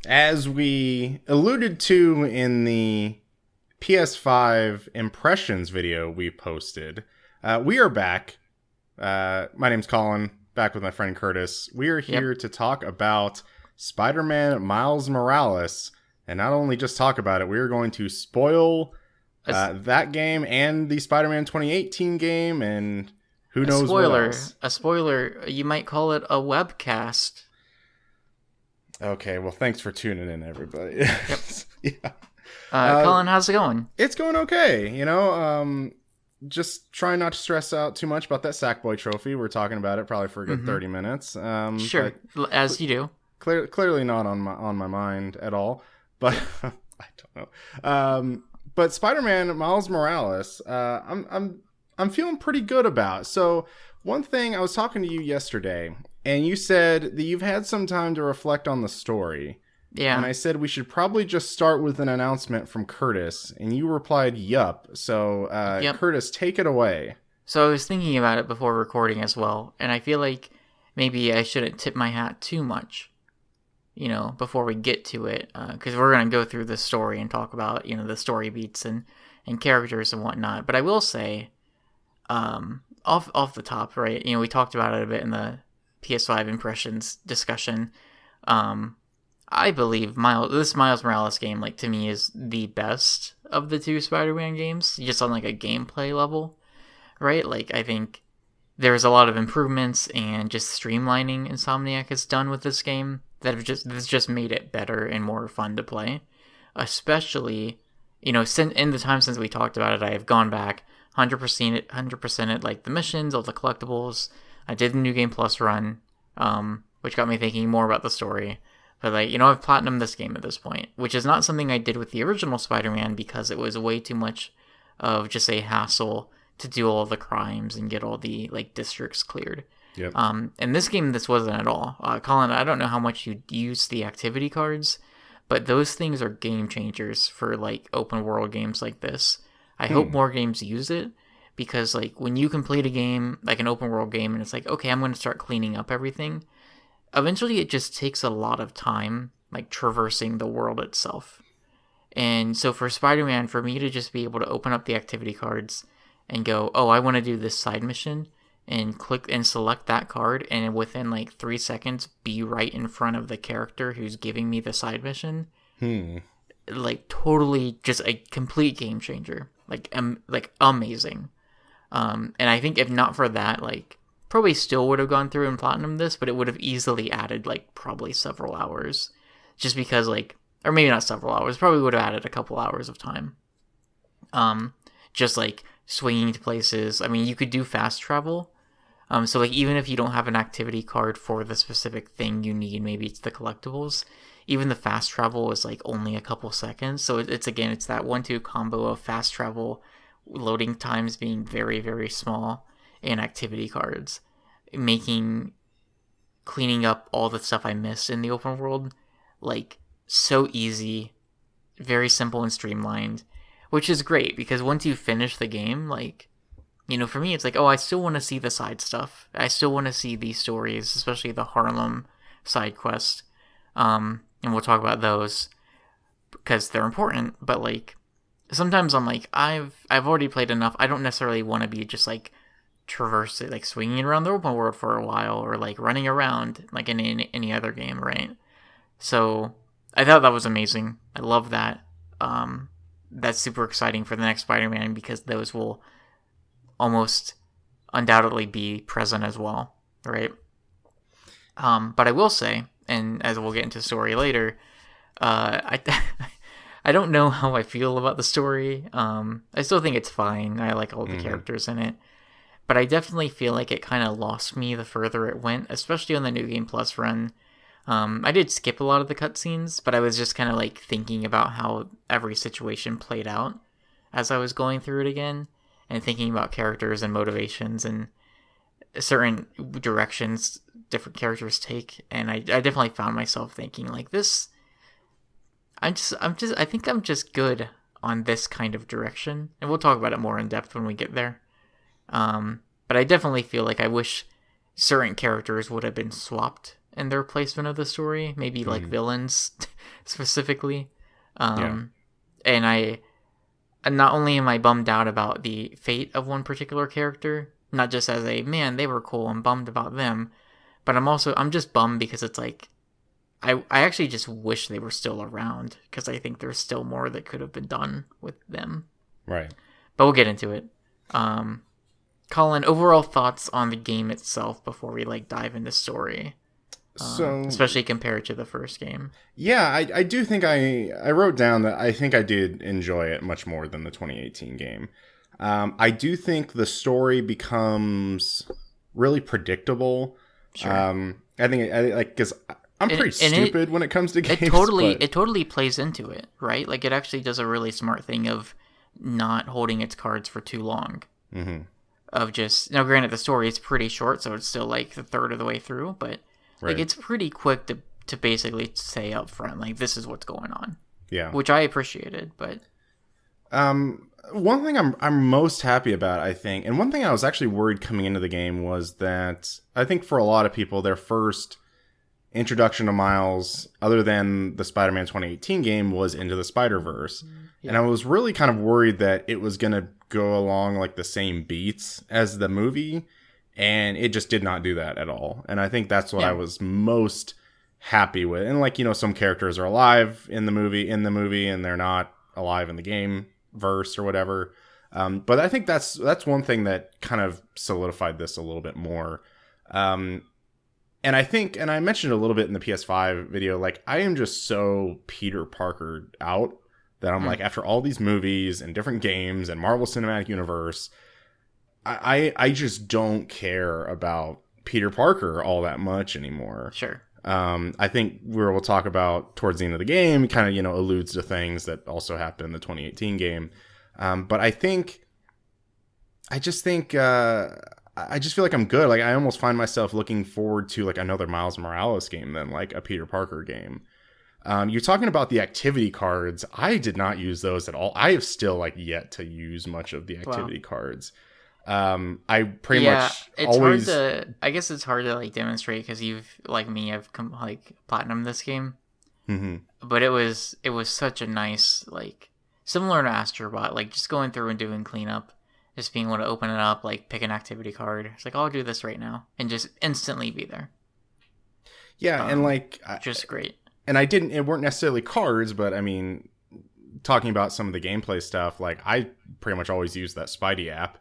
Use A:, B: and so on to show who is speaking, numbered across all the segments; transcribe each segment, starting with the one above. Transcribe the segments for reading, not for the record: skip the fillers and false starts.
A: As we alluded to in the PS5 impressions video we posted, we are back. My name's Collin, back with my friend Curtis. We are here to talk about Spider-Man Miles Morales. And not only just talk about it, we are going to spoil that game and the Spider-Man 2018 game and who knows what else.
B: A spoiler, you might call it a webcast.
A: Okay, well, thanks for tuning in, everybody.
B: Yep.
A: Yeah.
B: Collin, how's it going?
A: It's going okay, just trying not to stress out too much about that Sackboy trophy. We're talking about it probably for a good 30 minutes.
B: Sure, as you do.
A: Clearly not on my mind at all, but I don't know. But Spider-Man Miles Morales, I'm feeling pretty good about. So one thing, I was talking to you yesterday, and you said that you've had some time to reflect on the story.
B: Yeah.
A: And I said we should probably just start with an announcement from Curtis, and you replied, yup. So, Curtis, take it away.
B: So I was thinking about it before recording as well, and I feel like maybe I shouldn't tip my hat too much, before we get to it, because we're going to go through the story and talk about, the story beats and characters and whatnot. But I will say, off the top, right, we talked about it a bit in the PS5 impressions discussion. I believe this Miles Morales game, to me, is the best of the two Spider-Man games, just on, a gameplay level, right? I think there's a lot of improvements and just streamlining Insomniac has done with this game that's just made it better and more fun to play. Especially, in the time since we talked about it, I have gone back 100% it, the missions, all the collectibles. I did the New Game Plus run, which got me thinking more about the story. But, I've platinumed this game at this point, which is not something I did with the original Spider-Man because it was way too much of just a hassle to do all the crimes and get all the, districts cleared.
A: Yep.
B: In this game, this wasn't at all. Collin, I don't know how much you use the activity cards, but those things are game changers for, open world games like this. I hope more games use it, because, when you complete a game, an open world game, and it's okay, I'm going to start cleaning up everything, eventually it just takes a lot of time, traversing the world itself. And so for Spider-Man, for me to just be able to open up the activity cards and go, oh, I want to do this side mission, and click and select that card, and within 3 seconds be right in front of the character who's giving me the side mission, totally just a complete game changer. Amazing. And I think if not for that, probably still would have gone through and platinumed this, but it would have easily added, probably several hours. Just because, or maybe not several hours, probably would have added a couple hours of time. Just, swinging to places. I mean, you could do fast travel. So, even if you don't have an activity card for the specific thing you need, maybe it's the collectibles, even the fast travel is, only a couple seconds. So, it's that 1-2 combo of fast travel, loading times being very, very small, and activity cards, making cleaning up all the stuff I missed in the open world, so easy, very simple and streamlined, which is great, because once you finish the game, for me, it's I still want to see the side stuff. I still want to see these stories, especially the Harlem side quest. And we'll talk about those because they're important, but sometimes I'm I've already played enough. I don't necessarily want to be just traversing, swinging around the open world for a while, or running around in any other game, right? So I thought that was amazing. I love that. That's super exciting for the next Spider-Man, because those will almost undoubtedly be present as well, right? But I will say, and as we'll get into the story later, I don't know how I feel about the story. I still think it's fine. I like all the characters in it. But I definitely feel like it kind of lost me the further it went, especially on the New Game Plus run. I did skip a lot of the cutscenes, but I was just kind of thinking about how every situation played out as I was going through it again, and thinking about characters and motivations and certain directions different characters take. And I definitely found myself thinking this. I think I'm just good on this kind of direction, and we'll talk about it more in depth when we get there. But I definitely feel I wish certain characters would have been swapped in their placement of the story, maybe like villains specifically.
A: Yeah.
B: And not only am I bummed out about the fate of one particular character, not just as a man, they were cool, I'm bummed about them, but I'm just bummed because it's like I actually just wish they were still around because I think there's still more that could have been done with them.
A: Right.
B: But we'll get into it. Collin, overall thoughts on the game itself before we like dive into story, especially compared to the first game.
A: Yeah, I do think I wrote down that I think I did enjoy it much more than the 2018 game. I do think the story becomes really predictable.
B: Sure.
A: I think because I'm pretty stupid when it comes to games.
B: It totally plays into it, right? Like it actually does a really smart thing of not holding its cards for too long.
A: Mm-hmm.
B: Of just now, granted, the story is pretty short, so it's still like the third of the way through, but like it's pretty quick to basically say up front, like this is what's going on.
A: Yeah,
B: which I appreciated, but
A: one thing I'm most happy about, I think, and one thing I was actually worried coming into the game was that I think for a lot of people, their first introduction to Miles, other than the Spider-Man 2018 game, was Into the Spider-Verse. Yeah. And I was really kind of worried that it was going to go along like the same beats as the movie, and it just did not do that at all. And I think that's what I was most happy with. And like, some characters are alive in the movie, and they're not alive in the game verse or whatever. But I think that's one thing that kind of solidified this a little bit more. And I think, and I mentioned a little bit in the PS5 video, like I am just so Peter Parker out that I'm like, after all these movies and different games and Marvel Cinematic Universe, I just don't care about Peter Parker all that much anymore.
B: Sure.
A: I think we'll talk about towards the end of the game, kind of, alludes to things that also happened in the 2018 game. But I just feel like I'm good. Like I almost find myself looking forward to like another Miles Morales game than like a Peter Parker game. You're talking about the activity cards. I did not use those at all. I have still like yet to use much of the activity cards. I pretty much always.
B: I guess it's hard to like demonstrate because you've like me. I've like platinumed this game, but it was such a nice like similar to Astrobot, like just going through and doing cleanup. Just being able to open it up, like pick an activity card. It's like, I'll do this right now. And just instantly be there.
A: Yeah, and like...
B: just great.
A: And it weren't necessarily cards, but I mean, talking about some of the gameplay stuff, like I pretty much always use that Spidey app.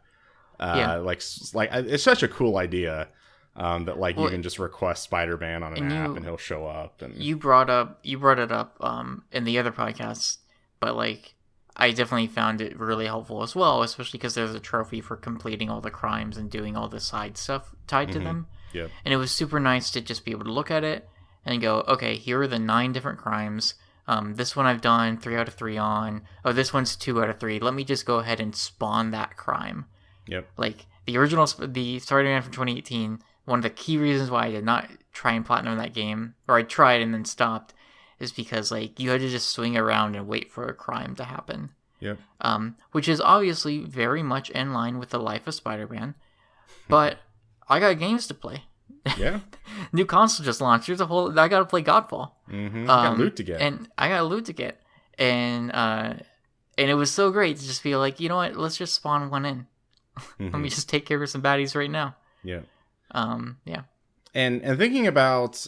A: Like it's such a cool idea that like you can just request Spider-Man on an app and he'll show up. And
B: you brought it up in the other podcast, but like... I definitely found it really helpful as well, especially because there's a trophy for completing all the crimes and doing all the side stuff tied to them.
A: Yeah.
B: And it was super nice to just be able to look at it and go, okay, here are the 9 different crimes. This one I've done 3 out of 3 on. Oh, this one's 2 out of 3. Let me just go ahead and spawn that crime.
A: Yep.
B: Like the Spider-Man from 2018, one of the key reasons why I did not try and platinum that game, or I tried and then stopped, is because like you had to just swing around and wait for a crime to happen.
A: Yep.
B: Which is obviously very much in line with the life of Spider-Man, but I got games to play.
A: Yeah.
B: New console just launched. I got to play Godfall.
A: Got loot to get.
B: And I got loot to get. And it was so great to just be like, you know what? Let's just spawn one in. Let me just take care of some baddies right now.
A: Yeah.
B: Yeah.
A: And thinking about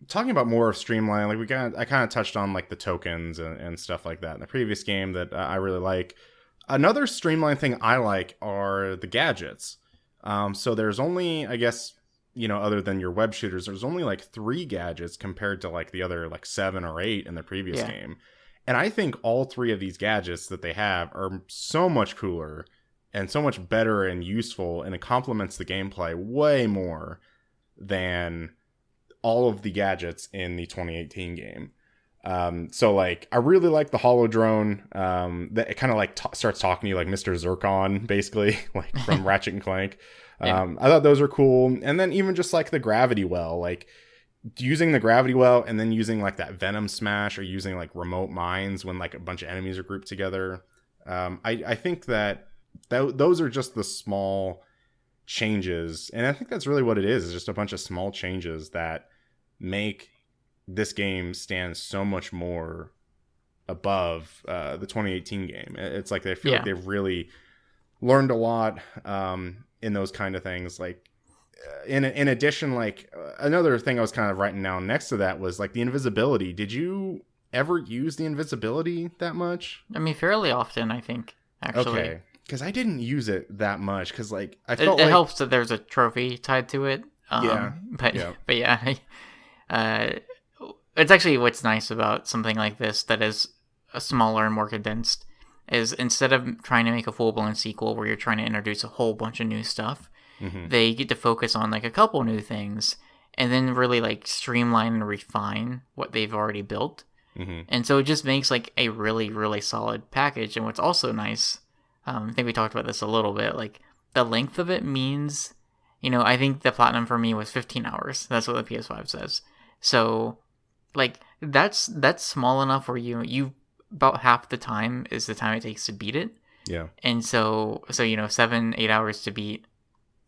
A: talking about more of streamline, like I kind of touched on like the tokens and stuff like that in the previous game that I really like. Another streamline thing I like are the gadgets. So there's only, I guess, other than your web shooters, there's only like 3 gadgets compared to like the other like 7 or 8 in the previous game. And I think all 3 of these gadgets that they have are so much cooler and so much better and useful, and it complements the gameplay way more than all of the gadgets in the 2018 game. So like I really like the holo drone that it kind of like starts talking to you like Mr. Zircon basically, like from Ratchet and Clank. I thought those are cool. And then even just like the gravity well, like using the gravity well and then using like that venom smash or using like remote mines when like a bunch of enemies are grouped together. I think that those are just the small changes, and I think that's really what it is just a bunch of small changes that make this game stand so much more above the 2018 game. It's like they feel like they've really learned a lot in those kind of things. Like in addition, like another thing I was kind of writing down next to that was like the invisibility. Did you ever use the invisibility that much?
B: I mean, fairly often, I think, actually.
A: Okay, because I didn't use it that much because like I
B: It
A: felt like
B: helps that there's a trophy tied to it. But yeah, it's actually what's nice about something like this that is smaller and more condensed is instead of trying to make a full-blown sequel where you're trying to introduce a whole bunch of new stuff, they get to focus on like a couple new things and then really like streamline and refine what they've already built. And so it just makes like a really, really solid package. And what's also nice, I think we talked about this a little bit, like the length of it means, I think the platinum for me was 15 hours. That's what the PS5 says. So like that's small enough where you about half the time is the time it takes to beat it.
A: Yeah.
B: And so 7-8 hours to beat,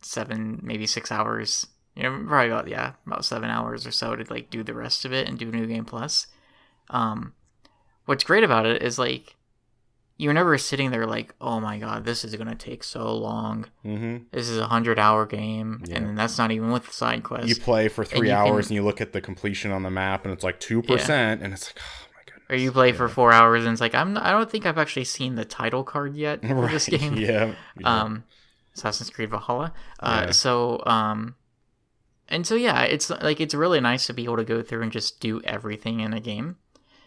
B: 7 maybe 6 hours, probably about 7 hours or so to like do the rest of it and do New Game Plus. What's great about it is like you're never sitting there like, oh my god, this is gonna take so long. This is a 100-hour game, and that's not even with the side quests.
A: You play for 3 hours and you look at the completion on the map and it's like 2%, and it's like, oh my goodness.
B: Or you play for 4 hours and it's like, I don't think I've actually seen the title card yet for this game. Assassin's Creed Valhalla. It's like it's really nice to be able to go through and just do everything in a game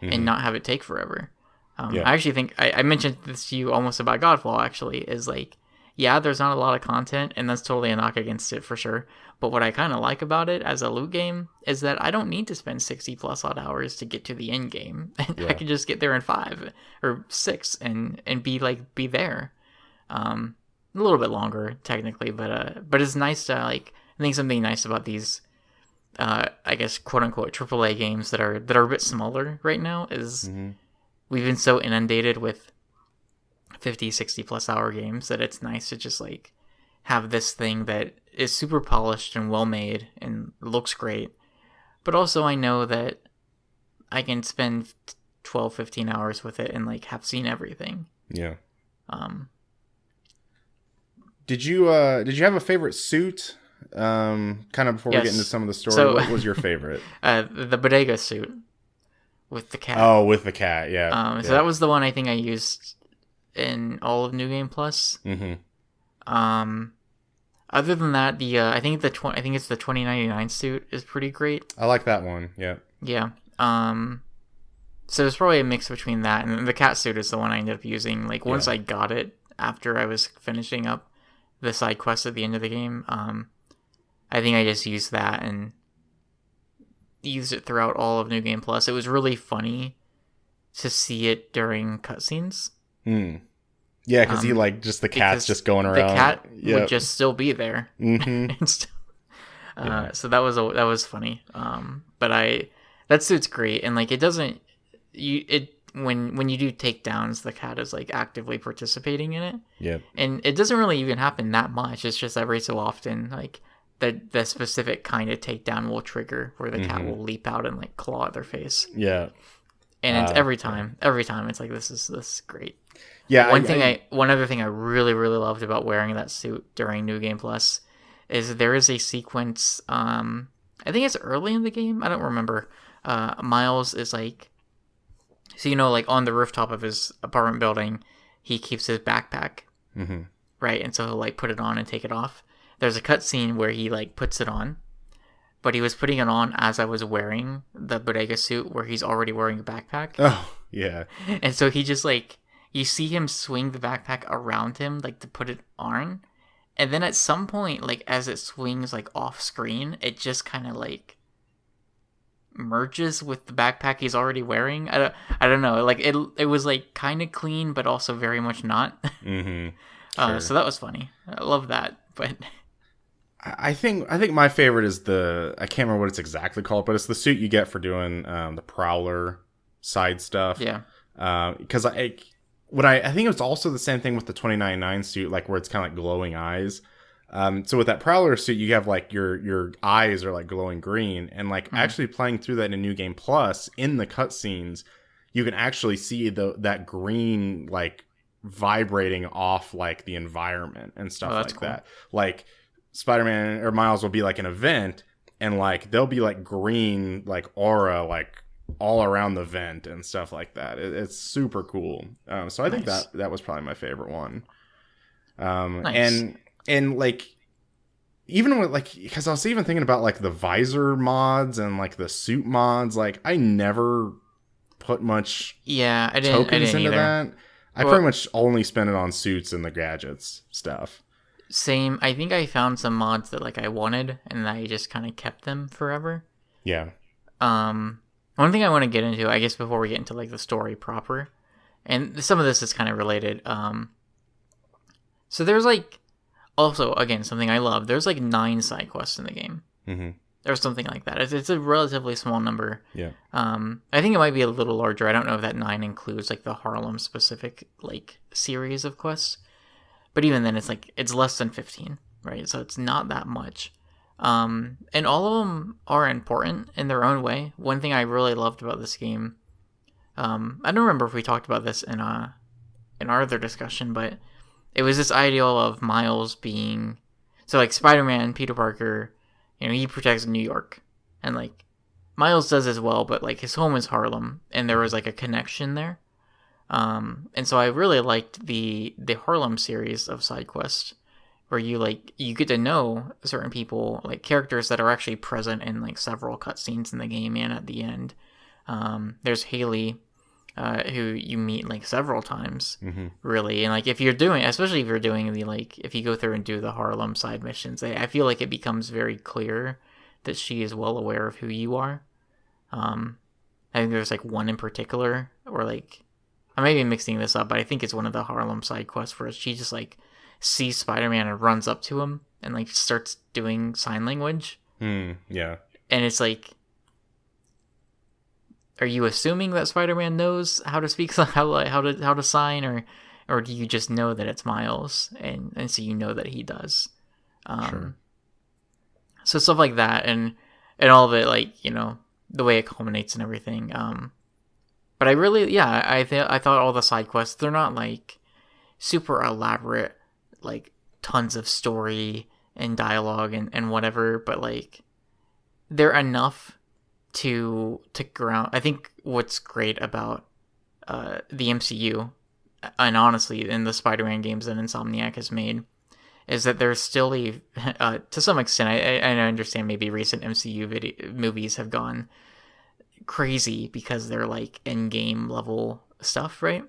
B: and not have it take forever. I actually think I mentioned this to you almost about Godfall, actually, is like, there's not a lot of content, and that's totally a knock against it for sure. But what I kind of like about it as a loot game is that I don't need to spend 60 plus odd hours to get to the end game. I can just get there in 5 or 6 and be there. A little bit longer technically, but it's nice to like. I think something nice about these, I guess, quote unquote AAA games that are a bit smaller right now is we've been so inundated with 50, 60 plus hour games that it's nice to just like have this thing that is super polished and well made and looks great. But also I know that I can spend 12, 15 hours with it and like have seen everything.
A: Yeah. Did you have a favorite suit? Kind of before we get into some of the story, so, what was your favorite?
B: The bodega suit with the cat.
A: Oh, with the cat, yeah.
B: So that was the one I think I used in all of New Game Plus. Other than that, I think it's the 2099 suit is pretty great.
A: I like that one. Yeah.
B: Yeah. So it's probably a mix between that and the cat suit is the one I ended up using. Like once I got it after I was finishing up the side quest at the end of the game. I think I just used that and used it throughout all of New Game Plus. It was really funny to see it during cutscenes.
A: Yeah, because he like just the cat's just going around.
B: The cat would just still be there. So that was funny. But that suit's great, and like it doesn't when you do takedowns, the cat is like actively participating in it.
A: Yeah, and
B: it doesn't really even happen that much. It's just every so often like. The specific kind of takedown will trigger where the cat will leap out and like claw at their face.
A: Yeah,
B: and it's every time it's like this is great.
A: Yeah,
B: one other thing I really really loved about wearing that suit during New Game Plus is there is a sequence. I think it's early in the game. I don't remember. Miles is like, so like on the rooftop of his apartment building, he keeps his backpack, right, and so he'll like put it on and take it off. There's a cutscene where he like puts it on, but he was putting it on as I was wearing the bodega suit where he's already wearing a backpack.
A: Oh, yeah.
B: And so he just like, you see him swing the backpack around him like to put it on. And then at some point, like as it swings like off screen, it just kind of like merges with the backpack he's already wearing. I don't know. Like it was like kind of clean, but also very much not.
A: Sure.
B: So that was funny. I love that. But
A: I think my favorite is I can't remember what it's exactly called, but it's the suit you get for doing the Prowler side stuff.
B: Yeah.
A: Because I think it's also the same thing with the 2099 suit, like where it's kind of like glowing eyes. So with that Prowler suit, you have like your eyes are like glowing green, and like actually playing through that in New Game Plus in the cutscenes, you can actually see that green like vibrating off like the environment and stuff like
B: cool.
A: that. Like Spider-Man or Miles will be like an event, and like there'll be like green like aura like all around the vent and stuff like that. It's super cool. So I think that was probably my favorite one. And like even with like, because I was even thinking about like the visor mods and like the suit mods, like I never put much tokens into that. I pretty much only spend it on suits and the gadgets stuff.
B: Same. I think I found some mods that like I wanted, and I just kind of kept them forever.
A: Yeah.
B: One thing I want to get into, I guess, before we get into like the story proper, and some of this is kind of related. So there's like, also again, something I love. There's like 9 side quests in the game.
A: Mm-hmm.
B: Or something like that. It's a relatively small number.
A: Yeah.
B: I think it might be a little larger. I don't know if that 9 includes like the Harlem specific like series of quests. But even then, it's less than 15, right? So it's not that much. And all of them are important in their own way. One thing I really loved about this game, I don't remember if we talked about this in our other discussion, but it was this ideal of Miles being, so like Spider-Man, Peter Parker, you know, he protects New York, and like Miles does as well, but like his home is Harlem, and there was like a connection there. And so I really liked the Harlem series of side quests, where you get to know certain people, like characters that are actually present in like several cutscenes in the game and at the end. There's Haley, who you meet like several times, really, and like especially if you're doing if you go through and do the Harlem side missions, I feel like it becomes very clear that she is well aware of who you are. I think there's like one in particular, or like I may be mixing this up, but I think it's one of the Harlem side quests where she just like sees Spider-Man and runs up to him and like starts doing sign language.
A: Yeah.
B: And it's like, are you assuming that Spider-Man knows how to speak, how to sign, or do you just know that it's Miles and so you know that he does?
A: Sure.
B: So stuff like that, and all of it, like, you know, the way it culminates and everything. But I really, I thought all the side quests, they're not like super elaborate, like tons of story and dialogue and whatever, but like they're enough to ground. I think what's great about the MCU, and honestly in the Spider-Man games that Insomniac has made, is that there's still to some extent, I understand maybe recent MCU movies have gone crazy because they're like end-game level stuff, right?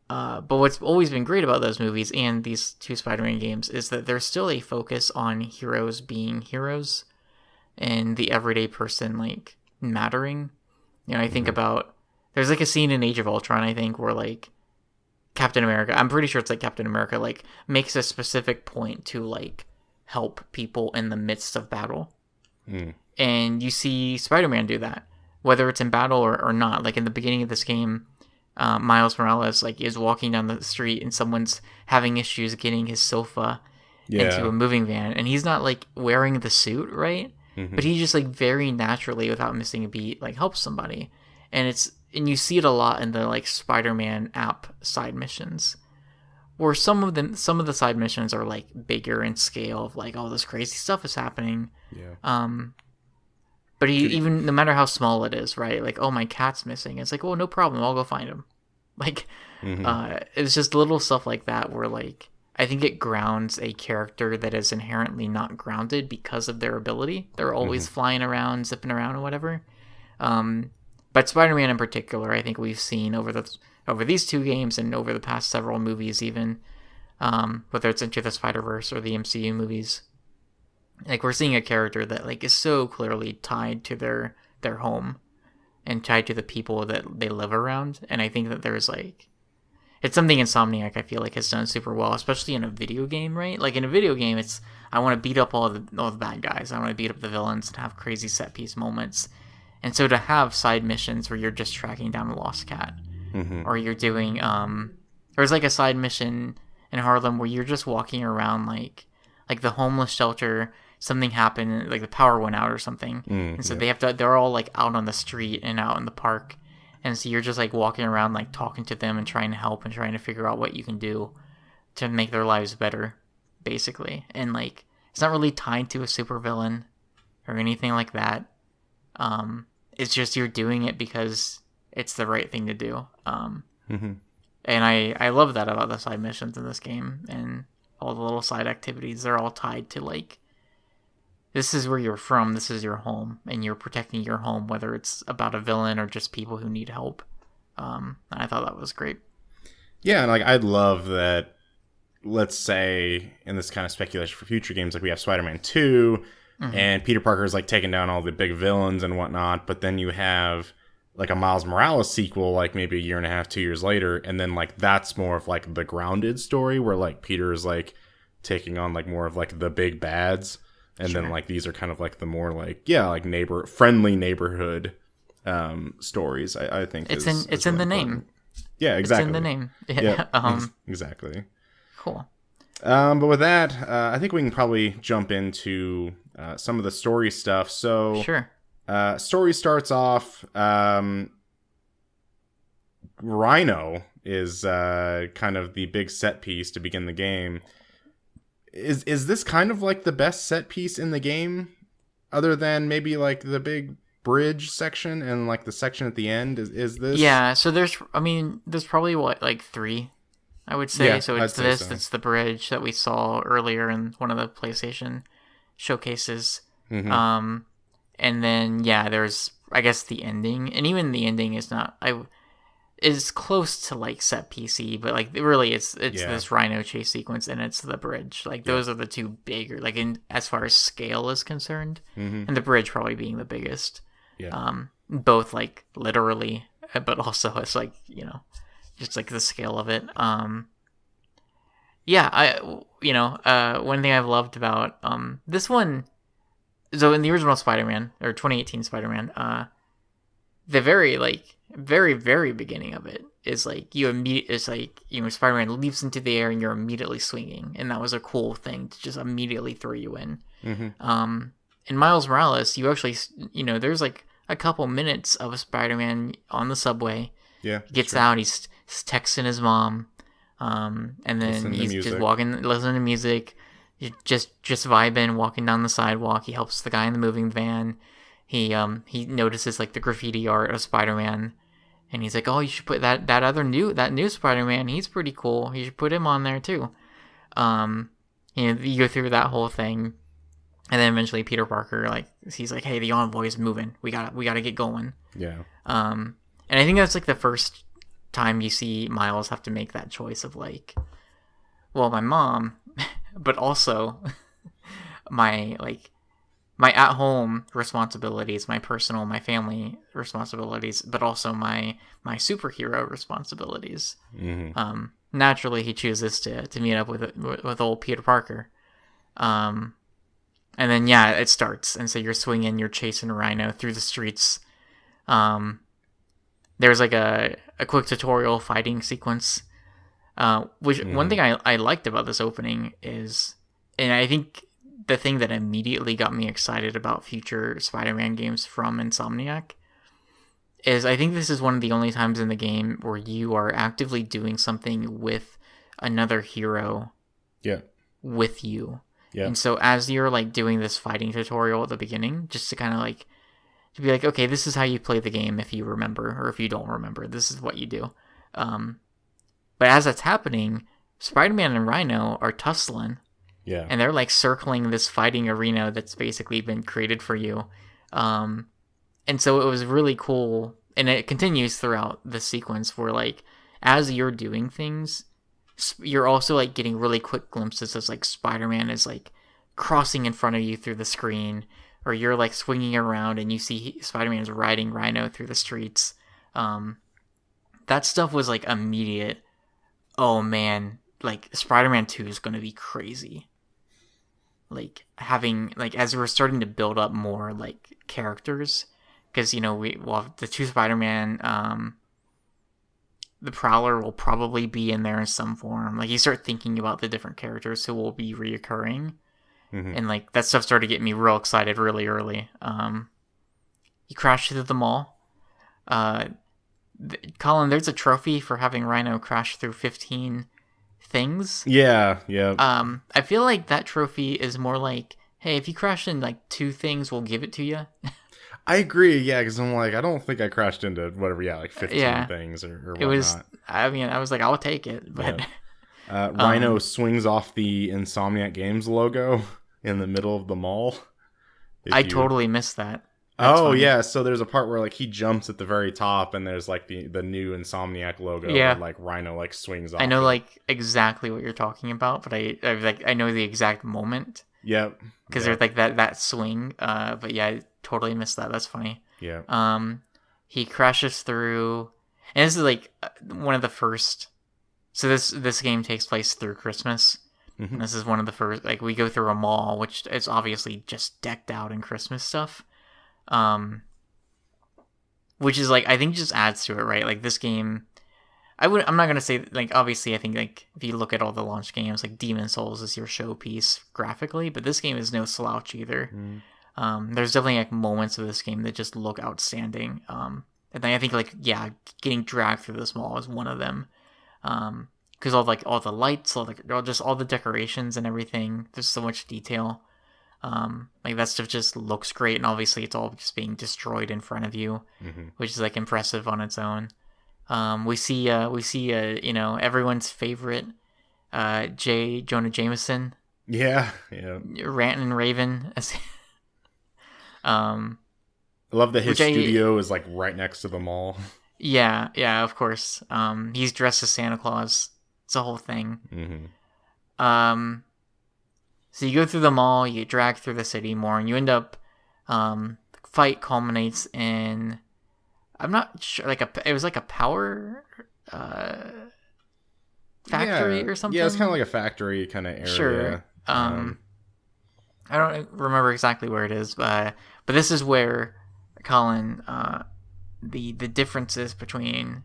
B: But what's always been great about those movies and these 2 Spider-Man games is that there's still a focus on heroes being heroes and the everyday person like mattering. You know, I think about, there's like a scene in Age of Ultron, I think, where like Captain America, I'm pretty sure it's like Captain America, like makes a specific point to like help people in the midst of battle. And you see Spider-Man do that, whether it's in battle or not. Like in the beginning of this game, Miles Morales like is walking down the street and someone's having issues getting his sofa into a moving van, and he's not like wearing the suit, right? But he just like very naturally, without missing a beat, like helps somebody. And you see it a lot in the like Spider-Man app side missions, where some of the side missions are like bigger in scale, of like, oh, this crazy stuff is happening. But even no matter how small it is, right? Like, oh, my cat's missing. It's like, oh, no problem. I'll go find him. Like, it's just little stuff like that where, like, I think it grounds a character that is inherently not grounded because of their ability. They're always flying around, zipping around, or whatever. But Spider-Man in particular, I think we've seen over these 2 games and over the past several movies, even whether it's Into the Spider-Verse or the MCU movies. Like, we're seeing a character that like is so clearly tied to their home and tied to the people that they live around. And I think that there's like, it's something Insomniac I feel like has done super well, especially in a video game, right? Like in a video game, it's, I want to beat up all the bad guys. I want to beat up the villains and have crazy set piece moments. And so to have side missions where you're just tracking down a lost cat, or you're doing there's like a side mission in Harlem where you're just walking around like like the homeless shelter, something happened, like the power went out or something, and so they're all like out on the street and out in the park, and so you're just like walking around like talking to them and trying to help and trying to figure out what you can do to make their lives better, basically. And like it's not really tied to a supervillain or anything like that. It's just you're doing it because it's the right thing to do. And I love that about the side missions in this game and all the little side activities. They're all tied to like, this is where you're from, this is your home, and you're protecting your home, whether it's about a villain or just people who need help. And I thought that was great.
A: Yeah, and like I'd love that. Let's say in this kind of speculation for future games, like we have Spider-Man 2, and Peter Parker is like taking down all the big villains and whatnot, but then you have like a Miles Morales sequel, like maybe a year and a half, 2 years later, and then like that's more of like the grounded story where like Peter is like taking on like more of like the big bads, and then like these are kind of like the more like like friendly neighborhood stories. I think
B: it's
A: is
B: in
A: really
B: the
A: important.
B: name.
A: Yeah, exactly.
B: It's in the name.
A: Yeah, exactly.
B: Cool.
A: But with that, I think we can probably jump into some of the story stuff. So,
B: sure.
A: Story starts off. Rhino is kind of the big set piece to begin the game. Is this kind of like the best set piece in the game, other than maybe like the big bridge section and like the section at the end? Is this?
B: Yeah. So there's probably what, like 3, I would say.
A: Yeah,
B: so it's this.
A: so.
B: It's the bridge that we saw earlier in one of the PlayStation showcases.
A: Mm-hmm.
B: And then there's, I guess, the ending, and even the ending is not is close to like set PC, but like really it's this Rhino chase sequence and it's the bridge. Like those are the two bigger, like in as far as scale is concerned, and the bridge probably being the biggest.
A: Yeah.
B: Both like literally, but also it's like, just like the scale of it. One thing I've loved about this one. So in the original Spider-Man, or 2018 Spider-Man, the very very beginning of it is like Spider-Man leaps into the air and you're immediately swinging, and that was a cool thing to just immediately throw you in. In Miles Morales, you actually there's like a couple minutes of a Spider-Man on the subway.
A: Yeah,
B: he gets out, he's texting his mom, and then he's just walking, listening to music. Just vibing, walking down the sidewalk. He helps the guy in the moving van. He notices like the graffiti art of Spider-Man, and he's like, "Oh, you should put that new Spider-Man. He's pretty cool. You should put him on there too." You go through that whole thing, and then eventually Peter Parker he's like, "Hey, the envoy's moving. We gotta get going."
A: Yeah.
B: And I think that's like the first time you see Miles have to make that choice of like, well, my mom. But also my at-home responsibilities, my personal, my family responsibilities, but also my superhero responsibilities. Naturally, he chooses to meet up with old Peter Parker. And then it starts, and so you're swinging, you're chasing a Rhino through the streets. There's like a quick tutorial fighting sequence. Which one thing I liked about this opening is, and I think the thing that immediately got me excited about future Spider-Man games from Insomniac is I think this is one of the only times in the game where you are actively doing something with another hero with you. Yeah. And so as you're like doing this fighting tutorial at the beginning, just to kind of like, to be like, okay, this is how you play the game if you remember, or if you don't remember, this is what you do. But as that's happening, Spider-Man and Rhino are tussling. Yeah. And they're like circling this fighting arena that's basically been created for you. And so it was really cool. And it continues throughout the sequence where like, as you're doing things, you're also like getting really quick glimpses of like Spider-Man is like crossing in front of you through the screen, or you're like swinging around and you see Spider-Man is riding Rhino through the streets. That stuff was like immediate. Oh man, like Spider-Man 2 is going to be crazy. Like having, like, as we're starting to build up more like characters, because the 2 Spider-Man, the Prowler will probably be in there in some form. Like you start thinking about the different characters who will be reoccurring. and like that stuff started getting me real excited really early. You crash through the mall. Colin, there's a trophy for having Rhino crash through 15 things.
A: Yeah.
B: I feel like that trophy is more like, hey, if you crash in like 2 things, we'll give it to you.
A: I agree, yeah, because I'm like, I don't think I crashed into whatever, like 15 things or whatnot.
B: It was, I mean, I was like, I'll take it, but...
A: Yeah. Rhino swings off the Insomniac Games logo in the middle of the mall.
B: Totally missed that. That's funny.
A: Yeah, so there's a part where like he jumps at the very top and there's like the new Insomniac logo and like Rhino like swings off.
B: I know like exactly what you're talking about, but I know the exact moment.
A: Yep.
B: Because there's like that swing. But yeah, I totally missed that. That's funny.
A: Yeah.
B: He crashes through, and this is like one of the first. So this game takes place through Christmas. Mm-hmm. And this is one of the first. Like we go through a mall, which is obviously just decked out in Christmas stuff. Which is like I think just adds to it, right? Like this game, I'm not gonna say like obviously I think like if you look at all the launch games, like Demon Souls is your showpiece graphically, but this game is no slouch either. There's definitely like moments of this game that just look outstanding. And then I think like getting dragged through this mall is one of them. Because all the lights, all the decorations and everything, there's so much detail. Like that stuff just looks great, and obviously it's all just being destroyed in front of you, which is like impressive on its own. We see everyone's favorite J. Jonah Jameson.
A: Yeah.
B: Rant and Raven.
A: I love that his studio is like right next to the mall.
B: Yeah, of course. He's dressed as Santa Claus. It's a whole thing. So you go through the mall, you get dragged through the city more, and you end up, fight culminates in, I'm not sure, it was like a power factory or something?
A: Yeah, it's kind of like a factory kind of area.
B: Sure. I don't remember exactly where it is, but this is where, Collin, the differences between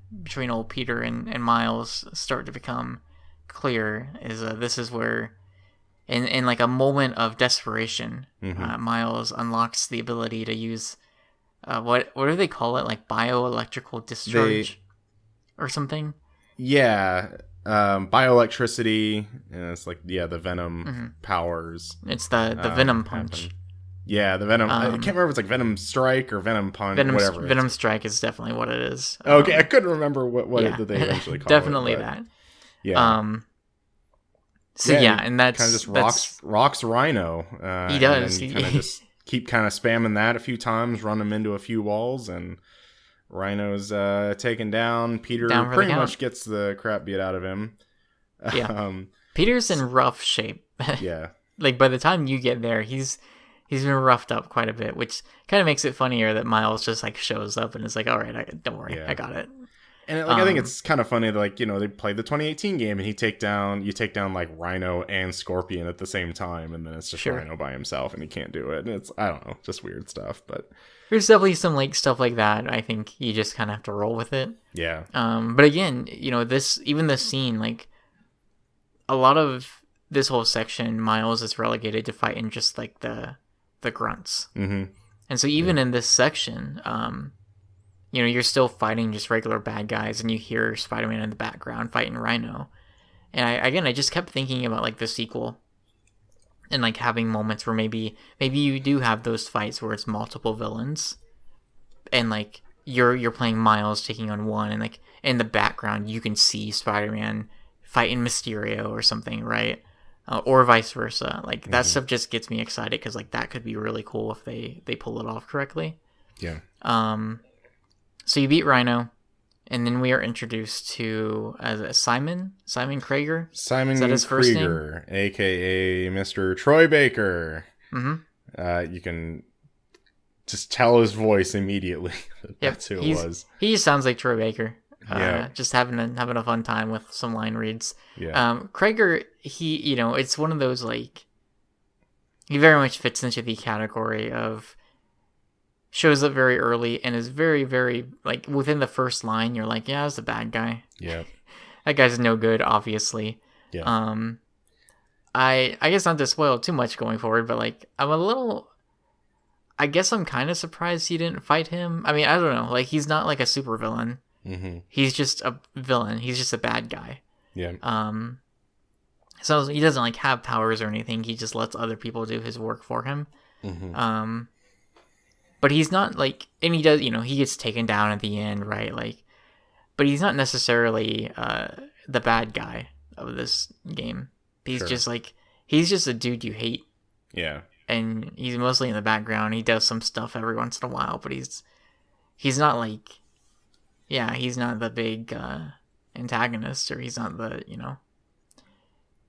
B: old Peter and Miles start to become clear. This is where in like a moment of desperation, Miles unlocks the ability to use what do they call it, like bioelectrical discharge or something?
A: Yeah, bioelectricity, and it's like the venom powers.
B: It's the venom punch.
A: Happen. Yeah, the venom. I can't remember if it's like venom strike or venom punch. Whatever.
B: Venom strike is definitely what it is.
A: Okay, I couldn't remember what they eventually call
B: definitely
A: it.
B: Definitely that.
A: Yeah.
B: And that's
A: kind of just rocks Rhino.
B: He does.
A: And kind of just keep kind of spamming that a few times, run him into a few walls, and Rhino's taken down. Peter pretty much gets the crap beat out of him.
B: Yeah. Peter's in rough shape.
A: Yeah.
B: Like by the time you get there, he's been roughed up quite a bit, which kind of makes it funnier that Miles just like shows up and is like, all right, don't worry, I got it.
A: And I think it's kind of funny that like, they played the 2018 game and you take down like Rhino and Scorpion at the same time, and then it's just Rhino by himself and he can't do it. And it's, I don't know, just weird stuff, but
B: there's definitely some like stuff like that. I think you just kind of have to roll with it.
A: Yeah.
B: But again, this scene, like a lot of this whole section, Miles is relegated to fighting just like the grunts. And so even in this section, you're still fighting just regular bad guys, and you hear Spider-Man in the background fighting Rhino. And I just kept thinking about like the sequel and like having moments where maybe you do have those fights where it's multiple villains, and like you're playing Miles taking on one, and like in the background you can see Spider-Man fighting Mysterio or something, right? Or vice versa. Like that stuff just gets me excited, because like that could be really cool if they pull it off correctly.
A: Yeah.
B: So you beat Rhino, and then we are introduced to Simon Krieger.
A: Simon Krieger, aka Mr. Troy Baker. You can just tell his voice immediately. That's who it was. He
B: just sounds like Troy Baker. Just having a fun time with some line reads.
A: Yeah.
B: Krieger, he, it's one of those like, he very much fits into the category of shows up very early and is very, very like within the first line. You're like, yeah, that's a bad guy.
A: Yeah.
B: That guy's no good, obviously.
A: Yeah.
B: I guess not to spoil too much going forward, but like I guess I'm kind of surprised he didn't fight him. I mean, I don't know. Like, he's not like a super villain.
A: Mm-hmm.
B: He's just a villain. He's just a bad guy.
A: Yeah.
B: So he doesn't like have powers or anything. He just lets other people do his work for him.
A: Mm-hmm.
B: But he's not like, and he does, he gets taken down at the end, right? Like, but he's not necessarily the bad guy of this game. He's just like, he's just a dude you hate.
A: Yeah.
B: And he's mostly in the background. He does some stuff every once in a while, but he's not like, he's not the big antagonist, or he's not the,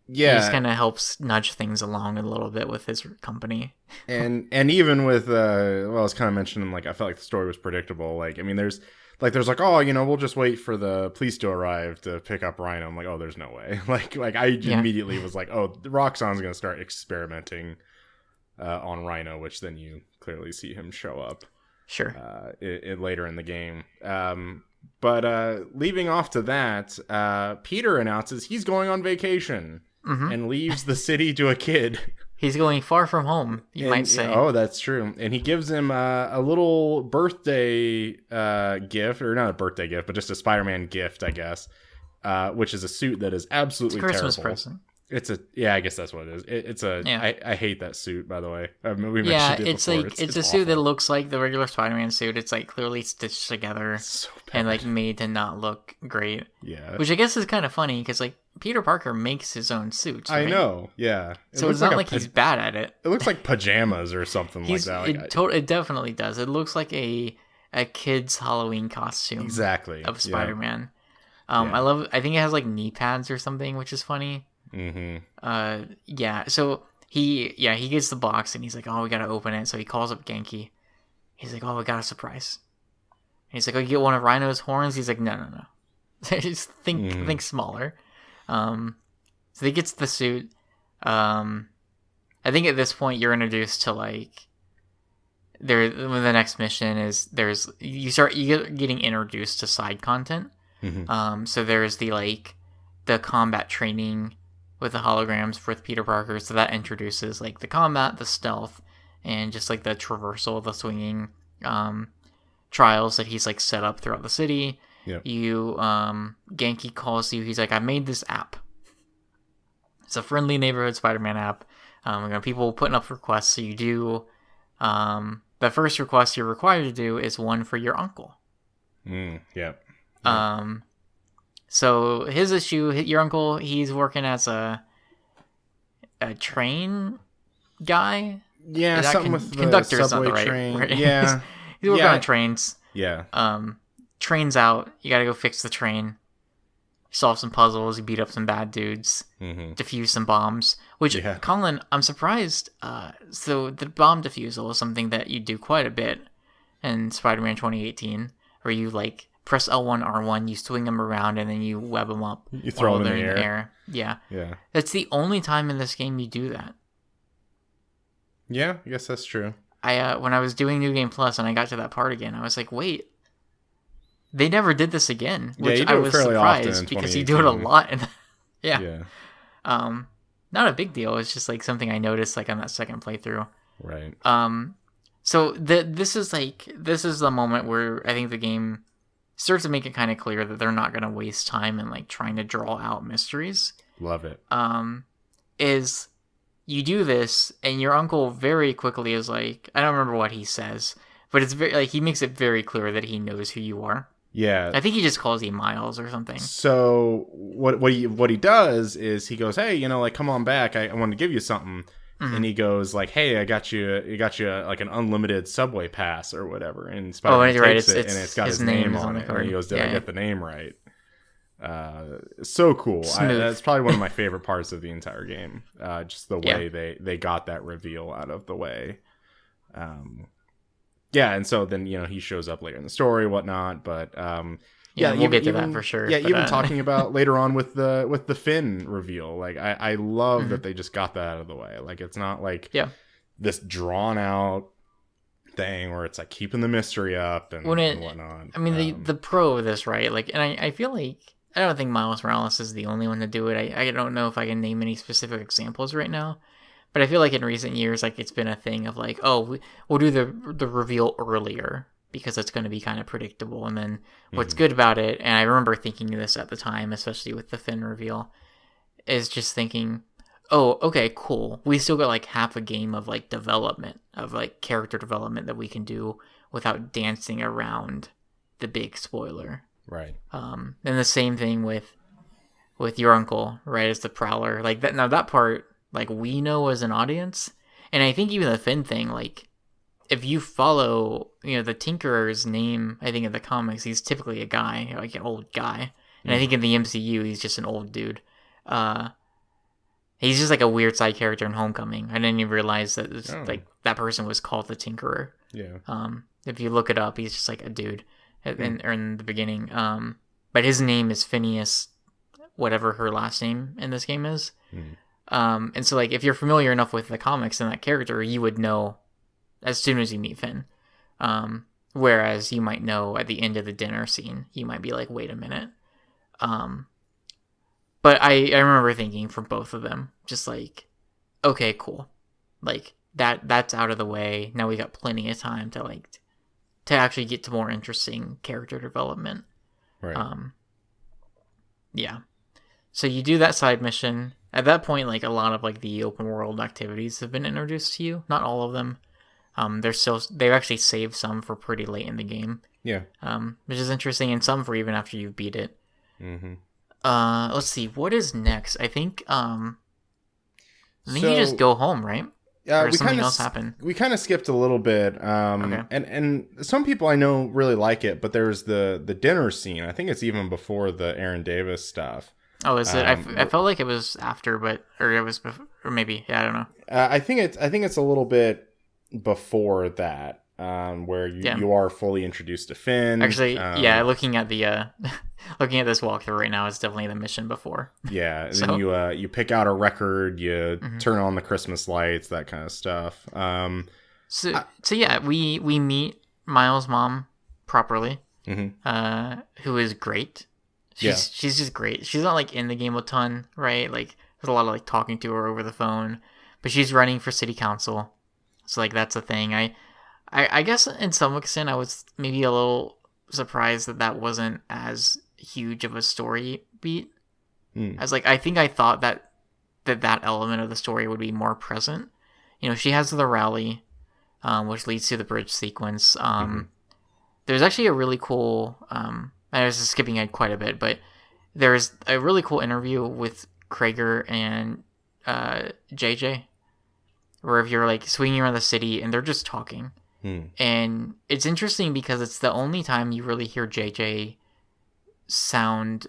B: He just kind of helps nudge things along a little bit with his company.
A: and even with, well, I was kind of mentioning, like, I felt like the story was predictable. Like, I mean, there's like, oh, we'll just wait for the police to arrive to pick up Rhino. I'm like, oh, there's no way. like I immediately was like, oh, Roxxon's going to start experimenting on Rhino, which then you clearly see him show up.
B: Sure.
A: Later in the game. But leaving off to that, Peter announces he's going on vacation and leaves the city to a kid.
B: He's going far from home, you might say.
A: Oh, that's true. And he gives him a little birthday gift, or not a birthday gift, but just a Spider-Man gift, I guess, which is a suit that is absolutely terrible.
B: Christmas present.
A: I guess that's what it is. I hate that suit, by the way. We
B: mentioned it before. It's a suit that looks like the regular Spider-Man suit. It's like clearly stitched together and like made to not look great.
A: Yeah.
B: Which I guess is kind of funny because like Peter Parker makes his own suits. Right?
A: I know. Yeah.
B: So it's not like he's bad at it.
A: It looks like pajamas or something like that.
B: It definitely does. It looks like a kid's Halloween costume.
A: Exactly.
B: Of Spider-Man. Yeah. I think it has like knee pads or something, which is funny. So he gets the box and he's like, oh, we gotta open it. So he calls up Genki. He's like, oh, we got a surprise. And he's like, oh, you get one of Rhino's horns? He's like, no. Just think smaller. So he gets the suit. I think at this point you're introduced to like the next mission is you get getting introduced to side content. So there's the combat training with the holograms with Peter Parker, so that introduces like the combat, the stealth, and just like the traversal, the swinging trials that he's like set up throughout the city.
A: Yep.
B: Genki calls you. He's like, I made this app. It's a friendly neighborhood Spider-Man app. People putting up requests. So you do. The first request you're required to do is one for your uncle.
A: Yep.
B: So his issue, your uncle, he's working as a train guy.
A: Yeah, something with the
B: conductor's
A: subway
B: not the
A: train.
B: Right.
A: Yeah,
B: he's working on trains.
A: Yeah.
B: Train's out. You gotta go fix the train. Solve some puzzles. You beat up some bad dudes. Defuse some bombs. Which, Collin, I'm surprised. So the bomb defusal is something that you do quite a bit in Spider-Man 2018, where you like press L1, R1, you swing them around, and then you web them up.
A: You throw them in the air.
B: Yeah.
A: Yeah.
B: That's the only time in this game you do that.
A: Yeah, I guess that's true.
B: When I was doing New Game Plus and I got to that part again, I was like, wait, they never did this again. Which
A: you do
B: I was surprised because you do it a lot. Yeah. Not a big deal. It's just like something I noticed like on that second playthrough.
A: Right.
B: So this is the moment where I think the game starts to make it kind of clear that they're not going to waste time in like trying to draw out mysteries.
A: Love it.
B: Is you do this and your uncle very quickly is like, I don't remember what he says, but it's very like he makes it very clear that he knows who you are.
A: Yeah.
B: I think he just calls you Miles or something.
A: So what he does is he goes, hey, like, come on back. I want to give you something. And he goes like, hey, I got you like an unlimited subway pass or whatever. And Spider-Man takes it, and it's got his name on it. And he goes, did I get the name right? So cool. That's probably one of my favorite parts of the entire game. Just the way they got that reveal out of the way. And so then, he shows up later in the story, whatnot. But
B: we'll get to that for sure.
A: Yeah, even talking about later on with the Finn reveal, like I love that they just got that out of the way. Like it's not like this drawn out thing where it's like keeping the mystery up and whatnot.
B: I mean, the pro of this, right? Like, and I feel like I don't think Miles Morales is the only one to do it. I don't know if I can name any specific examples right now, but I feel like in recent years, like it's been a thing of like, oh, we'll do the reveal earlier because it's going to be kind of predictable. And then what's good about it, and I remember thinking this at the time, especially with the Finn reveal, is just thinking, oh, okay, cool. We still got like half a game of like development, of like character development that we can do without dancing around the big spoiler.
A: Right.
B: And the same thing with your uncle, right, as the Prowler. Like that. Now that part, like we know as an audience, and I think even the Finn thing, like if you follow, the Tinkerer's name, I think in the comics, he's typically a guy, like an old guy, and I think in the MCU, he's just an old dude. He's just like a weird side character in Homecoming. I didn't even realize that like that person was called the Tinkerer.
A: Yeah.
B: If you look it up, he's just like a dude in the beginning. But his name is Phineas, whatever her last name in this game is. And so like if you're familiar enough with the comics and that character, you would know as soon as you meet Finn. Whereas you might know at the end of the dinner scene, you might be like, wait a minute. But I remember thinking from both of them, just like, okay, cool. Like that's out of the way. Now we got plenty of time to actually get to more interesting character development.
A: Right.
B: Yeah. So you do that side mission. At that point, like a lot of like the open world activities have been introduced to you. Not all of them. They've actually saved some for pretty late in the game.
A: Yeah.
B: Which is interesting, and some for even after you've beat it.
A: Mm-hmm.
B: Let's see, what is next? I think you just go home, right? Or something else happen?
A: We kind of skipped a little bit.
B: Okay.
A: And some people I know really like it, but there's the dinner scene. I think it's even before the Aaron Davis stuff.
B: Oh, is it? I felt like it was after, or it was before, or maybe, yeah, I don't know.
A: I think it's a little bit before that, where you are fully introduced to Finn.
B: Actually, looking at the looking at this walkthrough right now, it's definitely the mission before.
A: Yeah, and then you pick out a record, you turn on the Christmas lights, that kind of stuff.
B: So we meet Miles' mom properly, who is great. She's just great. She's not like in the game a ton, right? Like there's a lot of like talking to her over the phone, but she's running for city council, so like that's a thing. I guess in some extent I was maybe a little surprised that wasn't as huge of a story beat. As like I think I thought that element of the story would be more present. She has the rally, which leads to the bridge sequence. There's actually a really cool. I was skipping ahead quite a bit, but there's a really cool interview with Krager and JJ, where if you're like swinging around the city and they're just talking. And it's interesting because it's the only time you really hear JJ sound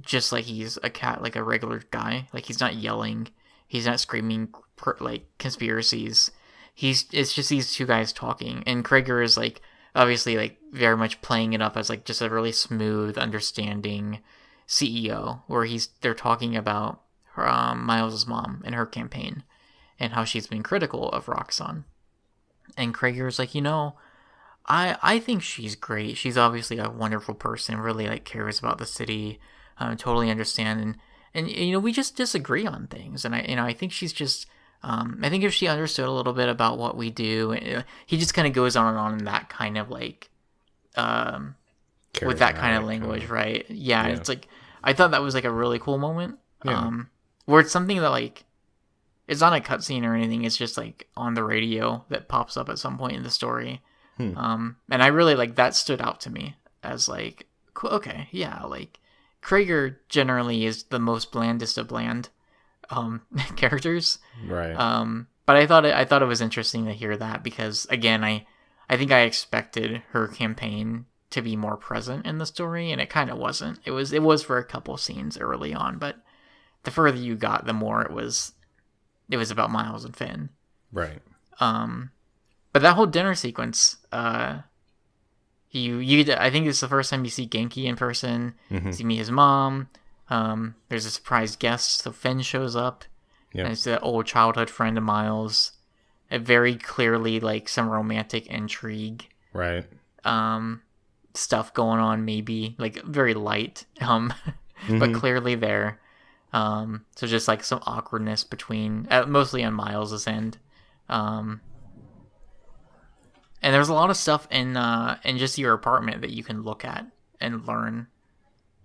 B: just like he's a cat, like a regular guy. Like he's not yelling, he's not screaming like conspiracies. It's just these two guys talking, and Krager is like obviously like very much playing it up as like just a really smooth, understanding CEO, where they're talking about Miles' mom and her campaign and how she's been critical of Roxxon. And Krager's like, I think she's great. She's obviously a wonderful person, really like cares about the city, totally understand. And we just disagree on things. And I think she's just, I think if she understood a little bit about what we do, he just kind of goes on and on in that kind of like, with that kind of language, right? Yeah. It's like, I thought that was like a really cool moment. Where it's something that like, it's not a cutscene or anything. It's just like on the radio that pops up at some point in the story. And I really like that stood out to me as like, cool, okay, yeah, like Krager generally is the most blandest of bland characters,
A: right?
B: But I thought it was interesting to hear that because again, I think I expected her campaign to be more present in the story, and it kind of wasn't. It was for a couple scenes early on, but the further you got, the more it was about Miles and Finn.
A: Right.
B: But that whole dinner sequence, I think it's the first time you see Genki in person. You meet his mom. There's a surprise guest, so Finn shows up. And it's that old childhood friend of Miles. It very clearly like some romantic intrigue.
A: Right.
B: Stuff going on, maybe like very light. but clearly there. So just like some awkwardness between, mostly on Miles's end. And there's a lot of stuff in just your apartment that you can look at and learn,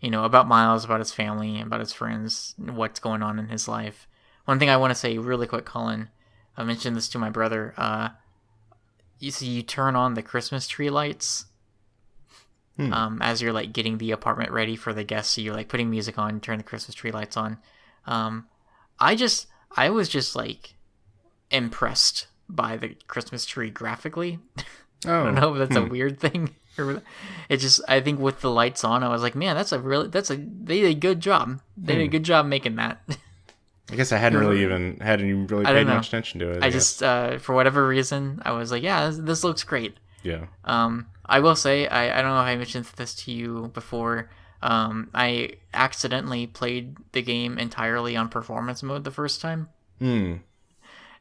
B: about Miles, about his family, about his friends, what's going on in his life. One thing I want to say really quick, Colin, I mentioned this to my brother. You see, you turn on the Christmas tree lights as you're like getting the apartment ready for the guests. So you're like putting music on, turn the Christmas tree lights on. I was just like impressed by the Christmas tree graphically. I don't know if that's a weird thing. It just, I think with the lights on, I was like, man, they did a good job. They did a good job making that.
A: I guess I hadn't really paid much attention to it.
B: I just, for whatever reason, I was like, yeah, this looks great.
A: Yeah.
B: I will say, I don't know if I mentioned this to you before. I accidentally played the game entirely on performance mode the first time. And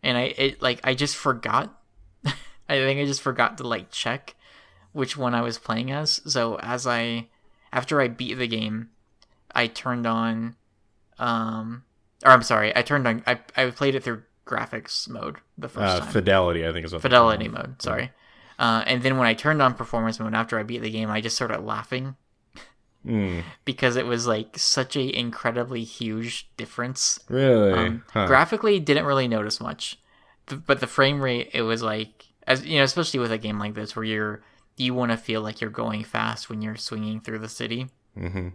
B: I just forgot. I think I just forgot to like check which one I was playing as. So after I beat the game, I turned on, I played it through graphics mode the first time.
A: Fidelity, I think is what
B: Fidelity mode, sorry. And then when I turned on performance mode after I beat the game, I just started laughing. Because it was like such a incredibly huge difference.
A: Really?
B: Graphically, didn't really notice much. But the frame rate, it was like, as you know, especially with a game like this where you want to feel like you're going fast when you're swinging through the city. Mm-hmm.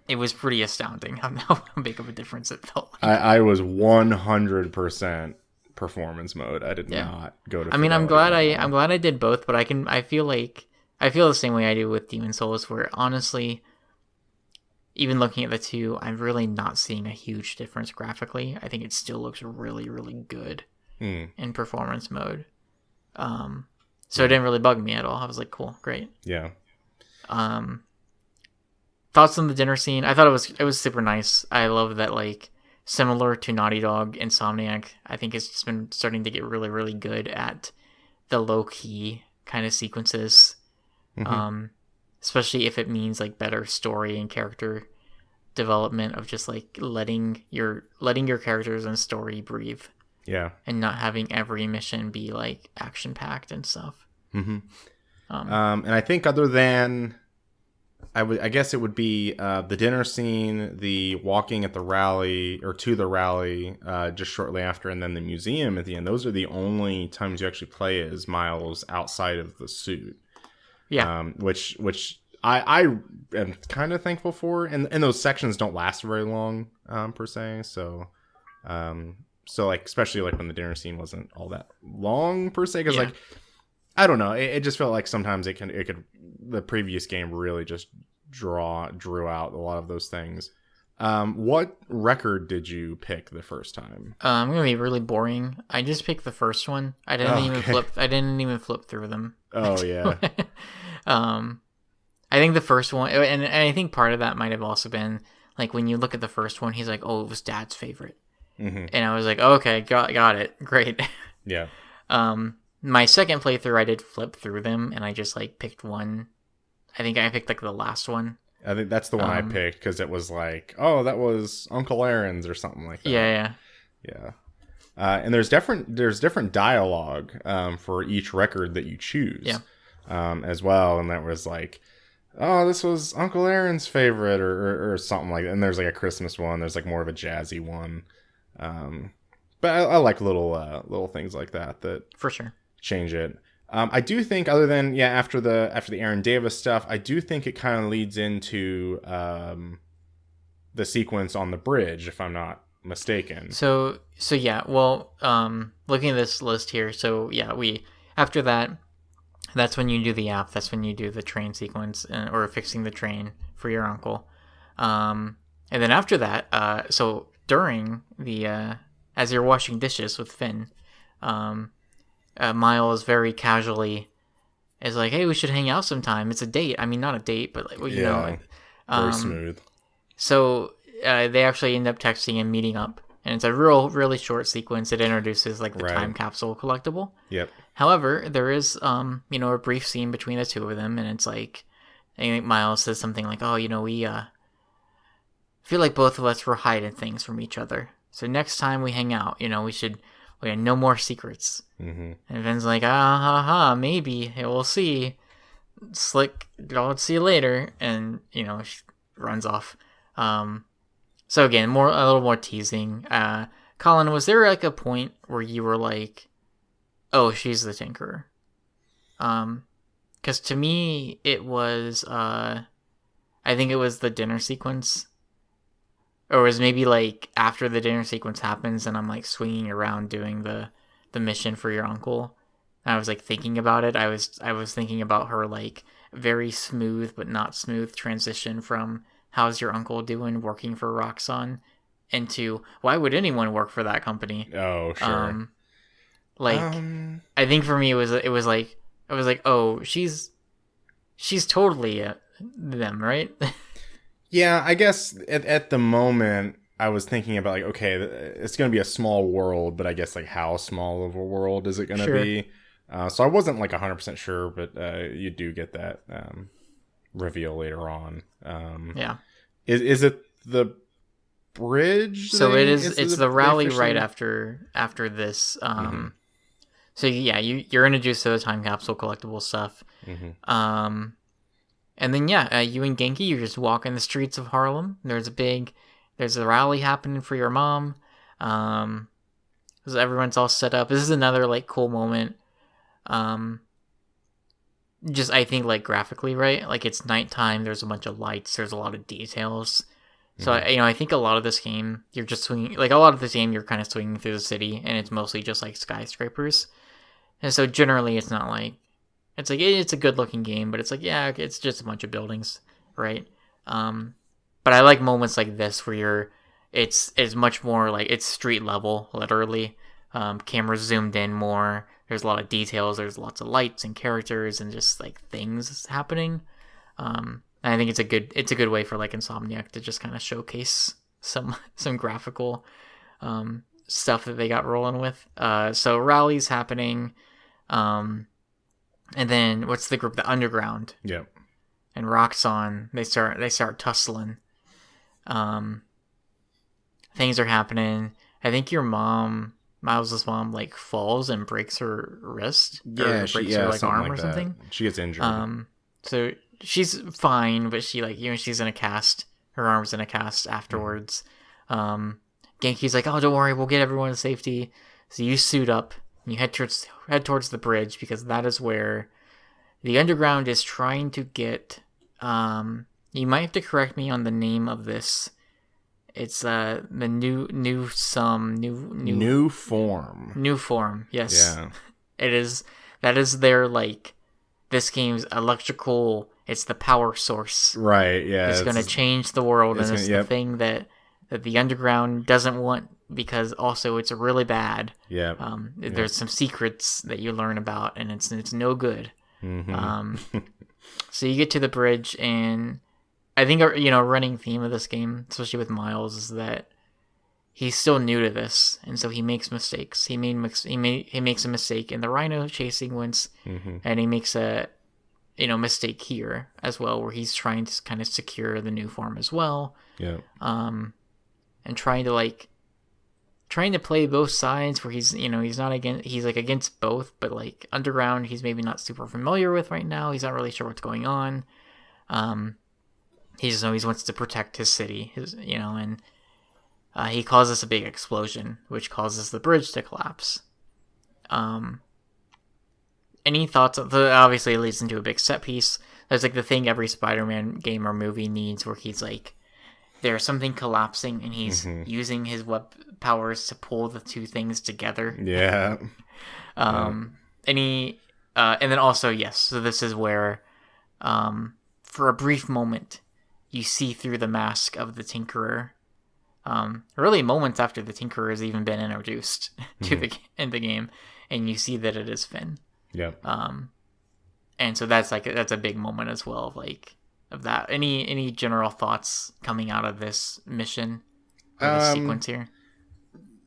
B: It was pretty astounding how big of a difference it felt like.
A: I was 100% performance mode. I did not go to.
B: I mean, I'm glad I did both, but I feel the same way I do with Demon Souls, where honestly, even looking at the two, I'm really not seeing a huge difference graphically. I think it still looks really, really good in performance mode. So it didn't really bug me at all. I was like, cool, great.
A: Yeah.
B: Thoughts on the dinner scene? I thought it was super nice. I love that, like, similar to Naughty Dog, Insomniac, I think it's just been starting to get really, really good at the low-key kind of sequences. Especially if it means like better story and character development of just like letting your characters and story breathe.
A: Yeah. And
B: not having every mission be like action packed and stuff.
A: And I think other than I guess it would be the dinner scene, the walking at the rally or to the rally just shortly after, and then the museum at the end. Those are the only times you actually play as Miles outside of the suit. Yeah. Which I am kind of thankful for, and those sections don't last very long per se. So like especially like when the dinner scene wasn't all that long per se, because like I don't know, it just felt like sometimes it could the previous game really just drew out a lot of those things. What record did you pick the first time?
B: I'm gonna be really boring. I just picked the first one. I didn't even flip through them.
A: Oh yeah.
B: I think the first one, and I think part of that might have also been like when you look at the first one, he's like, "Oh, it was Dad's favorite," and I was like, oh, "Okay, got it, great."
A: Yeah.
B: My second playthrough, I did flip through them, and I just like picked one. I think I picked like the last one.
A: I think that's the one I picked because it was like, oh, that was Uncle Aaron's or something like that. Yeah. And there's different dialogue for each record that you choose.
B: Yeah.
A: As well, and that was like, oh, this was Uncle Aaron's favorite or something like that. And there's like a Christmas one. There's like more of a jazzy one. But I like little things like that
B: for sure
A: change it. I do think other than after the Aaron Davis stuff, I do think it kind of leads into the sequence on the bridge, if I'm not mistaken.
B: So yeah. Well, looking at this list here, so yeah, after that. That's when you do the app. That's when you do the train sequence or fixing the train for your uncle. And then after that, so during the as you're washing dishes with Finn, Miles very casually is like, "Hey, we should hang out sometime. It's a date. I mean, not a date, but like, you know, like,
A: very smooth."
B: So they actually end up texting and meeting up, and it's a really short sequence. It introduces like the time capsule collectible.
A: Yep.
B: However, there is, a brief scene between the two of them, and it's like, I think Miles says something like, "Oh, we feel like both of us were hiding things from each other. So next time we hang out, we had no more secrets.
A: Mm-hmm.
B: And Vin's like, maybe. We'll see. Slick, I'll see you later. And, she runs off. So again, a little more teasing. Collin, was there like a point where you were like, oh, she's the Tinkerer? Because to me, it was, I think it was the dinner sequence. Or it was maybe like after the dinner sequence happens and I'm like swinging around doing the mission for your uncle. And I was like thinking about it. I was thinking about her like very smooth but not smooth transition from how's your uncle doing working for Roxxon into why would anyone work for that company?
A: Oh, sure.
B: I think for me it was like I was like, oh, she's totally them, right?
A: Yeah, I guess at the moment I was thinking about like, okay, it's going to be a small world, but I guess like how small of a world is it going to be? So I wasn't like 100% sure, but you do get that reveal later on.
B: Yeah.
A: Is it the bridge?
B: So it is. It's the rally right after this. So yeah, you're introduced to the time capsule collectible stuff.
A: Mm-hmm.
B: And then you and Genki, you just walk in the streets of Harlem. There's a rally happening for your mom. So everyone's all set up. This is another like cool moment. Just I think like graphically, right? Like it's nighttime. There's a bunch of lights. There's a lot of details. So I think a lot of this game, you're just swinging. Like a lot of this game, you're kind of swinging through the city, and it's mostly just like skyscrapers. And so generally, it's not like. It's like it's a good looking game, but it's like it's just a bunch of buildings, right? But I like moments like this where it's much more like it's street level, literally. Cameras zoomed in more. There's a lot of details. There's lots of lights and characters and just like things happening. And I think it's a good way for like Insomniac to just kind of showcase some graphical stuff that they got rolling with. So rallies happening. And then what's the group? The Underground.
A: Yep.
B: And Roxxon, they start tussling. Things are happening. I think your mom, Miles' mom, like falls and breaks her wrist.
A: Yeah,
B: or breaks her like arm
A: like
B: or something.
A: She gets injured.
B: So she's fine, but she like she's in a cast. Her arm's in a cast afterwards. Genki's like, oh, don't worry, we'll get everyone to safety. So you suit up. And you head towards the bridge because that is where the Underground is trying to get. You might have to correct me on the name of this. It's the new form. New form. Yes. Yeah. It is. That is their like. This game's electrical. It's the power source.
A: Right. Yeah.
B: It's going to change the world, and it's the thing that the Underground doesn't want. Because also it's really bad. Yeah. There's some secrets that you learn about, and it's no good. Mm-hmm. So you get to the bridge, and I think a running theme of this game, especially with Miles, is that he's still new to this, and so he makes mistakes. He makes a mistake in the rhino chasing once, and he makes a mistake here as well, where he's trying to kind of secure the new form as well. Yeah. And trying to play both sides where he's not against both, but like Underground he's maybe not super familiar with right now. He's not really sure what's going on. He just knows he wants to protect his city, and he causes a big explosion, which causes the bridge to collapse. Any thoughts? Obviously it leads into a big set piece. That's like the thing every Spider-Man game or movie needs, where he's like, there's something collapsing, and he's using his web powers to pull the two things together. Yeah. And then also, yes, so this is where, for a brief moment, you see through the mask of the Tinkerer. Really moments after the Tinkerer has even been introduced in the game, and you see that it is Finn. Yeah. And so that's a big moment as well, of that. Any general thoughts coming out of this mission or this sequence here?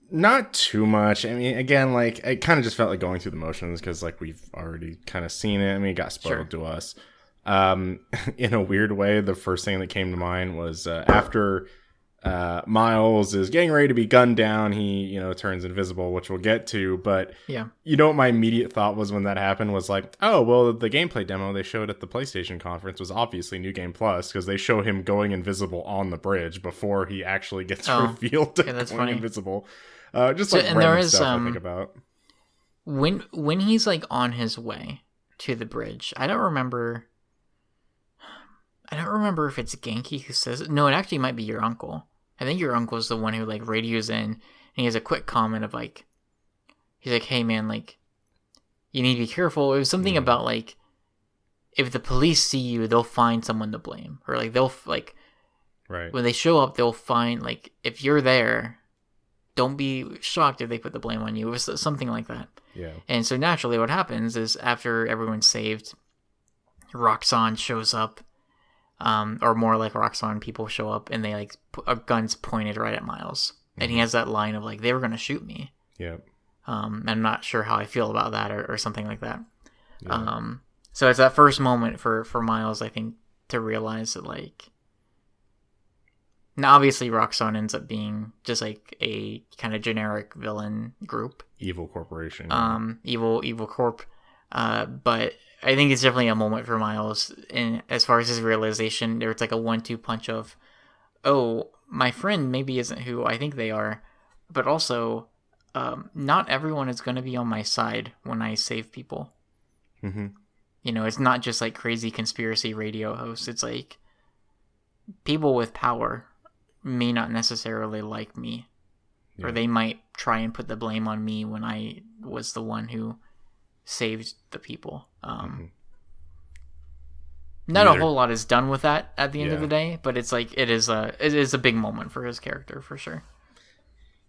A: Not too much. I mean, again, like, it kind of just felt like going through the motions because, like, we've already kind of seen it. I mean, it got spoiled to us. In a weird way, the first thing that came to mind was after Miles is getting ready to be gunned down. He, turns invisible, which we'll get to. But
B: Yeah.
A: what my immediate thought was when that happened was like, oh, well, the gameplay demo they showed at the PlayStation conference was obviously New Game Plus because they show him going invisible on the bridge before he actually gets revealed to
B: that's
A: going
B: funny.
A: invisible. Just like
B: and
A: random
B: there is,
A: stuff I think about.
B: When he's like on his way to the bridge, I don't remember if it's Genki who says it. No, it actually might be your uncle. I think your uncle is the one who like radios in, and he has a quick comment of like, he's like, "Hey man, like, you need to be careful." It was something about like, if the police see you, they'll find someone to blame, or like they'll like,
A: right,
B: when they show up, they'll find like if you're there, don't be shocked if they put the blame on you. It was something like that.
A: Yeah.
B: And so naturally, what happens is after everyone's saved, Roxanne shows up. Or more like Roxanne people show up and they like guns pointed right at Miles, and he has that line of like, they were gonna shoot me.
A: Yeah.
B: I'm not sure how I feel about that or something like that.
A: Yeah.
B: So it's that first moment for Miles, I think, to realize that like, now obviously Roxanne ends up being just like a kind of generic villain group,
A: evil corporation,
B: evil corp, but I think it's definitely a moment for Miles in as far as his realization. There's like a 1-2 punch of, oh, my friend maybe isn't who I think they are, but also, not everyone is going to be on my side when I save people.
A: Mm-hmm.
B: It's not just like crazy conspiracy radio hosts. It's like people with power may not necessarily like me, or they might try and put the blame on me when I was the one who saved the people. Not a whole lot is done with that at the end of the day, but it's like it is a big moment for his character for sure.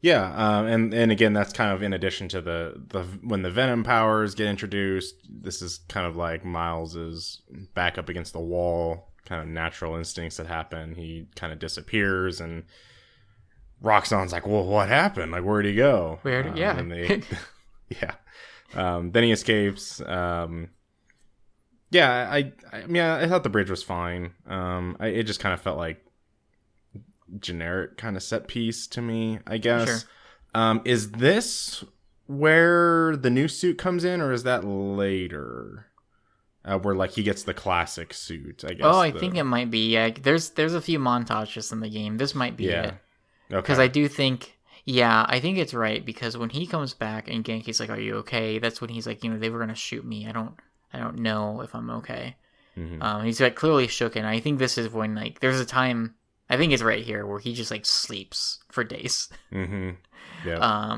A: Yeah, and again, that's kind of in addition to the when the Venom powers get introduced. This is kind of like Miles's back up against the wall, kind of natural instincts that happen. He kind of disappears, and Roxanne's like, "Well, what happened? Like, where'd he go?"
B: Yeah.
A: And they, yeah. Then he escapes. Yeah, I thought the bridge was fine. It just kind of felt like generic kind of set piece to me, I guess. Sure. Is this where the new suit comes in, or is that later? Where like he gets the classic suit, I guess.
B: Oh, I think it might be. Yeah, there's a few montages in the game. This might be it.
A: Okay.
B: Because I do think, I think it's right, because when he comes back and Genki's like, "Are you okay?" That's when he's like, they were gonna shoot me. I don't know if I'm okay. Mm-hmm. He's like clearly shook, and I think this is when like there's a time, I think it's right here, where he just like sleeps for days.
A: Mm-hmm. Yeah.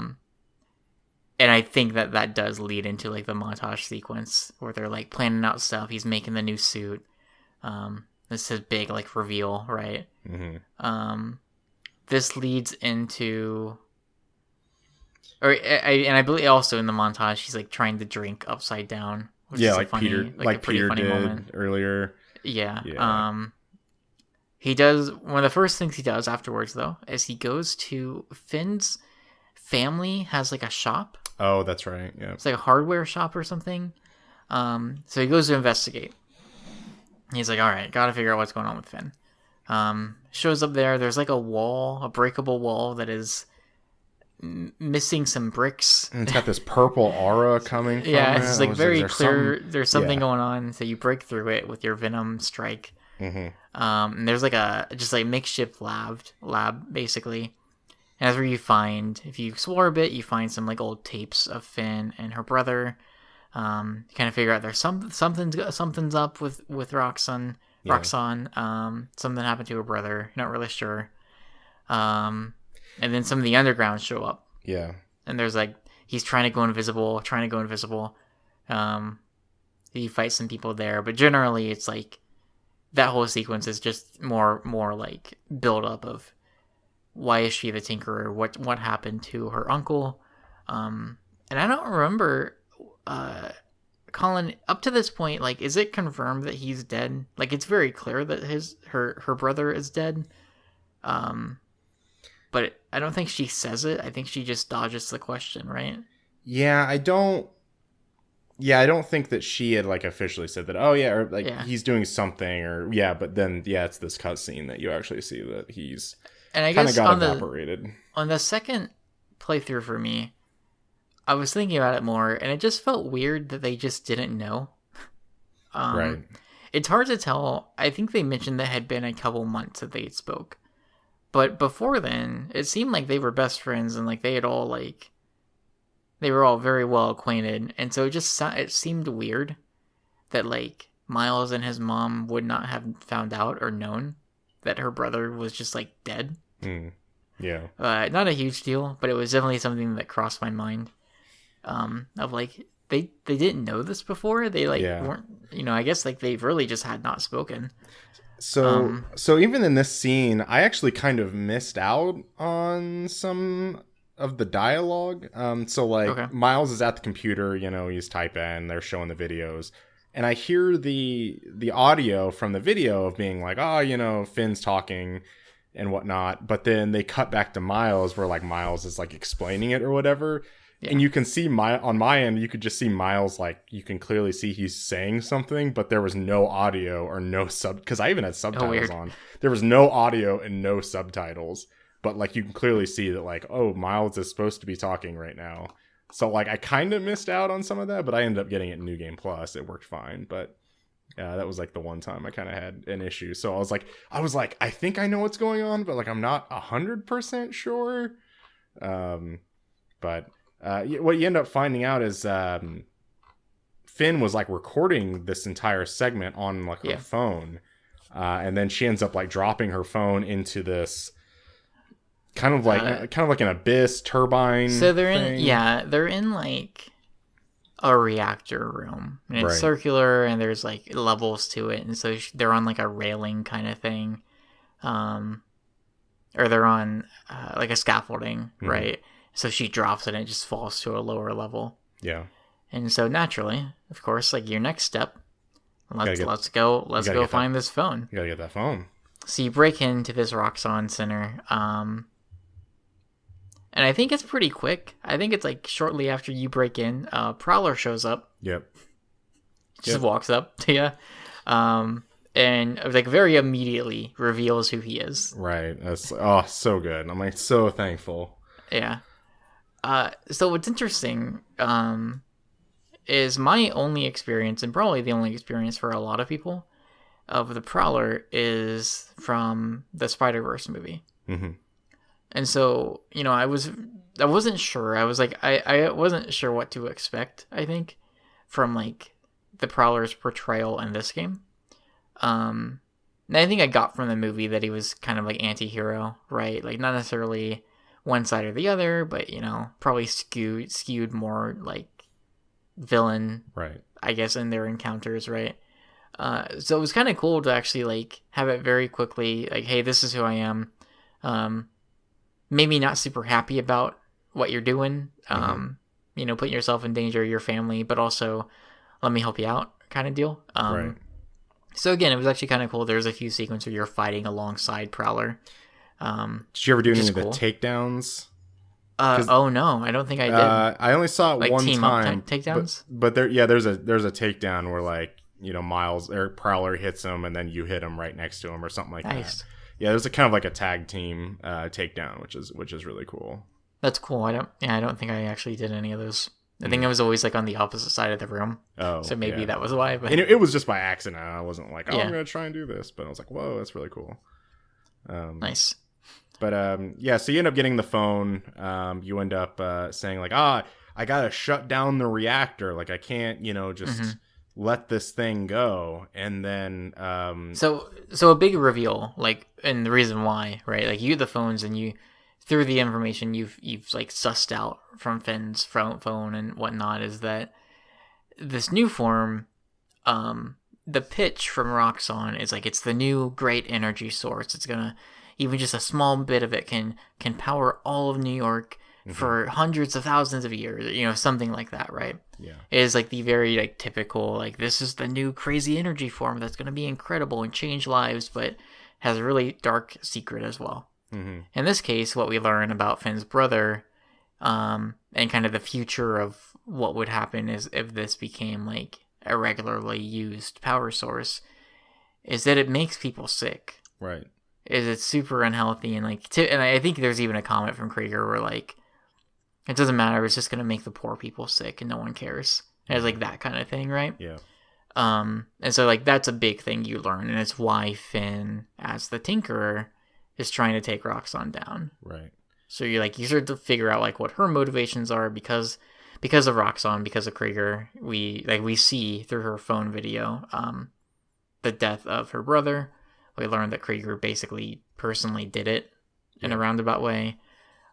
B: And I think that does lead into like the montage sequence where they're like planning out stuff. He's making the new suit. This is his big like reveal, right? Mm-hmm. This leads into, I believe also in the montage he's like trying to drink upside down. Which is
A: like funny, Peter did moment. Earlier.
B: Yeah. He does, one of the first things he does afterwards though is he goes to Finn's family has like a shop.
A: Oh, that's right. Yeah.
B: It's like a hardware shop or something. So he goes to investigate. He's like, all right, gotta figure out what's going on with Finn. Shows up there. There's like a breakable wall that is missing some bricks.
A: And it's got this purple aura coming from it.
B: It's like very clear. There's something going on. So you break through it with your Venom strike. Mm-hmm. And there's like a just like makeshift lab basically. And that's where you find, if you explore a bit, you find some like old tapes of Finn and her brother. You kind of figure out there's something's up with Roxanne. Something happened to her brother. You're not really sure. And then some of the underground show up.
A: Yeah.
B: And there's like, he's trying to go invisible. He fights some people there, but generally it's like that whole sequence is just more like build up of why is she the Tinkerer? What happened to her uncle? And I don't remember, Collin, up to this point, like, is it confirmed that he's dead? Like, it's very clear that her brother is dead. But I don't think she says it. I think she just dodges the question, right?
A: Yeah, I don't think that she had like officially said that. Oh yeah, or like he's doing something, or but then it's this cutscene that you actually see that he's
B: And I
A: kind of
B: guess
A: got evaporated.
B: on the second playthrough for me, I was thinking about it more, and it just felt weird that they just didn't know.
A: Right.
B: It's hard to tell. I think they mentioned that it had been a couple months that they had spoke. But before then, it seemed like they were best friends and like they had all like they were all very well acquainted. And so it seemed weird that like Miles and his mom would not have found out or known that her brother was just like dead.
A: Yeah.
B: Not a huge deal, but it was definitely something that crossed my mind. Of like they didn't know this before. They like weren't, I guess like they really just had not spoken.
A: So even in this scene, I actually kind of missed out on some of the dialogue. Okay. Miles is at the computer, he's typing, they're showing the videos, and I hear the audio from the video of being like, Finn's talking and whatnot, but then they cut back to Miles where like Miles is like explaining it or whatever. Yeah. And you can see on my end, you could just see Miles, like, you can clearly see he's saying something, but there was no audio or no because I even had subtitles on. There was no audio and no subtitles, but, like, you can clearly see that, like, Miles is supposed to be talking right now. So, like, I kind of missed out on some of that, but I ended up getting it in New Game Plus. It worked fine, but that was, like, the one time I kind of had an issue. So I was like, I think I know what's going on, but, like, I'm not 100% sure. But... what you end up finding out is Finn was like recording this entire segment on like her phone, and then she ends up like dropping her phone into this kind of like an abyss turbine.
B: So they're in like a reactor room, and it's circular, and there's like levels to it, and so they're on like a railing kind of thing, or they're on like a scaffolding, right? So she drops it and it just falls to a lower level. Yeah. And so naturally, of course, like your next step, let's go find this phone.
A: You gotta get that phone.
B: So you break into this Roxxon center, and I think it's pretty quick. I think it's like shortly after you break in, Prowler shows up.
A: Yep.
B: Just walks up to you, and like very immediately reveals who he is.
A: Right. That's so good. I'm like so thankful.
B: Yeah. So what's interesting is my only experience, and probably the only experience for a lot of people, of the Prowler is from the Spider-Verse movie. Mm-hmm. And so, I wasn't sure. I was like, I wasn't sure what to expect, I think, from like the Prowler's portrayal in this game. And I think I got from the movie that he was kind of like anti-hero, right? Like not necessarily one side or the other, but probably skewed more like villain,
A: right?
B: I guess in their encounters, right? So it was kind of cool to actually like have it very quickly, like, hey, this is who I am. Maybe not super happy about what you're doing, putting yourself in danger, your family, but also let me help you out, kind of deal.
A: Right.
B: So again, it was actually kind of cool. There's a few sequences where you're fighting alongside Prowler.
A: Did you ever do any of the takedowns?
B: Oh no, I don't think I did.
A: I only saw it like one time.
B: Takedowns,
A: but there's a takedown where like Miles or Prowler hits him and then you hit him right next to him or something like that. Yeah, there's a kind of like a tag team takedown, which is really cool.
B: That's cool. I don't think I actually did any of those. I think I was always like on the opposite side of the room. Oh, so maybe that was why. But
A: and it was just by accident. I wasn't like, I'm gonna try and do this, but I was like, whoa, that's really cool.
B: Nice.
A: But so you end up getting the phone. You end up saying like, I gotta shut down the reactor. Like I can't, just let this thing go. And then
B: so a big reveal, like, and the reason why, right? Like you get the phones and you through the information you've like sussed out from Finn's phone and whatnot is that this new form, the pitch from Roxxon is like it's the new great energy source. It's gonna even just a small bit of it can power all of New York for hundreds of thousands of years, something like that, right?
A: Yeah.
B: It is like the very like typical, like this is the new crazy energy form that's going to be incredible and change lives, but has a really dark secret as well. Mm-hmm. In this case, what we learn about Finn's brother, and kind of the future of what would happen is if this became like a regularly used power source, is that it makes people sick.
A: Right.
B: is it's super unhealthy, and like and I think there's even a comment from Krieger where like it doesn't matter, it's just gonna make the poor people sick and no one cares. And it's like that kind of thing, right?
A: Yeah.
B: And so like that's a big thing you learn, and it's why Finn, as the Tinkerer, is trying to take Roxxon down.
A: Right.
B: So you start to figure out like what her motivations are because of Roxxon, because of Krieger. We see through her phone video the death of her brother. We learned that Krieger basically personally did it in a roundabout way.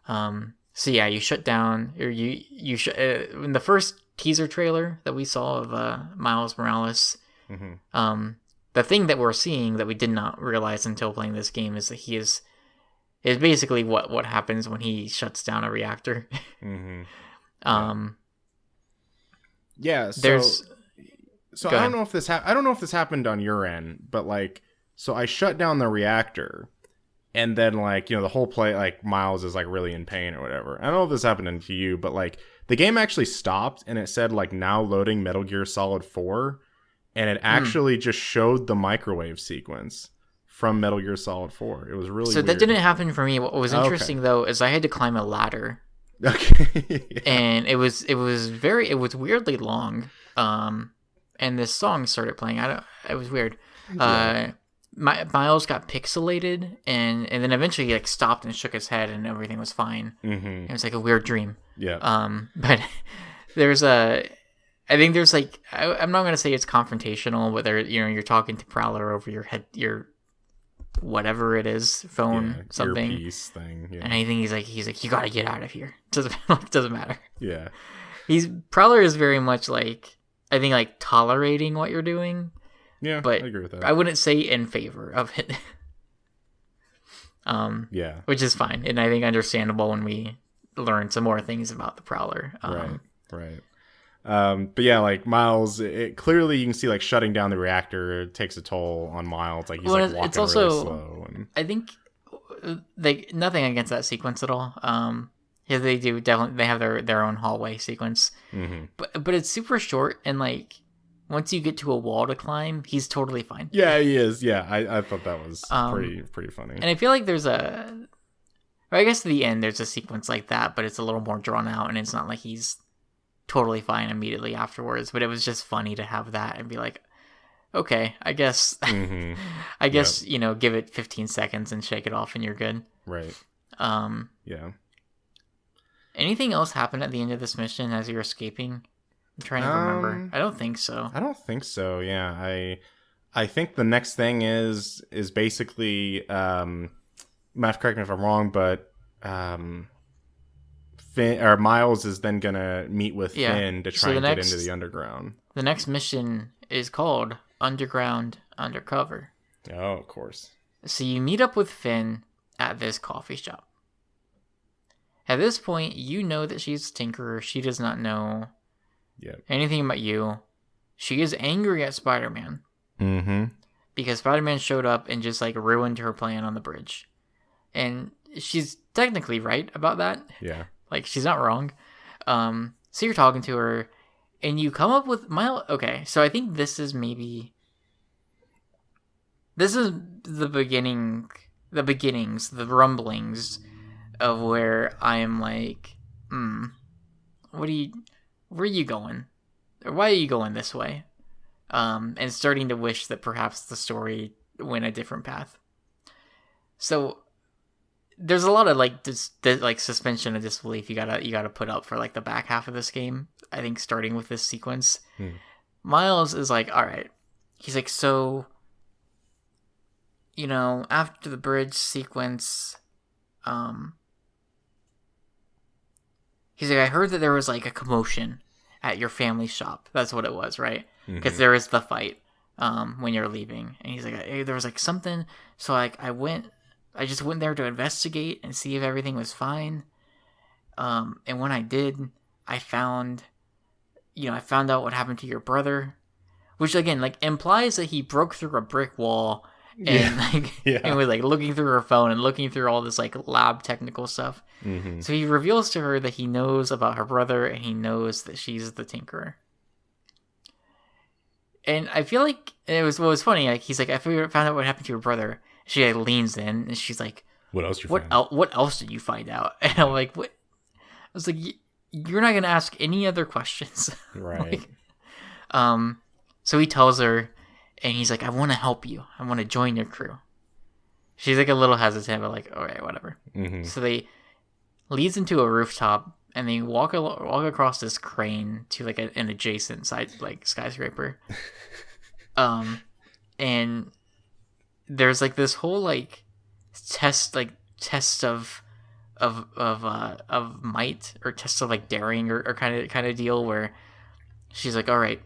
B: So yeah, you shut down, or in the first teaser trailer that we saw of Miles Morales.
A: Mm-hmm.
B: The thing that we're seeing that we did not realize until playing this game is that he is basically what happens when he shuts down a reactor.
A: Mm-hmm.
B: Yeah.
A: So I don't know if this happened on your end, but like, so I shut down the reactor, and then like, you know, the whole play, like Miles is like really in pain or whatever. I don't know if this happened to you, but like the game actually stopped and it said like now loading Metal Gear Solid 4, and it actually just showed the microwave sequence from Metal Gear Solid 4. It was really weird.
B: That didn't happen for me. What was interesting though is I had to climb a ladder.
A: Okay. Yeah.
B: And it was weirdly long. And this song started playing. It was weird.
A: Yeah.
B: Miles got pixelated, and then eventually he like stopped and shook his head, and everything was fine.
A: Mm-hmm.
B: It was like a weird dream.
A: Yeah.
B: But I think there's like, I'm not gonna say it's confrontational, but you're talking to Prowler over your head, your whatever it is, phone, something,
A: earpiece thing. Yeah.
B: And I think he's like, you gotta get out of here. Doesn't matter.
A: Yeah.
B: Prowler is very much like, I think like tolerating what you're doing.
A: Yeah,
B: but
A: I agree with that.
B: I wouldn't say in favor of it.
A: Yeah.
B: Which is fine, and I think understandable when we learn some more things about the Prowler.
A: Right. But yeah, like Miles, it clearly you can see like shutting down the reactor takes a toll on Miles. Like he's like walking
B: it's also,
A: really slow. And
B: I think like nothing against that sequence at all. Yeah, they do definitely. They have their own hallway sequence, but it's super short, and like once you get to a wall to climb, he's totally fine.
A: Yeah, he is. Yeah, I thought that was pretty funny.
B: And I feel like I guess at the end there's a sequence like that, but it's a little more drawn out, and it's not like he's totally fine immediately afterwards. But it was just funny to have that and be like, okay, I guess, I guess give it 15 seconds and shake it off, and you're good.
A: Right. Yeah.
B: Anything else happen at the end of this mission as you're escaping? I'm trying to remember. I don't think so.
A: Yeah. I think the next thing is basically Matt, correct me if I'm wrong, but Miles is then gonna meet with Finn to try and get into the underground.
B: The next mission is called Underground Undercover.
A: Oh, of course.
B: So you meet up with Finn at this coffee shop. At this point, you know that she's a Tinkerer. She does not know anything about you. She is angry at Spider-Man.
A: Mm-hmm.
B: Because Spider-Man showed up and just like ruined her plan on the bridge. And she's technically right about that.
A: Yeah.
B: Like, she's not wrong. So you're talking to her, and you come up with okay, so I think this is the beginnings, the rumblings of where I am like, where are you going? Or why are you going this way? And starting to wish that perhaps the story went a different path. So there's a lot of like like suspension of disbelief you gotta put up for like the back half of this game. I think starting with this sequence, Miles is like, all right. He's like, so, after the bridge sequence, he's like, I heard that there was like a commotion at your family shop. That's what it was, right? Because there is the fight when you're leaving, and he's like, hey, there was like something. So like I just went there to investigate and see if everything was fine. And when I did, I found out what happened to your brother, which again, like implies that he broke through a brick wall and and was like looking through her phone and looking through all this like lab technical stuff. So he reveals to her that he knows about her brother and he knows that she's the Tinkerer. And I feel like what was funny, like he's like, I found out what happened to your brother. she like, leans in and she's like,
A: What else you find?
B: What else did you find out? And I'm like, what? I was like, you're not gonna ask any other questions,
A: Right.
B: like, so he tells her, and he's like, I want to help you. I want to join your crew. She's like a little hesitant, but like, all right, whatever.
A: Mm-hmm.
B: So they leads into a rooftop, and they walk across this crane to like an adjacent side like skyscraper. And there's like this whole like test of might, or test of like daring, or kind of deal, where she's like, all right,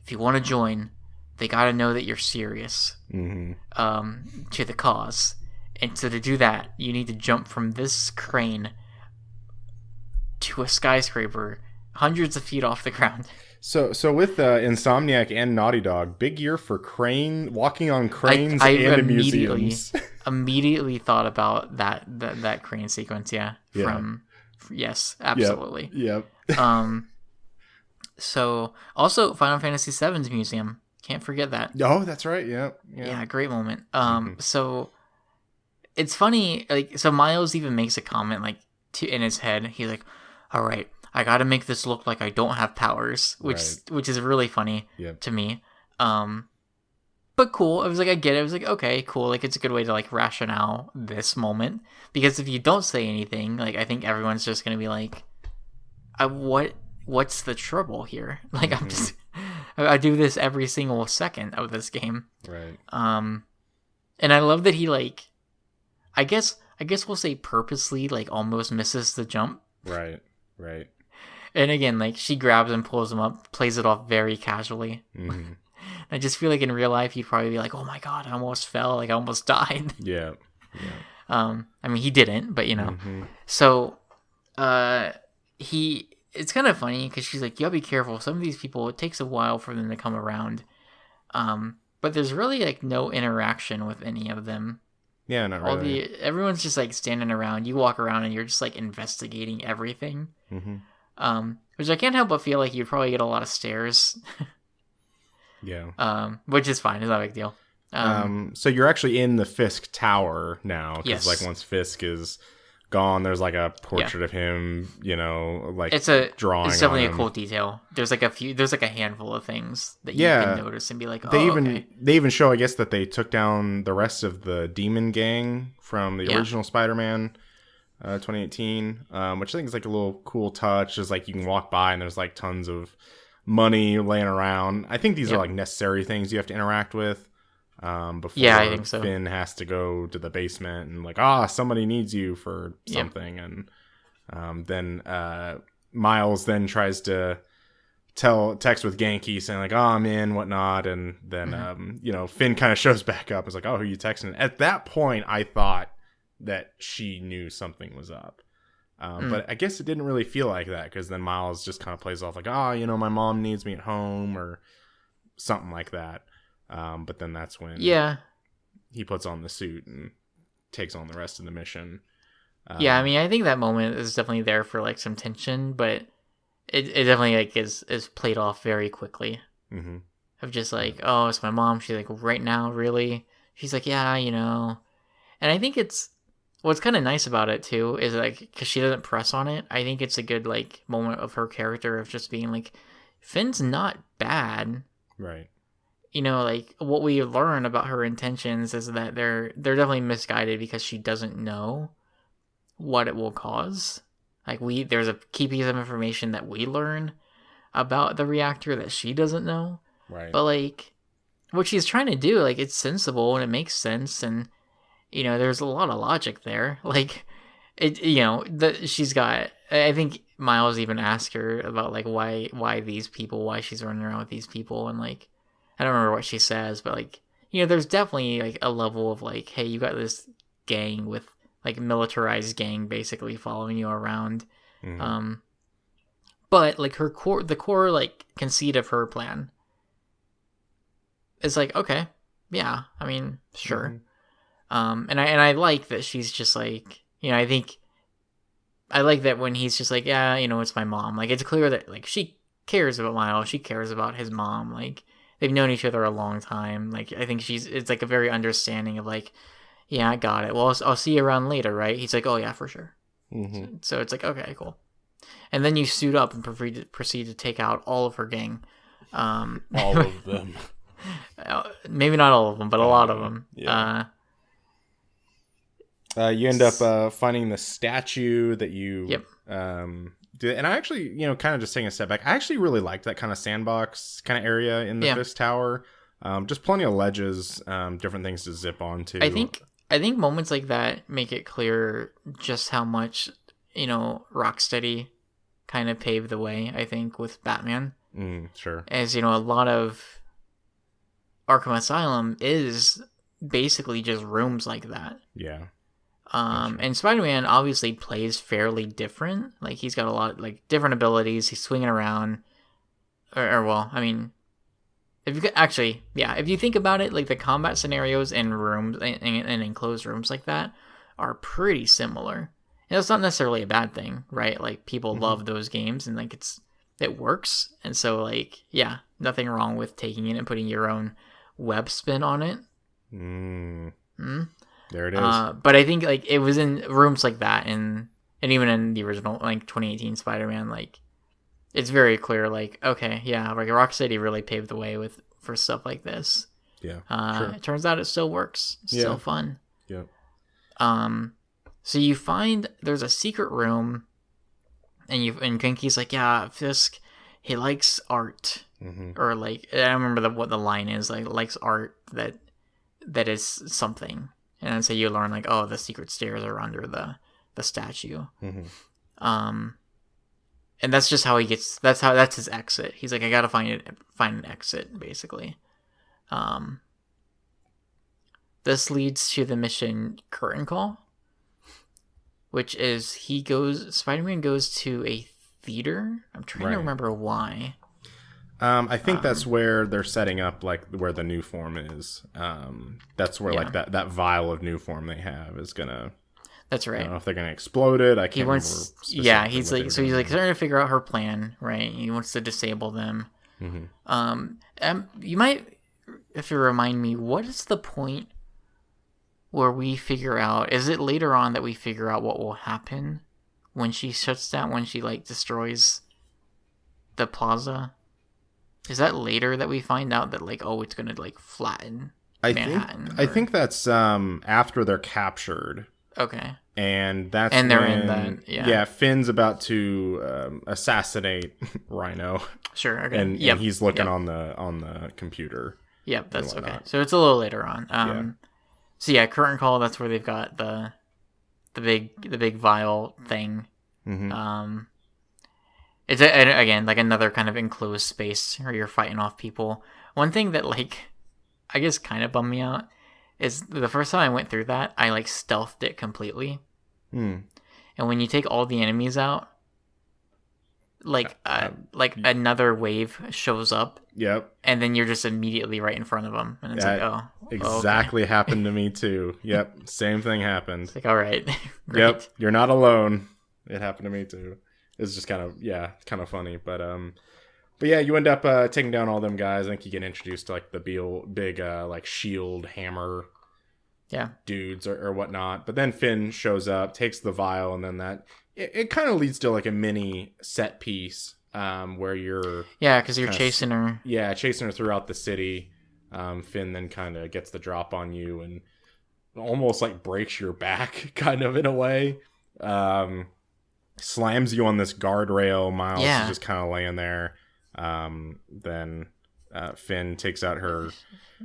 B: if you want to join, they got to know that you're serious, to the cause. And so to do that, you need to jump from this crane to a skyscraper hundreds of feet off the ground.
A: So with Insomniac and Naughty Dog, big year for walking on cranes and museums.
B: Immediately thought about that crane sequence. Yeah. Yes, absolutely.
A: Yep.
B: So also Final Fantasy VII's museum. Can't forget that.
A: Oh, that's right. Yep.
B: Yeah, great moment. So it's funny, like, so Miles even makes a comment like in his head. He's like, all right, I gotta make this look like I don't have powers, which is really funny to me. But cool. I was like, I get it. I was like, okay, cool. Like, it's a good way to like rationale this moment, because if you don't say anything, like, I think everyone's just gonna be like, what's the trouble here? Like, I do this every single second of this game.
A: Right.
B: And I love that he like, I guess we'll say purposely like almost misses the jump.
A: Right.
B: And again, like, she grabs and pulls him up, plays it off very casually.
A: Mm-hmm.
B: I just feel like in real life, he'd probably be like, oh my God, I almost fell. Like, I almost died.
A: Yeah.
B: I mean, he didn't, but you know. So, it's kind of funny because she's like, you gotta be careful. Some of these people, it takes a while for them to come around. But there's really like no interaction with any of them.
A: Yeah, not really.
B: Everyone's just like standing around. You walk around and you're just like investigating everything. Which I can't help but feel like you'd probably get a lot of stares.
A: Yeah.
B: Which is fine. It's not a big deal.
A: So you're actually in the Fisk Tower now, because
B: yes.
A: like once Fisk is gone, there's like a portrait of him, you know, like
B: it's
A: drawing.
B: It's definitely
A: on
B: a cool detail. There's like a handful of things that you can notice and be like,
A: they even show, I guess, that they took down the rest of the demon gang from the original Spider-Man 2018, which I think is like a little cool touch. Is like you can walk by and there's like tons of money laying around. I think these are like necessary things you have to interact with before
B: I think so.
A: Finn has to go to the basement and like, somebody needs you for something. And then Miles then tries to text with Genki saying like, I'm in, whatnot. And then, you know, Finn kind of shows back up. It's like, who are you texting? At that point, I thought that she knew something was up. But I guess it didn't really feel like that, because then Miles just kind of plays off like, you know, my mom needs me at home or something like that. But then that's when he puts on the suit and takes on the rest of the mission.
B: I mean, I think that moment is definitely there for like some tension, but it definitely like is played off very quickly. Of just like, it's my mom. She's like, right now, really? She's like, yeah, you know. And I think what's kind of nice about it too is like, because she doesn't press on it, I think it's a good like moment of her character of just being like, Finn's not bad,
A: right?
B: You know, like, what we learn about her intentions is that they're definitely misguided, because she doesn't know what it will cause. Like, there's a key piece of information that we learn about the reactor that she doesn't know,
A: right?
B: But like, what she's trying to do, like, it's sensible and it makes sense, and you know, there's a lot of logic there. Like, you know, she's got. I think Miles even asked her about like why these people, why she's running around with these people, and like, I don't remember what she says, but like, you know, there's definitely like a level of like, hey, you got this gang with like militarized gang basically following you around. But like the core like conceit of her plan is like, okay, yeah, I mean, sure. And I like that she's just like, you know, I like that when he's just like, yeah, you know, it's my mom. Like, it's clear that like she cares about Miles, she cares about his mom. Like, they've known each other a long time. Like, I think it's like a very understanding of like, yeah, I got it. Well, I'll see you around later, right? He's like, oh yeah, for sure.
A: Mm-hmm.
B: So it's like, okay, cool. And then you suit up and proceed to take out all of her gang.
A: All of them.
B: Maybe not all of them, but a lot of them.
A: Yeah. You end up finding the statue that you
B: Yep.
A: did, and I actually, kind of just taking a step back, I actually really liked that kind of sandbox kind of area in the Fist Tower. Just plenty of ledges, different things to zip onto.
B: I think moments like that make it clear just how much, Rocksteady kind of paved the way, I think, with Batman.
A: Sure.
B: As, a lot of Arkham Asylum is basically just rooms like that.
A: Yeah.
B: Sure. And Spider-Man obviously plays fairly different. Like, he's got a lot, like, different abilities. He's swinging around. If you think about it, like, the combat scenarios in rooms, and enclosed rooms like that are pretty similar. And that's not necessarily a bad thing, right? Like, people love those games, and, like, it works. And so, like, yeah, nothing wrong with taking it and putting your own web spin on it.
A: There it is.
B: But I think, like, it was in rooms like that, and even in the original, like, 2018 Spider-Man, like, it's very clear, like, okay, yeah, like, Rocksteady really paved the way for stuff like this.
A: Yeah,
B: sure. It turns out it still works. It's still fun.
A: Yeah.
B: So you find there's a secret room, and Genki's like, yeah, Fisk, he likes art. Or, like, I don't remember what the line is, like, likes art that is something. And then so you learn, like, oh, the secret stairs are under the statue. And that's just how that's his exit. He's like, I gotta find an exit, basically. This leads to the mission Curtain Call, which is Spider-Man goes to a theater. I'm trying to remember why.
A: I think that's where they're setting up, like, where the new form is. That's where like that vial of new form they have is gonna.
B: That's right.
A: I don't know if they're gonna explode it. I can't remember.
B: Yeah, he's like starting to figure out her plan, right? He wants to disable them. You might, if you remind me, what is the point where we figure out? Is it later on that we figure out what will happen when she shuts down? When she, like, destroys the plaza? Is that later that we find out that, like, oh, it's gonna, like, flatten Manhattan?
A: I think that's after they're captured.
B: Okay.
A: And that's
B: they're
A: when,
B: in that.
A: Yeah, Finn's about to assassinate Rhino.
B: Sure. Okay.
A: And he's looking on the computer.
B: Yep, that's okay. So it's a little later on. So yeah, Curtain Call. That's where they've got the big vial thing. It's again like another kind of enclosed space where you're fighting off people. One thing that, like, I guess kind of bummed me out is the first time I went through that, I, like, stealthed it completely. And when you take all the enemies out, like another wave shows up. Yep. And then you're just immediately right in front of them, and it's
A: exactly happened to me too. Yep, same thing happened.
B: It's like, all right,
A: great. Yep, you're not alone. It happened to me too. It's just kind of funny, but yeah, you end up taking down all them guys. I think you get introduced to, like, the big like shield hammer, dudes or whatnot. But then Finn shows up, takes the vial, and then it kind of leads to, like, a mini set piece where you're
B: because you're chasing her.
A: Yeah, chasing her throughout the city. Finn then kind of gets the drop on you and almost, like, breaks your back, kind of, in a way. Slams you on this guardrail. Miles is just kind of laying there. Then Finn takes out her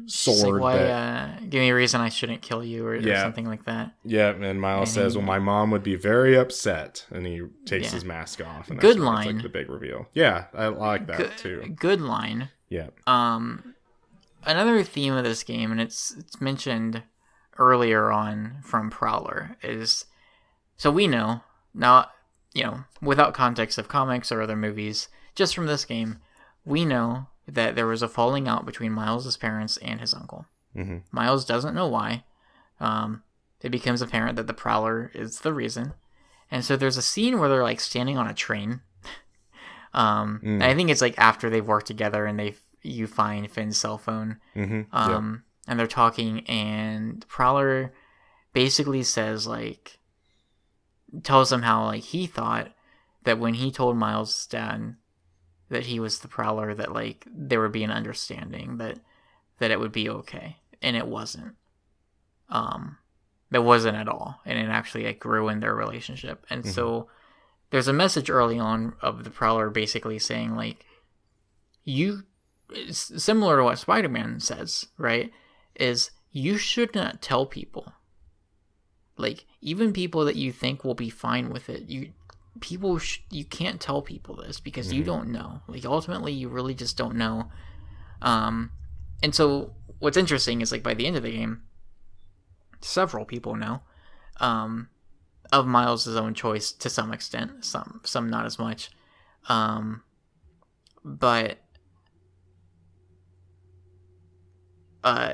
A: sword.
B: Like, give me a reason I shouldn't kill you, or something like that.
A: Yeah, and Miles says, "Well, my mom would be very upset," and he takes his mask off. And
B: good line.
A: It's, like, the big reveal. Yeah, I like that too.
B: Good line.
A: Yeah.
B: Another theme of this game, and it's mentioned earlier on from Prowler, is so we know now. Without context of comics or other movies, just from this game, we know that there was a falling out between Miles' parents and his uncle. Miles doesn't know why. It becomes apparent that the Prowler is the reason. And so there's a scene where they're, like, standing on a train. And I think it's, like, after they've worked together and you find Finn's cell phone. And they're talking, and Prowler basically says, like, tells him how, like, he thought that when he told Miles' dad that he was the Prowler, that, like, there would be an understanding that it would be okay. And it wasn't. It wasn't at all. And it actually, like, ruined their relationship. And so there's a message early on of the Prowler basically saying, like, it's similar to what Spider-Man says, right? Is you should not tell people. Like, even people that you think will be fine with it, you can't tell people this because you don't know. Like, ultimately, you really just don't know. And so what's interesting is, like, by the end of the game, several people know of Miles' own choice to some extent, some not as much. But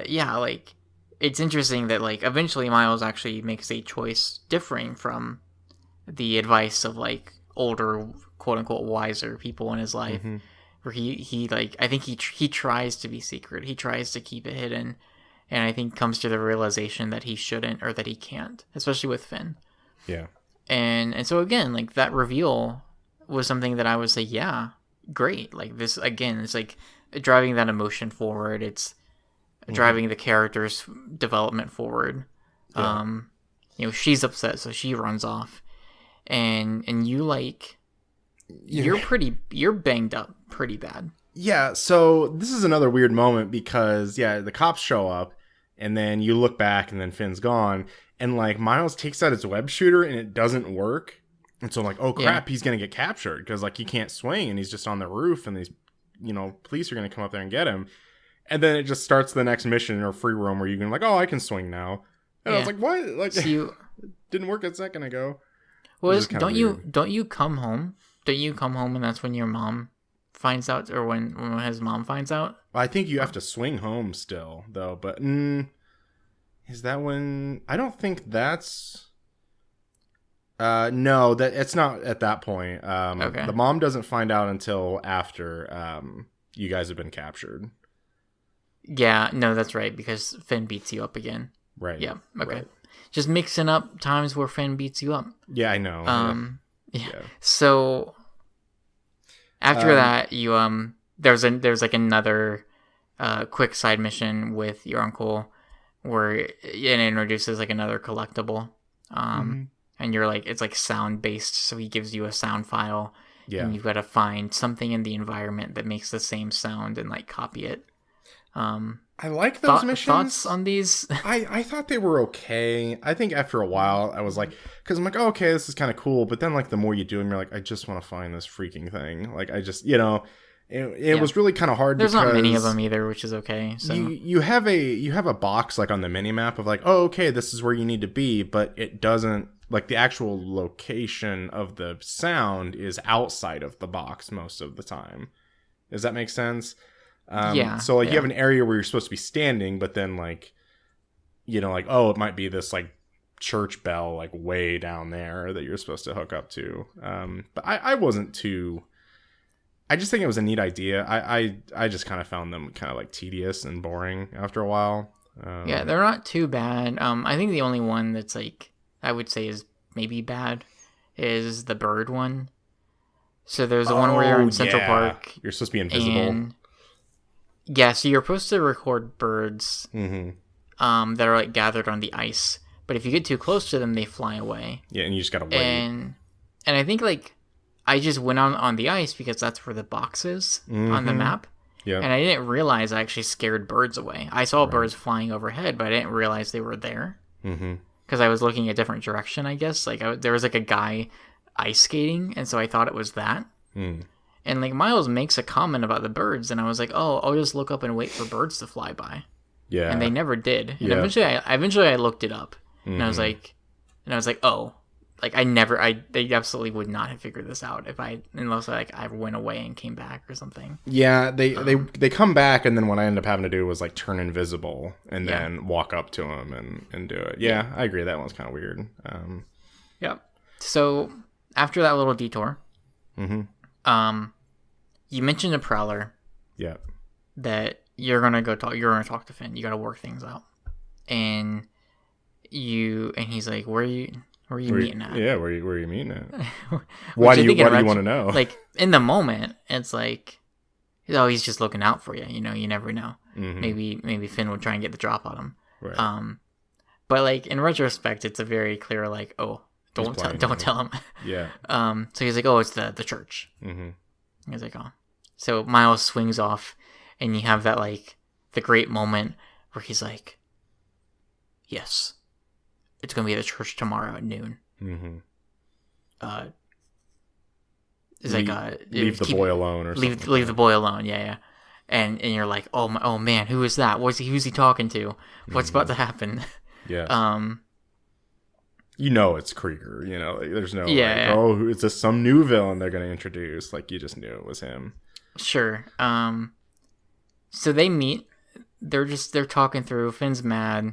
B: yeah, like, it's interesting that, like, eventually Miles actually makes a choice differing from the advice of, like, older, quote-unquote, wiser people in his life, where he like, I think he tries to be secret, he tries to keep it hidden, and I think comes to the realization that he shouldn't, or that he can't, especially with Finn.
A: Yeah.
B: And so, again, like, that reveal was something that I would say, yeah, great. Like, this, again, it's, like, driving that emotion forward, it's driving the character's development forward.
A: Yeah.
B: She's upset, so she runs off, and you, like, you're banged up pretty bad.
A: Yeah, so this is another weird moment because, the cops show up, and then you look back, and then Finn's gone, and, like, Miles takes out his web shooter, and it doesn't work, and so I'm like, oh crap, he's gonna get captured, because, like, he can't swing, and he's just on the roof, and these, police are gonna come up there and get him. And then it just starts the next mission or free roam where you can, like, oh, I can swing now. And I was like, what? Like, so it didn't work a second ago.
B: Well, don't you come home? Don't you come home and that's when your mom finds out, or when his mom finds out?
A: Well, I think you have to swing home still, though. But is that when? I don't think that's. No, that it's not at that point. Okay. The mom doesn't find out until after you guys have been captured.
B: Yeah, no, that's right, because Finn beats you up again.
A: Right.
B: Yeah, okay.
A: Right.
B: Just mixing up times where Finn beats you up.
A: Yeah, I know.
B: Yeah. So after that, you there's like another quick side mission with your uncle where it introduces, like, another collectible. And you're like, it's like sound based, so he gives you a sound file. Yeah. And you've got to find something in the environment that makes the same sound and, like, copy it.
A: I like those missions.
B: Thoughts on these?
A: I thought they were okay. I think after a while, I was like, because I'm like, oh, okay, this is kind of cool. But then, like, the more you do them, you're like, I just want to find this freaking thing. Like, I just, it was really kind of hard.
B: There's not many of them either, which is okay. So
A: you have a box, like, on the mini map of, like, oh, okay, this is where you need to be, but it doesn't, like, the actual location of the sound is outside of the box most of the time. Does that make sense? So, like, you have an area where you're supposed to be standing, but then, like, like, oh, it might be this, like, church bell, like, way down there that you're supposed to hook up to. But I wasn't too. I just think it was a neat idea. I just kind of found them kind of, like, tedious and boring after a while.
B: Yeah, they're not too bad. I think the only one that's, like, I would say is maybe bad is the bird one. So there's the one where you're in Central Park.
A: You're supposed to be invisible.
B: Yeah, so you're supposed to record birds that are, like, gathered on the ice. But if you get too close to them, they fly away.
A: Yeah, and you just gotta wait.
B: And I think, like, I just went on the ice because that's where the box is on the map. Yeah. And I didn't realize I actually scared birds away. I saw birds flying overhead, but I didn't realize they were there. Because I was looking a different direction, I guess. Like, there was, like, a guy ice skating, and so I thought it was that. And, like, Miles makes a comment about the birds, and I was like, oh, I'll just look up and wait for birds to fly by. Yeah. And they never did. And eventually I looked it up. And I was like, oh, like, they absolutely would not have figured this out unless I went away and came back or something.
A: Yeah, they come back, and then what I ended up having to do was, like, turn invisible and then walk up to them and do it. Yeah, I agree. That one's kind of weird.
B: Yep. So after that little detour, you mentioned a Prowler.
A: Yeah.
B: That you're gonna talk to Finn. You gotta work things out, and and he's like, where are you meeting at?
A: Yeah, where are you meeting at?
B: Why
A: do you want to know?
B: Like, in the moment, it's like, oh, he's just looking out for you. You know, you never know. Maybe Finn will try and get the drop on him.
A: Right.
B: But like in retrospect, it's a very clear like, oh, don't tell him.
A: Yeah.
B: So he's like, oh, it's the church. He's like, oh. So Miles swings off, and you have that like the great moment where he's like, yes, it's gonna be at the church tomorrow at noon. It's
A: leave the boy alone or something.
B: Leave the boy alone. Yeah. And you're like, oh man, who is that? Who's he talking to? What's about to happen?
A: Yeah. You know it's Krieger. You know, like, there's no
B: yeah.
A: is this some new villain they're gonna introduce? Like you just knew it was him.
B: Sure. So they meet. They're talking through. Finn's mad.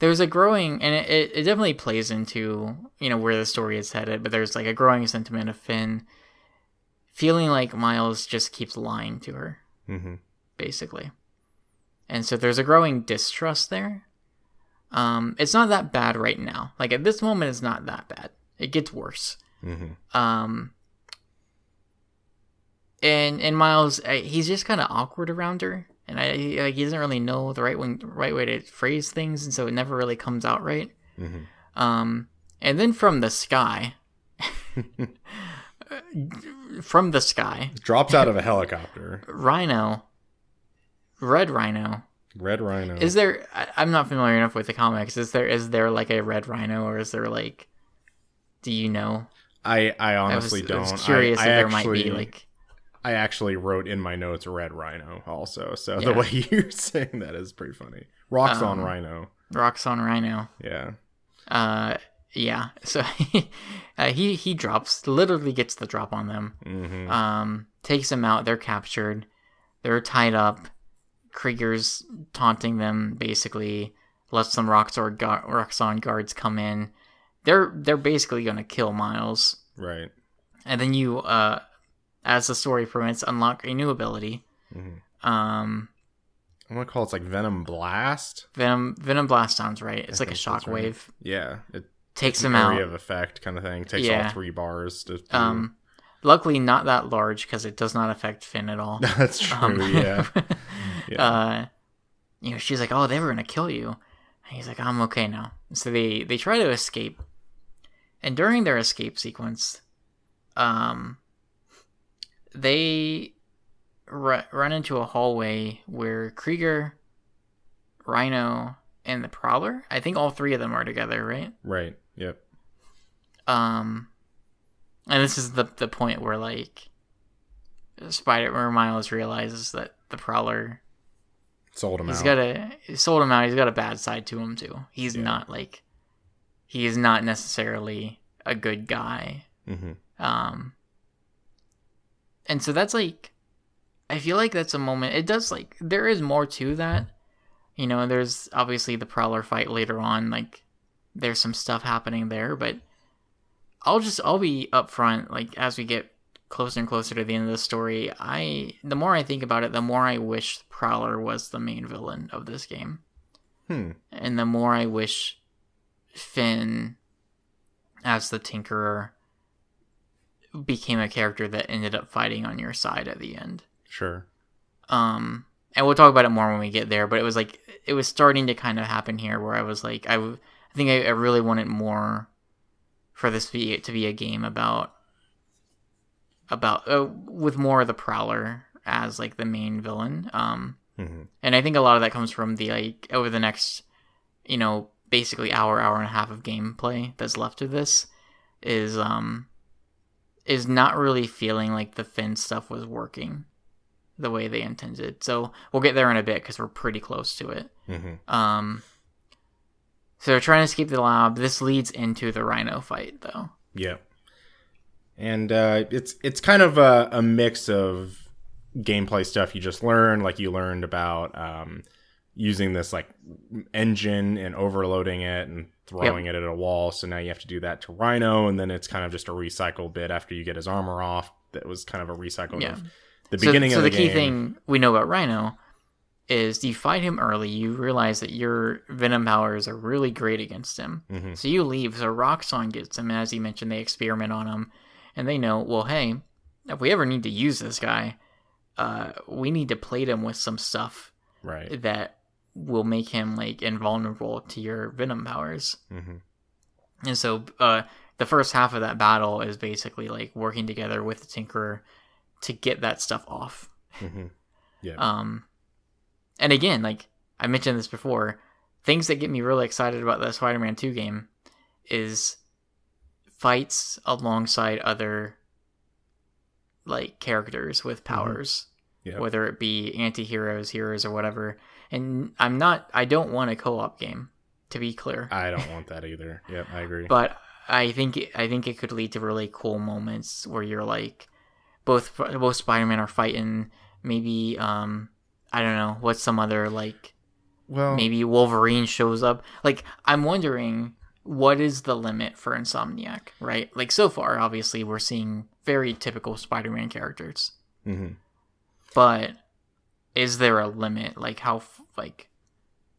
B: There's a growing, and it definitely plays into, you know, where the story is headed. But there's like a growing sentiment of Finn feeling like Miles just keeps lying to her, basically. And so there's a growing distrust there. It's not that bad right now. Like at this moment, it's not that bad. It gets worse. And Miles, he's just kind of awkward around her, and he doesn't really know the right way to phrase things, and so it never really comes out right. And then from the sky,
A: drops out of a helicopter.
B: Red Rhino. Is there? I'm not familiar enough with the comics. Is there like a Red Rhino, or is there like? Do you know?
A: I honestly don't.
B: I was curious if there might be like.
A: I actually wrote in my notes Red Rhino also, so the way you're saying that is pretty funny. Rocks on Rhino. Yeah. Yeah. So he drops, literally gets the drop on them. Takes them out. They're captured. They're tied up. Krieger's taunting them, basically. Lets some Roxxon guards come in. They're basically gonna kill Miles. Right.
B: And then you, as the story permits, unlock a new ability.
A: I'm gonna call it like Venom Blast.
B: Venom Blast sounds right. It's like a shockwave. Right.
A: Yeah, it
B: takes him out.
A: Area of effect kind of thing. Takes all 3 bars to do.
B: Luckily not that large because it does not affect Finn at all.
A: That's true. Yeah.
B: You know, she's like, "Oh, they were gonna kill you," and he's like, "I'm okay now." So they try to escape, and during their escape sequence, they run into a hallway where Krieger, Rhino, and the Prowler, I think all 3 of them are together, right?
A: Right. Yep.
B: And this is the point where like where Miles realizes that the Prowler
A: sold him out.
B: Sold him out. He's got a bad side to him too. He is not necessarily a good guy. And so that's like, I feel like that's a moment. It does like, there is more to that. You know, there's obviously the Prowler fight later on. Like, there's some stuff happening there, but I'll be upfront. Like, as we get closer and closer to the end of the story, the more I think about it, the more I wish Prowler was the main villain of this game. And the more I wish Finn, as the Tinkerer, became a character that ended up fighting on your side at the end.
A: Sure.
B: And we'll talk about it more when we get there, but it was like, it was starting to kind of happen here where I was like, I think I really wanted more for this to be a game about with more of the Prowler as like the main villain. And I think a lot of that comes from the like over the next, you know, basically hour and a half of gameplay that's left of this is not really feeling like the Finn stuff was working the way they intended. So we'll get there in a bit because we're pretty close to it. So they're trying to escape the lab. This leads into the Rhino fight, though.
A: Yeah. And it's kind of a mix of gameplay stuff you just learned, like you learned about using this like engine and overloading it and throwing it at a wall. So now you have to do that to Rhino, and then it's kind of just a recycle bit after you get his armor off. That was kind of a recycle of the beginning of the game. So the key
B: thing we know about Rhino is you fight him early, you realize that your venom powers are really great against him.
A: Mm-hmm.
B: So you leave, so Roxxon gets him, and as you mentioned, they experiment on him, and they know, well, hey, if we ever need to use this guy, we need to plate him with some stuff
A: Right.
B: that will make him, like, invulnerable to your venom powers.
A: Mm-hmm.
B: And so the first half of that battle is basically, like, working together with the Tinkerer to get that stuff off.
A: Mm-hmm. Yeah.
B: And again, like I mentioned this before, things that get me really excited about the Spider-Man 2 game is fights alongside other like characters with powers,
A: Yep.
B: whether it be anti-heroes, heroes, or whatever. And I don't want a co-op game, to be clear.
A: I don't want that either. Yep, I agree.
B: But I think it could lead to really cool moments where you're like, both Spider-Man are fighting. Maybe I don't know, what's some other, like, maybe Wolverine shows up. Like, I'm wondering, what is the limit for Insomniac, right? Like, so far, obviously, we're seeing very typical Spider-Man characters.
A: Mm-hmm.
B: But is there a limit? Like,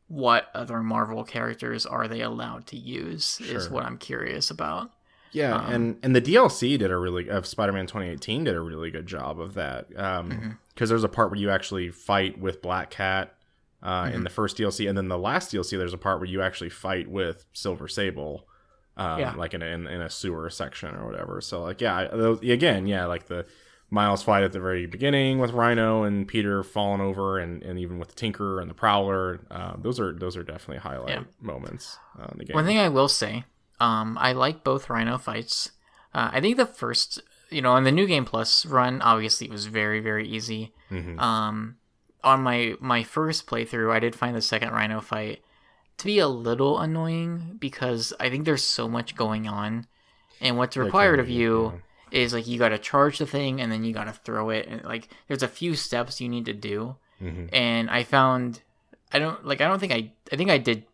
B: what other Marvel characters are they allowed to use is what I'm curious about.
A: Yeah, and the DLC of Spider-Man 2018 did a really good job of that. Because there's a part where you actually fight with Black Cat in the first DLC, and then the last DLC there's a part where you actually fight with Silver Sable, like in a sewer section or whatever. So like like the Miles fight at the very beginning with Rhino and Peter falling over, and even with the Tinkerer and the Prowler, those are definitely highlight moments in the game.
B: One thing I will say. I like both Rhino fights. I think the first, on the New Game Plus run, obviously it was very, very easy.
A: Mm-hmm.
B: On my first playthrough, I did find the second Rhino fight to be a little annoying because I think there's so much going on, and what's required of you is like you got to charge the thing and then you got to throw it, and like there's a few steps you need to do.
A: Mm-hmm. And
B: I think I did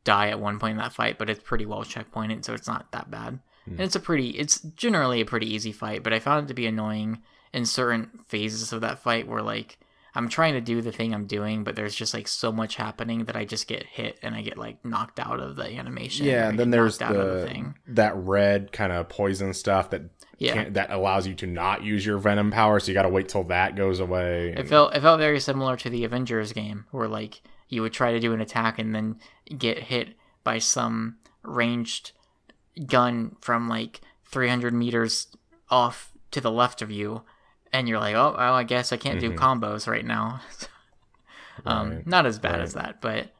B: die at one point in that fight, but it's pretty well checkpointed, so it's not that bad. And it's generally a pretty easy fight, but I found it to be annoying in certain phases of that fight where like I'm trying to do the thing I'm doing, but there's just like so much happening that I just get hit and I get like knocked out of the animation.
A: Yeah, and then there's that red kind of poison stuff that that allows you to not use your venom power, so you got to wait till that goes away.
B: It felt very similar to the Avengers game, where like you would try to do an attack and then get hit by some ranged gun from like 300 meters off to the left of you, and you're like, oh, well, I guess I can't do combos right now. Not as bad as that, but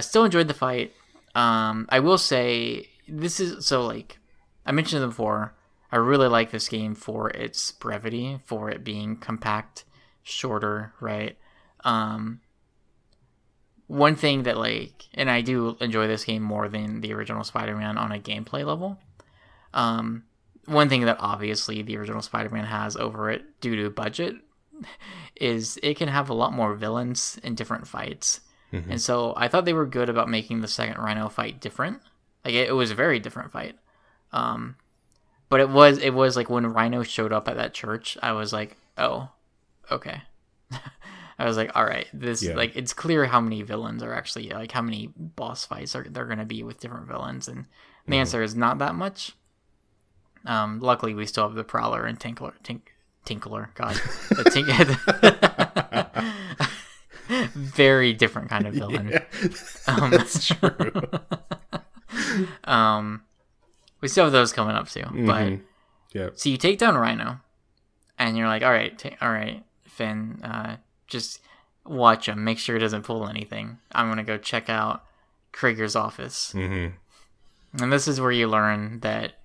B: still enjoyed the fight. I will say this is so like I mentioned it before. I really like this game for its brevity, for it being compact, shorter, right? One thing that like, and I do enjoy this game more than the original Spider-Man on a gameplay level. One thing that obviously the original Spider-Man has over it due to budget is it can have a lot more villains in different fights. And so I thought they were good about making the second Rhino fight different. Like it was a very different fight. But it was like when Rhino showed up at that church, I was like, oh, okay. I was like, all right, like it's clear how many villains are actually like how many boss fights are there going to be with different villains, and the answer is not that much. Luckily, we still have the Prowler and Tinkler. God, very different kind of villain.
A: Yeah, that's true.
B: We still have those coming up too, but so you take down Rhino, and you're like, all right, Finn, just watch him, make sure he doesn't pull anything. I'm gonna go check out Krieger's office, and this is where you learn that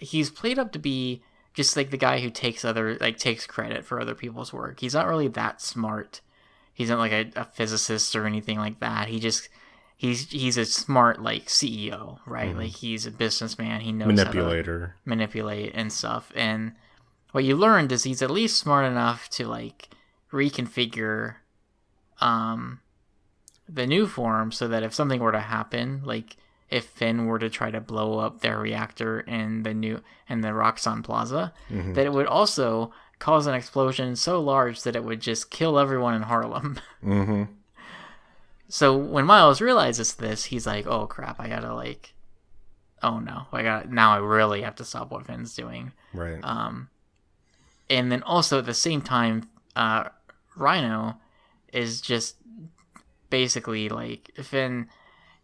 B: he's played up to be just like the guy who takes credit for other people's work. He's not really that smart. He's not like a physicist or anything like that. He's a smart like CEO, right? Like he's a businessman. He knows manipulate and stuff. And what you learned is he's at least smart enough to like reconfigure the new form so that if something were to happen, like if Finn were to try to blow up their reactor in the Roxxon Plaza, that it would also cause an explosion so large that it would just kill everyone in Harlem.
A: Mm-hmm.
B: So when Miles realizes this, he's like, "Oh crap! I gotta like, oh no! Now I really have to stop what Finn's doing."
A: Right.
B: And then also at the same time, Rhino is just basically like, Finn,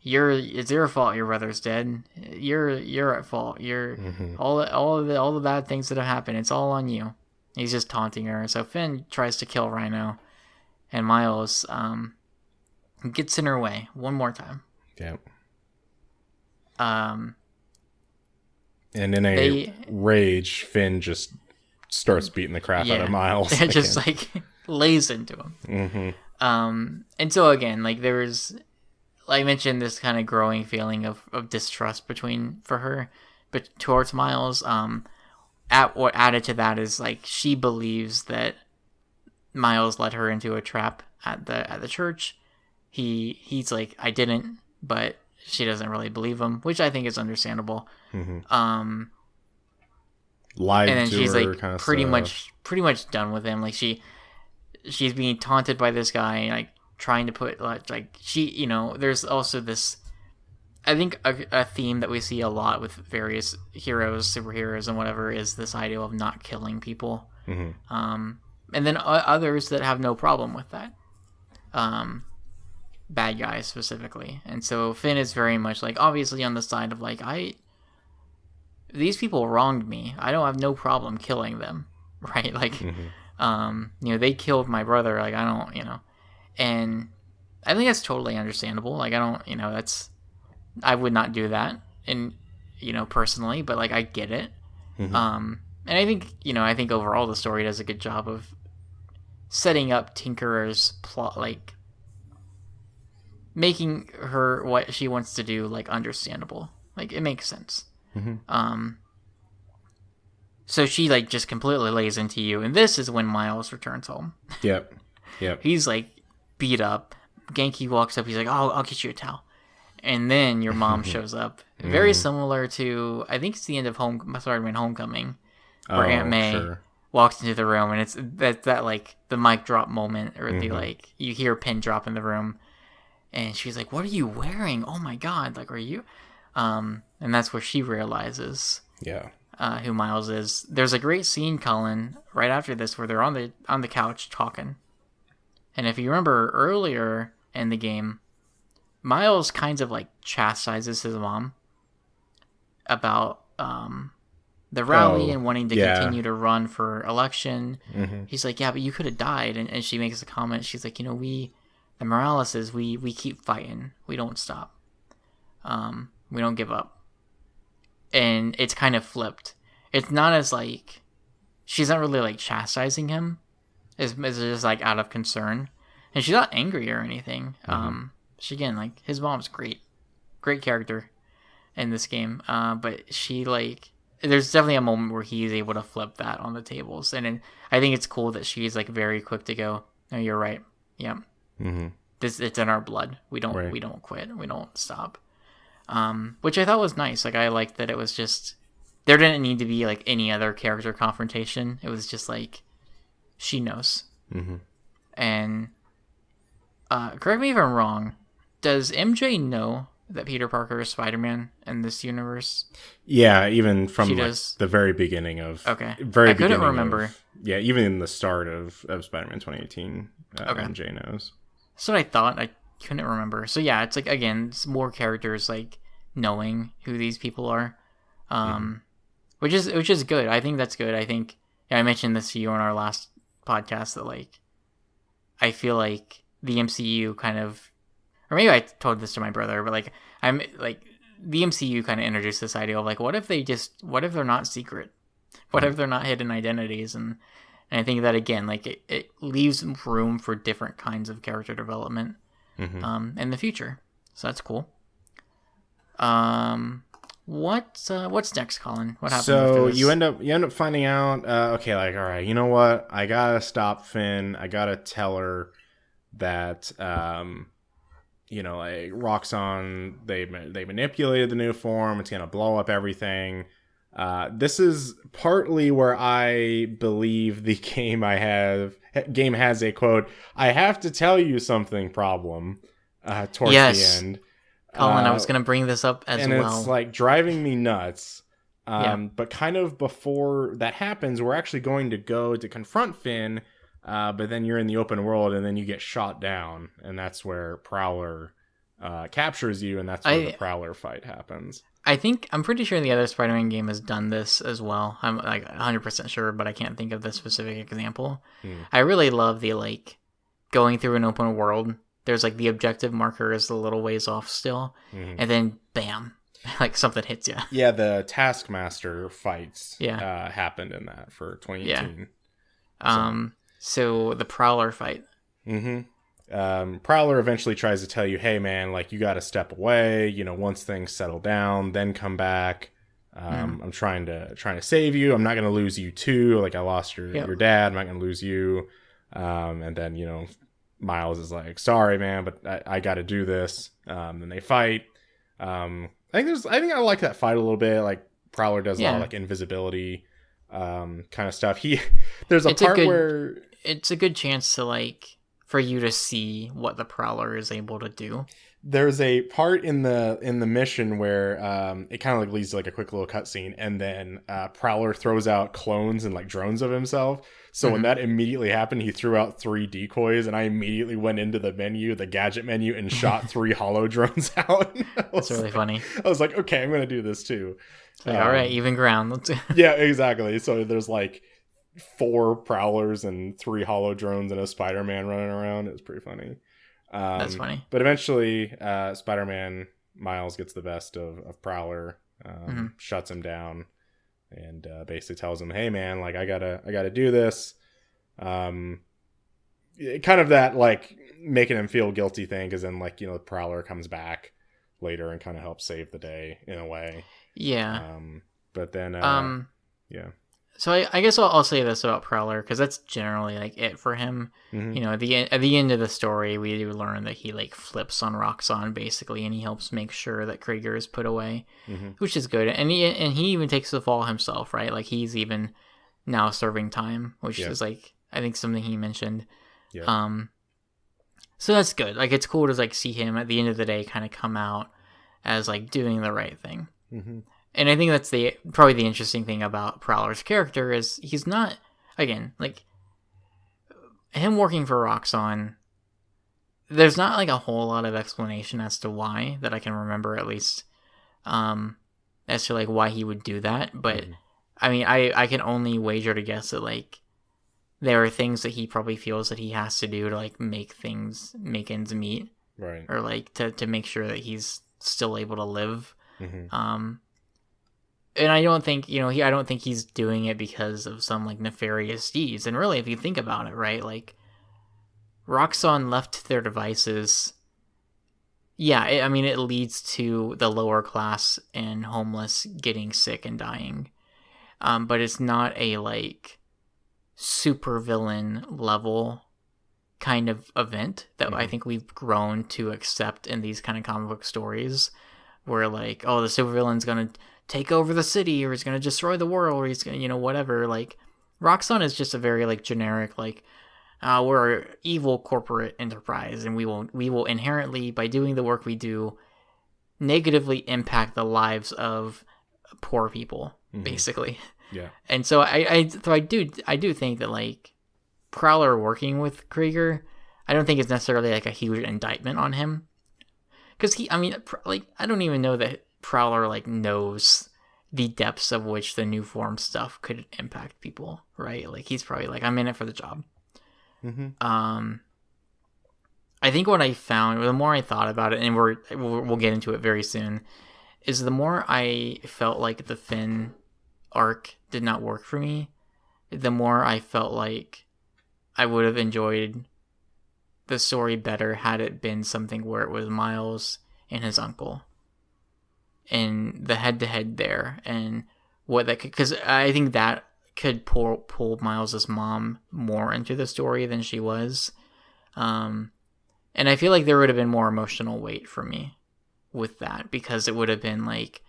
B: it's your fault your brother's dead. You're at fault. You're all the bad things that have happened. It's all on you. He's just taunting her. So Finn tries to kill Rhino, and Miles gets in her way one more time.
A: Yeah.
B: Um,
A: And in a rage, Finn just starts beating the crap out of Miles.
B: It just like lays into him.
A: Mm-hmm.
B: And so again, like there's, like I mentioned, this kind of growing feeling of distrust for her, but towards Miles. What added to that is like she believes that Miles led her into a trap at the church. He's like, I didn't, but she doesn't really believe him, which I think is understandable.
A: Mm-hmm. Lied
B: and then
A: to
B: she's
A: her,
B: like
A: kind of
B: pretty much done with him. Like she's being taunted by this guy, like trying to put like she, you know, there's also this, I think a theme that we see a lot with various heroes, superheroes, and whatever is this idea of not killing people.
A: Mm-hmm.
B: And then others that have no problem with that. Bad guys specifically. And so Finn is very much like obviously on the side of like, these people wronged me. I don't have no problem killing them. Right? Like, you know, they killed my brother. Like, I don't, you know, and I think that's totally understandable. Like, I don't, you know, I would not do that, and you know, personally, but like I get it. And I think, you know, I think overall the story does a good job of setting up Tinkerer's plot, like making her what she wants to do like understandable. Like it makes sense. So she like just completely lays into you, and this is when Miles returns home.
A: Yep.
B: He's like beat up. Genki walks up. He's like, "Oh, I'll get you a towel." And then your mom shows up. Very similar to, I think it's the end of Spider-Man Homecoming, where Aunt May walks into the room, and it's that like the mic drop moment, or the like you hear a pin drop in the room, and she's like, "What are you wearing? Oh my god! Like, are you?" And that's where she realizes, who Miles is. There's a great scene, Collin, right after this, where they're on the couch talking, and if you remember earlier in the game, Miles kind of like chastises his mom about the rally and wanting to continue to run for election. He's like, "Yeah, but you could have died." And she makes a comment. She's like, "You know, the Moraleses, we keep fighting. We don't stop. We don't give up." And it's kind of flipped. It's not as like, she's not really like chastising him. It's just like out of concern. And she's not angry or anything. She, again, like, his mom's great character in this game. But she, like, there's definitely a moment where he's able to flip that on the tables. And I think it's cool that she's, like, very quick to go, "No, you're right. Yeah. It's in our blood. We don't quit. We don't stop." Which I thought was nice. Like, I liked that it was just, there didn't need to be, like, any other character confrontation. It was just, like, she knows. And, correct me if I'm wrong, does MJ know that Peter Parker is Spider-Man in this universe?
A: Yeah, even from like, the very beginning of...
B: Okay.
A: Very
B: I couldn't remember.
A: Even in the start of Spider-Man 2018, MJ knows.
B: That's what I thought. I couldn't remember. So yeah, it's like, again, it's more characters like knowing who these people are. Which is good. I think that's good. I think, I mentioned this to you on our last podcast, that like, I feel like the MCU kind of, or maybe I told this to my brother, but like, I'm like, the MCU kind of introduced this idea of like, what if they're not secret? What if they're not hidden identities? And I think that, again, like it leaves room for different kinds of character development in the future. So that's cool. What's next, Collin? What happens?
A: So you end up finding out, okay, like, all right, you know what? I gotta stop Finn. I gotta tell her that, you know, like Roxxon, they manipulated the new form. It's gonna blow up everything. This is partly where I believe the game has a quote, "I have to tell you something" problem towards the
B: Yes,
A: end.
B: Colin, I was going to bring this up as
A: and
B: well.
A: it's like driving me nuts.
B: Yeah.
A: But kind of before that happens, we're actually going to go to confront Finn, but then you're in the open world and then you get shot down, and that's where Prowler captures you, and that's where the Prowler fight happens.
B: I'm pretty sure the other Spider-Man game has done this as well. I'm like 100% sure, but I can't think of the specific example. I really love the like going through an open world. There's like the objective marker is a little ways off still, and then bam, like something hits you.
A: Yeah, the Taskmaster fights happened in that for 2018.
B: Yeah. So the Prowler fight.
A: Prowler eventually tries to tell you, hey man, like you got to step away, once things settle down, then come back. I'm trying to save you. I'm not going to lose you too. Like I lost your dad. I'm not going to lose you. And then, Miles is like, sorry man, but I got to do this. Then they fight. I think I like that fight a little bit. Like Prowler does a lot of like invisibility, kind of stuff. There's a part where
B: it's a good chance to like, for you to see what the Prowler is able to do.
A: There's a part in the mission where it kind of like leads to like a quick little cutscene, and then Prowler throws out clones and like drones of himself. So when that immediately happened, he threw out 3 decoys, and I immediately went into the gadget menu, and shot 3 holo drones out.
B: That's really funny.
A: I was like, okay, I'm gonna do this too.
B: It's like, all right, even ground.
A: Yeah, exactly. So there's like 4 Prowlers and 3 holo drones and a Spider-Man running around. It was pretty funny.
B: That's funny.
A: But eventually, Spider-Man Miles gets the best of Prowler, shuts him down, and basically tells him, "Hey, man, like I gotta do this." Kind of that like making him feel guilty thing, because then like Prowler comes back later and kind of helps save the day in a way.
B: Yeah.
A: But then yeah.
B: So I guess I'll say this about Prowler, because that's generally like it for him. At the end of the story, we do learn that he like flips on Roxxon basically, and he helps make sure that Krieger is put away, which is good. And he even takes the fall himself, right? Like he's even now serving time, which is like I think something he mentioned.
A: Yeah.
B: So that's good. Like it's cool to like see him at the end of the day kind of come out as like doing the right thing. And I think that's probably the interesting thing about Prowler's character is he's not, again, like, him working for Roxxon, there's not, like, a whole lot of explanation as to why, that I can remember, at least, as to, like, why he would do that. But, I mean, I can only wager to guess that, like, there are things that he probably feels that he has to do to, like, make ends meet.
A: Right.
B: Or, like, to make sure that he's still able to live. And I don't think, I don't think he's doing it because of some, like, nefarious deeds. And really, if you think about it, right, like, Roxxon left to their devices. Yeah, it leads to the lower class and homeless getting sick and dying. But it's not a, like, super villain level kind of event that I think we've grown to accept in these kind of comic book stories. Where, like, oh, the supervillain's gonna take over the city, or he's gonna destroy the world, or he's gonna, whatever. Like, Roxxon is just a very, like, generic, like, we're an evil corporate enterprise, and we will inherently, by doing the work we do, negatively impact the lives of poor people, basically.
A: Yeah.
B: And so I do think that, like, Prowler working with Krieger, I don't think it's necessarily, like, a huge indictment on him. Because I don't even know that Prowler, like, knows the depths of which the new form stuff could impact people, right? Like, he's probably like, I'm in it for the job. I think what I found, the more I thought about it, and we'll get into it very soon, is the more I felt like the Finn arc did not work for me, the more I felt like I would have enjoyed the story better had it been something where it was Miles and his uncle and the head-to-head there, and what that could, because I think that could pull Miles's mom more into the story than she was, and I feel like there would have been more emotional weight for me with that, because it would have been like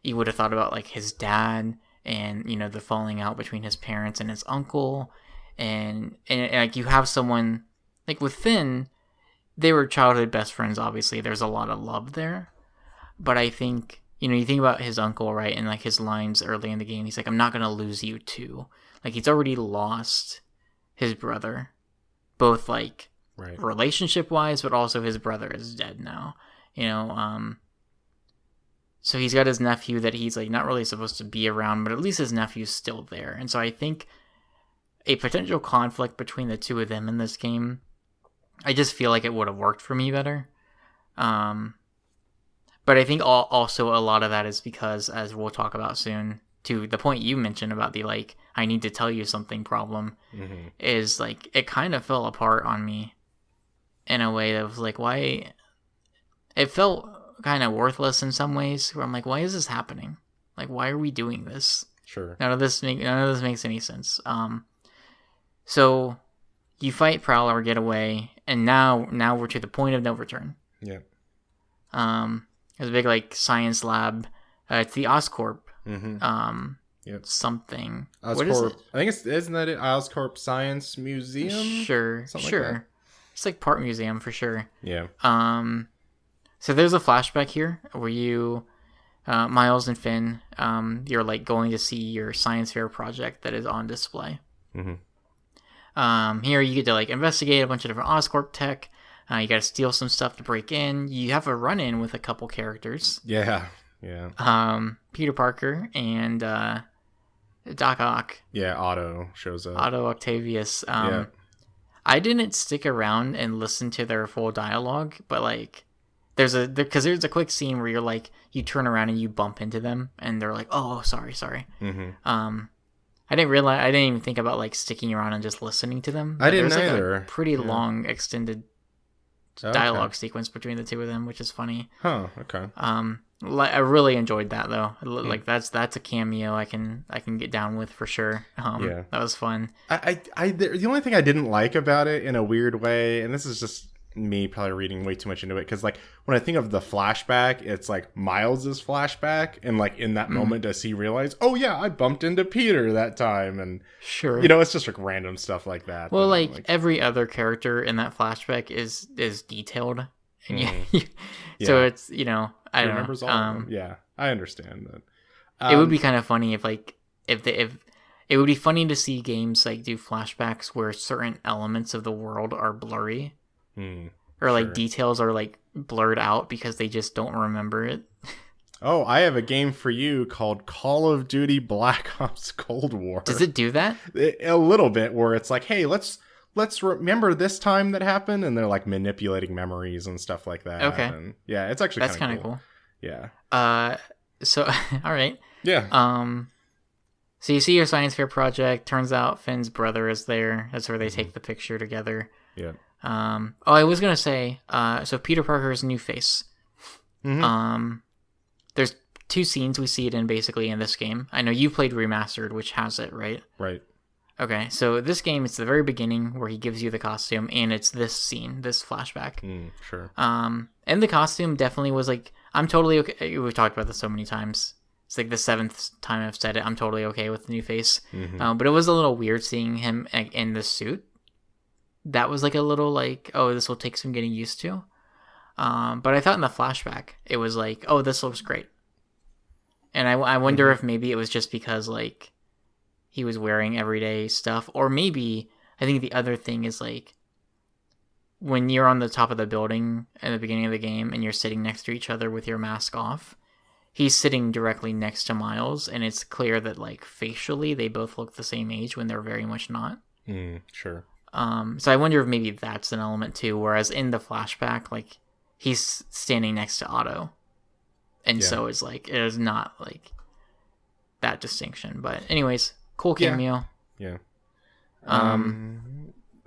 B: you would have thought about like his dad and the falling out between his parents and his uncle, and like you have someone like with Finn, they were childhood best friends. Obviously, there's a lot of love there, but I think you think about his uncle, right, and like his lines early in the game. He's like, "I'm not gonna lose you too." Like he's already lost his brother, both like relationship wise, but also his brother is dead now. So he's got his nephew that he's like not really supposed to be around, but at least his nephew's still there. And so I think a potential conflict between the two of them in this game, I just feel like it would have worked for me better. But I think also a lot of that is because, as we'll talk about soon, to the point you mentioned about the like I need to tell you something problem, is like it kind of fell apart on me in a way that was like, why it felt kind of worthless in some ways, where I'm like, why is this happening? Like, why are we doing this?
A: Sure.
B: None of this makes any sense. So you fight Prowler, get away, and now we're to the point of no return.
A: Yeah.
B: There's a big like science lab. It's the Oscorp. Something.
A: Oscorp.
B: What is it?
A: I think isn't that it? Oscorp Science Museum?
B: Sure.
A: Something
B: Sure.
A: like
B: It's like part museum for sure.
A: Yeah.
B: So there's a flashback here where you, Miles and Finn, you're like going to see your science fair project that is on display. Here you get to like investigate a bunch of different Oscorp tech. You got to steal some stuff to break in. You have a run-in with a couple characters.
A: Yeah.
B: Peter Parker and Doc Ock.
A: Yeah, Otto shows up.
B: Otto Octavius. I didn't stick around and listen to their full dialogue, but like there's a quick scene where you're like you turn around and you bump into them and they're like, oh, sorry. I didn't even think about like sticking around and just listening to them.
A: I didn't
B: there's,
A: either.
B: Like, a pretty long extended dialogue sequence between the two of them, which is funny.
A: Huh. Okay.
B: I really enjoyed that though. Like that's a cameo I can get down with for sure. That was fun.
A: The only thing I didn't like about it in a weird way, and this is just me probably reading way too much into it, because like when I think of the flashback, it's like Miles's flashback, and like in that moment does he realize, oh yeah, I bumped into Peter that time, and
B: sure,
A: it's just like random stuff like that.
B: Well, like every other character in that flashback is detailed, and so it's I don't
A: remembers
B: know.
A: All of them. Yeah, I understand that.
B: It would be kind of funny if it would be funny to see games like do flashbacks where certain elements of the world are blurry. Or like details are like blurred out because they just don't remember it.
A: Oh, I have a game for you called Call of Duty Black Ops Cold War.
B: Does it do that?
A: A little bit, where it's like, hey, let's remember this time that happened, and they're like manipulating memories and stuff like that.
B: Okay.
A: And yeah, it's actually
B: that's kind of cool.
A: Yeah.
B: So all right.
A: Yeah.
B: So you see your science fair project. Turns out Finn's brother is there. That's where they take the picture together.
A: Yeah.
B: I was gonna say, so Peter Parker's new face. There's two scenes we see it in basically in this game. I know you played Remastered, which has it, right?
A: Right.
B: Okay, so this game, it's the very beginning where he gives you the costume, and it's this scene, this flashback.
A: Sure.
B: And the costume definitely was like, I'm totally okay. We've talked about this so many times. It's like the 7th time I've said it. I'm totally okay with the new face. But it was a little weird seeing him in the suit. That was like a little like, oh, this will take some getting used to. But I thought in the flashback, it was like, oh, this looks great. And I wonder if maybe it was just because like he was wearing everyday stuff, or maybe I think the other thing is like when you're on the top of the building at the beginning of the game and you're sitting next to each other with your mask off, he's sitting directly next to Miles, and it's clear that like facially they both look the same age when they're very much not.
A: Sure.
B: So I wonder if maybe that's an element too, whereas in the flashback, like he's standing next to Otto. And so it's like, it is not like that distinction, but anyways, cool cameo.
A: Yeah.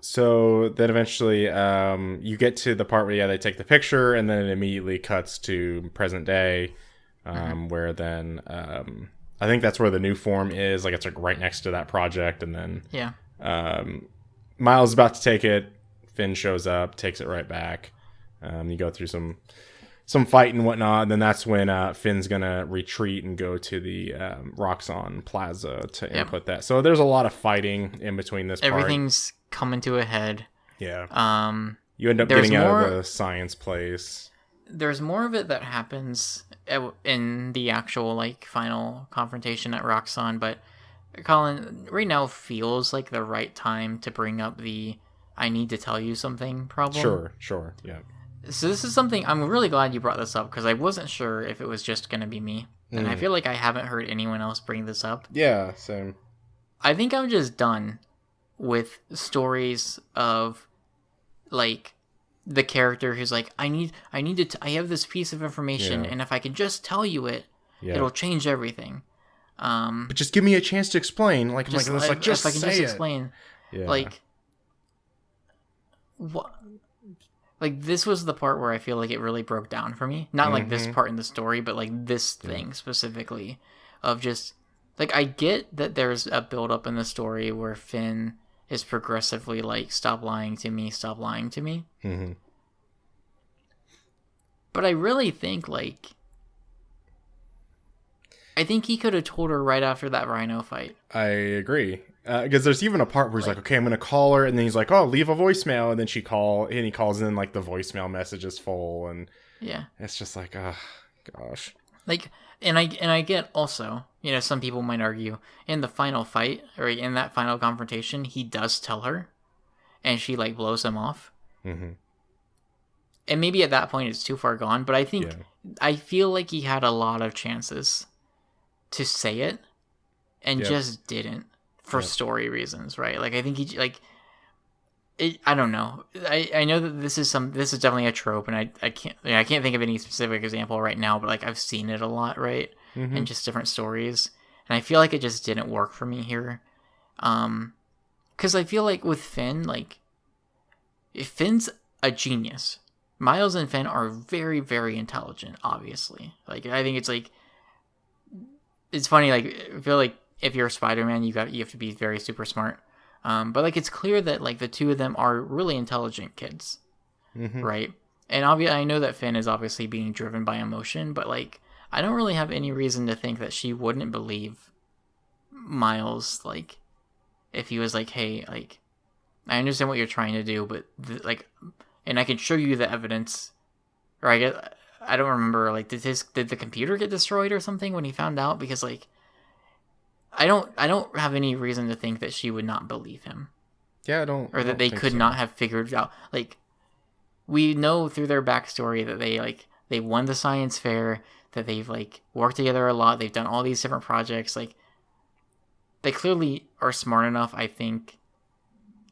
A: So then eventually, you get to the part where, they take the picture, and then it immediately cuts to present day, where then, I think that's where the new form is. Like, it's like right next to that project, and then, Miles is about to take it. Finn shows up, takes it right back. You go through some some fight and whatnot. And then that's when Finn's gonna retreat and go to the Roxxon Plaza to input that. So there's a lot of fighting in between this part.
B: Everything's coming to a head.
A: Yeah. You end up getting out of the science place.
B: There's more of it that happens in the actual like final confrontation at Roxxon, but Collin, right now feels like the right time to bring up the "I need to tell you something" problem.
A: Sure, yeah.
B: So this is something I'm really glad you brought this up, because I wasn't sure if it was just going to be me, and I feel like I haven't heard anyone else bring this up.
A: Yeah, same.
B: I think I'm just done with stories of like the character who's like, I have this piece of information, and if I can just tell you it, it'll change everything.
A: But just give me a chance to explain. Like,
B: just,
A: if I can just
B: explain.
A: Yeah.
B: Like, what? Like, this was the part where I feel like it really broke down for me. Not like this part in the story, but like this thing specifically, of just like, I get that there's a build up in the story where Finn is progressively like, stop lying to me.
A: Mm-hmm.
B: But I really think like, I think he could have told her right after that Rhino fight.
A: I agree. Because there's even a part where he's like, okay, I'm going to call her. And then he's like, oh, leave a voicemail. And then he calls in, like, the voicemail message is full. And
B: yeah,
A: it's just like, oh, gosh.
B: Like, and I get also, you know, some people might argue in the final fight, or in that final confrontation, he does tell her, and she, like, blows him off.
A: Mm-hmm.
B: And maybe at that point it's too far gone, but I think, I feel like he had a lot of chances to say it, and just didn't, for story reasons, right? Like, I think he, like, I don't know. I know that this is definitely a trope, and I can't think of any specific example right now, but like, I've seen it a lot, right? In just different stories, and I feel like it just didn't work for me here. Because I feel like with Finn, like, if Finn's a genius, Miles and Finn are very, very intelligent, obviously. Like, I think it's like, it's funny, like, I feel like if you're a Spider-Man, you have to be very super smart. But like, it's clear that like the two of them are really intelligent kids, right? And I know that Finn is obviously being driven by emotion, but like, I don't really have any reason to think that she wouldn't believe Miles, like, if he was like, hey, like, I understand what you're trying to do, but like, and I can show you the evidence. Or I don't remember, like, did the computer get destroyed or something when he found out? Because like, I don't have any reason to think that she would not believe him.
A: Yeah, I don't.
B: Or that they could not have figured out. Like, we know through their backstory that they won the science fair, that they've like worked together a lot, they've done all these different projects. Like, they clearly are smart enough, I think,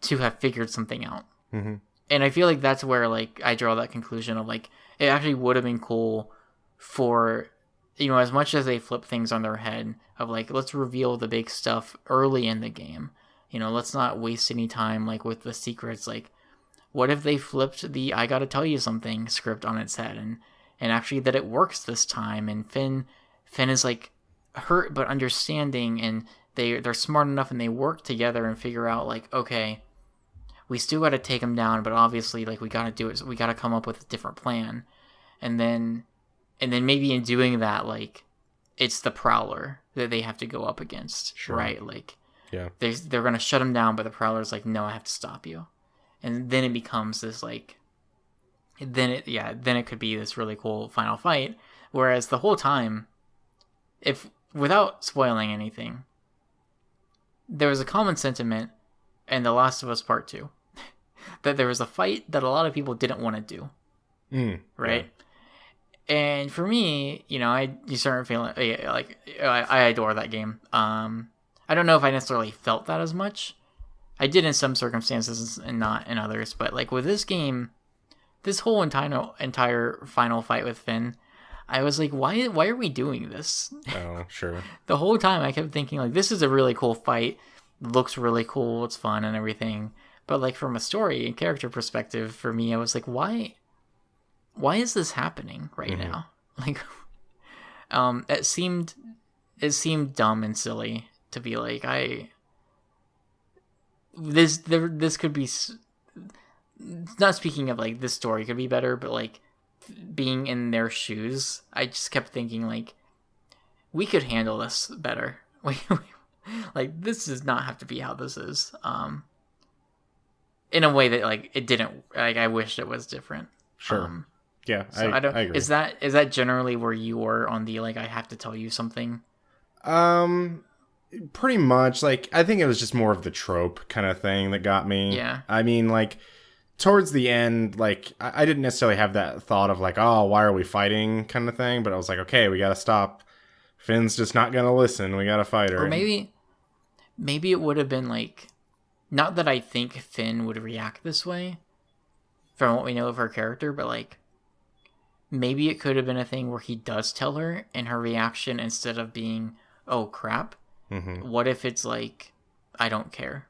B: to have figured something out. And I feel like that's where like I draw that conclusion of like, it actually would have been cool for, you know, as much as they flip things on their head of like, let's reveal the big stuff early in the game. You know, let's not waste any time like with the secrets. Like, what if they flipped the "I gotta tell you something" script on its head, and actually that it works this time, and Finn is like hurt but understanding, and they're smart enough, and they work together and figure out like, okay, we still gotta take him down, but obviously like we gotta do it. So we gotta come up with a different plan, and then maybe in doing that, like, it's the Prowler that they have to go up against, right? Like, they're gonna shut him down, but the Prowler's like, no, I have to stop you. And then it becomes this like, then it could be this really cool final fight. Whereas the whole time, if without spoiling anything, there was a common sentiment in The Last of Us Part 2 that there was a fight that a lot of people didn't want to do, right? And for me, you know, you start feeling like I adore that game. I don't know if I necessarily felt that as much. I did in some circumstances and not in others. But like with this game, this whole entire final fight with Finn, I was like, why are we doing this?
A: Oh, sure. The
B: whole time I kept thinking like, this is a really cool fight. Looks really cool. It's fun and everything. But like from a story and character perspective, for me, I was like, why is this happening right now? Like, it seemed dumb and silly to be like, this could be, not speaking of like this story could be better, but like being in their shoes, I just kept thinking, like, we could handle this better. Like, this does not have to be how this is. In a way that, like, it didn't, like, I wished it was different.
A: Sure. Yeah,
B: so I don't.
A: I agree.
B: Is that generally where you were on the, like, I have to tell you something?
A: Pretty much. Like, I think it was just more of the trope kind of thing that got me.
B: Yeah.
A: I mean, like, towards the end, like, I didn't necessarily have that thought of, like, oh, why are we fighting kind of thing, but I was like, okay, we gotta stop. Finn's just not gonna listen. We gotta fight her.
B: Or maybe it would have been, like, not that I think Finn would react this way from what we know of her character, but, like, maybe it could have been a thing where he does tell her, and her reaction, instead of being, oh crap, what if it's like, I don't care?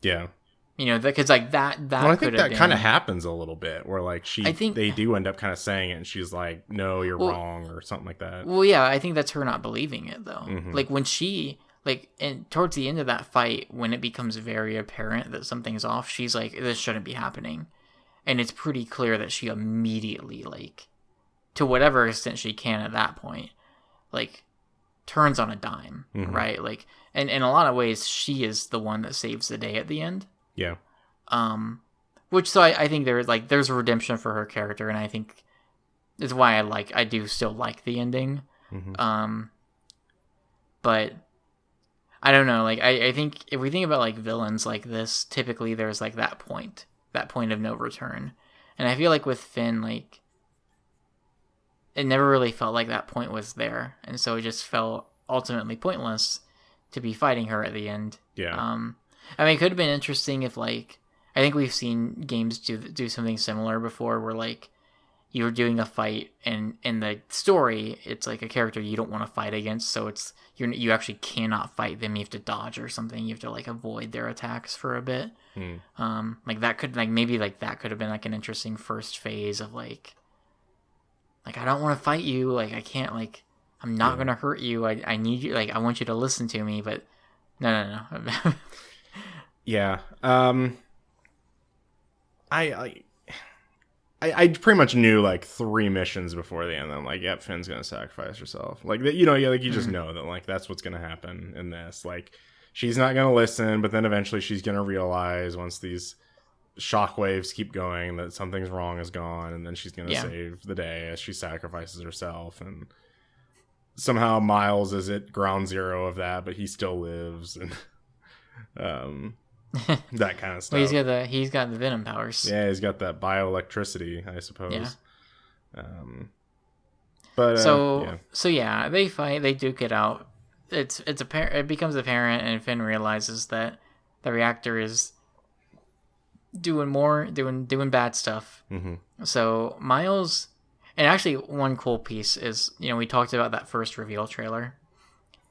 A: Yeah.
B: You know, because, like, that
A: well, I think that kind of happens a little bit, where, like, they do end up kind of saying it, and she's like, no, you're wrong, or something like that.
B: Well, yeah, I think that's her not believing it, though. Like, when she, like, and towards the end of that fight, when it becomes very apparent that something's off, she's like, this shouldn't be happening. And it's pretty clear that she immediately, like, to whatever extent she can at that point, like, turns on a dime, right? Like, and in a lot of ways, she is the one that saves the day at the end.
A: Yeah.
B: Which, so I think there's a redemption for her character, and I think is why I do still like the ending. But I don't know, like, I think if we think about, like, villains like this, typically there's, like, that point of no return. And I feel like with Finn, like, it never really felt like that point was there, and so it just felt ultimately pointless to be fighting her at the end.
A: Yeah.
B: I mean, it could have been interesting if, like, I think we've seen games do something similar before, where, like, you're doing a fight, and in the story, it's like a character you don't want to fight against, so it's you actually cannot fight them. You have to dodge or something. You have to, like, avoid their attacks for a bit. Like, that could, like, maybe, like, that could have been, like, an interesting first phase of, like, I don't want to fight you. Like, I can't, like, I'm not going to hurt you. I need you. Like, I want you to listen to me, but no.
A: Yeah. I pretty much knew, like, 3 missions before the end. I'm like, yep, Finn's gonna sacrifice herself. Like, you know, like, you just know that, like, that's what's gonna happen in this. Like, she's not gonna listen, but then eventually she's gonna realize, once these shockwaves keep going, that something's wrong is gone, and then she's gonna save the day as she sacrifices herself. And somehow Miles is at ground zero of that, but he still lives, and that kind of stuff.
B: Well, he's got the venom powers.
A: Yeah, he's got that bioelectricity, I suppose.
B: Yeah.
A: But
B: so yeah, they fight, they duke it out. It becomes apparent, and Finn realizes that the reactor is doing bad stuff. So Miles, and actually one cool piece is, you know, we talked about that first reveal trailer,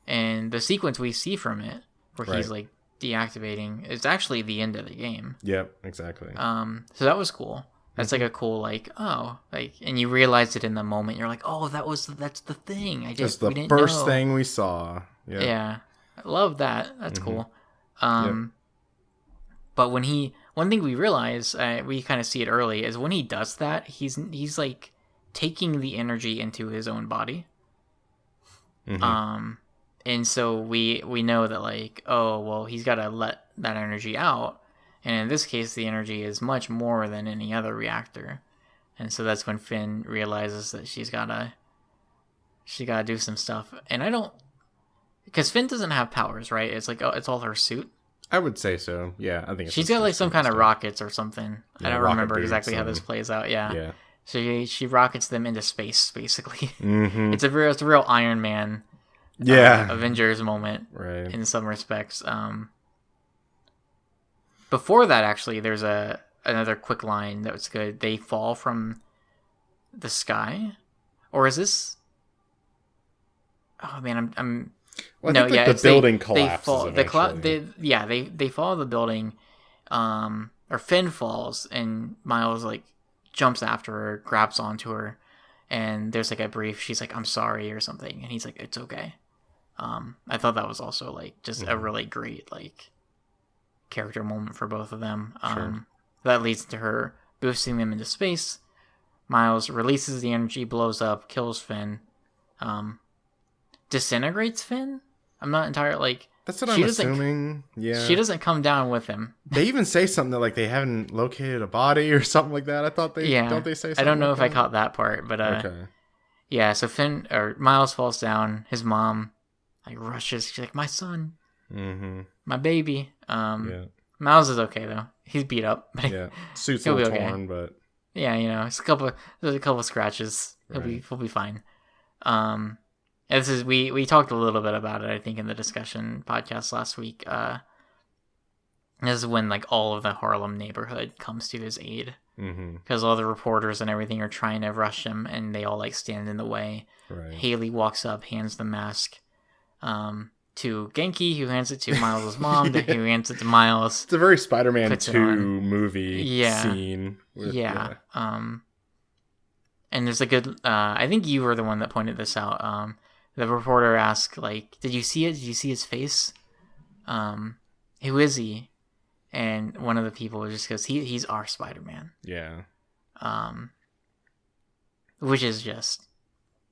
B: and the sequence we see from it where he's, like, deactivating, it's actually the end of the game.
A: Yep, exactly.
B: So that was cool. That's like a cool, like, oh, like, and you realize it in the moment. You're like, oh, that's the thing.
A: That's the first thing we saw. Yep.
B: Yeah, I love that. That's cool. But one thing we realize, we kind of see it early, is when he does that, he's like taking the energy into his own body. And so we know that, like, oh, well, he's got to let that energy out. And in this case, the energy is much more than any other reactor. And so that's when Finn realizes that she's got to do some stuff. And because Finn doesn't have powers, right? It's like, oh, it's all her suit.
A: I would say so. Yeah, I think
B: she's got, like, some kind of rockets or something. Yeah, I don't remember exactly how this plays out. Yeah. So she rockets them into space, basically. It's a real Iron Man. Avengers moment, right? In some respects. Before that, actually, there's another quick line that was good. They fall from the sky, or is this? Oh man, I'm.
A: Well, no, yeah, the building collapses.
B: They fall the building, or Finn falls, and Miles, like, jumps after her, grabs onto her, and there's, like, a brief. She's like, "I'm sorry" or something, and he's like, "It's okay." I thought that was also, like, just a really great, like, character moment for both of them. That leads to her boosting them into space, Miles releases the energy, blows up, kills Finn, disintegrates Finn. I'm not entirely like.
A: That's what I'm assuming. Yeah.
B: She doesn't come down with him.
A: They even say something that like they haven't located a body or something like that. I thought they don't they say something.
B: I don't know
A: like
B: if I caught that part, but
A: okay.
B: Yeah, so Finn or Miles falls down. His mom like rushes. She's like, "My son, my baby."
A: Yeah.
B: Miles is okay though. He's beat up. But
A: yeah, suit's a little torn, but
B: yeah, it's there's a couple scratches. He'll be fine. This is we talked a little bit about it, I think, in the discussion podcast last week. This is when like all of the Harlem neighborhood comes to his aid because all the reporters and everything are trying to rush him, and they all like stand in the way.
A: Right.
B: Haley walks up, hands the mask to Genki, who hands it to Miles' mom, who hands it to Miles.
A: It's a very Spider-Man 2 movie scene.
B: And there's a good. I think you were the one that pointed this out. The reporter asked, like, "Did you see it? Did you see his face? Who is he?" And one of the people just goes, "He's our Spider-Man."
A: Yeah.
B: Which is just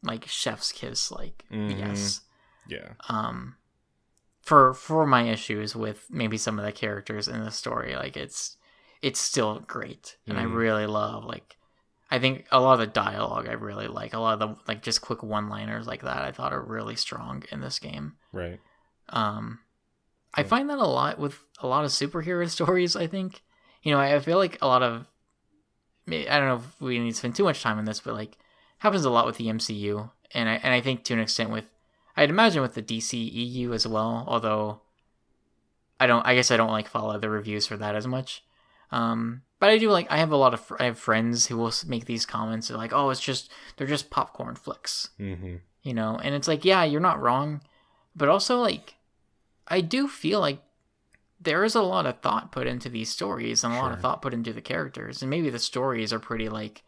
B: like chef's kiss, like yes.
A: Yeah.
B: For my issues with maybe some of the characters in the story, like it's still great, and I really love like. I think a lot of the dialogue I really like. A lot of the like just quick one-liners like that I thought are really strong in this game.
A: Right.
B: I find that a lot with a lot of superhero stories, I think. I feel like a lot of I don't know if we need to spend too much time on this, but like happens a lot with the MCU, and I think to an extent with I'd imagine with the DC EU as well, although I guess I don't like follow the reviews for that as much. But I do like I have friends who will make these comments. They're like, "Oh, they're just popcorn flicks," and it's like, yeah, you're not wrong, but also like I do feel like there is a lot of thought put into these stories and a lot of thought put into the characters, and maybe the stories are pretty like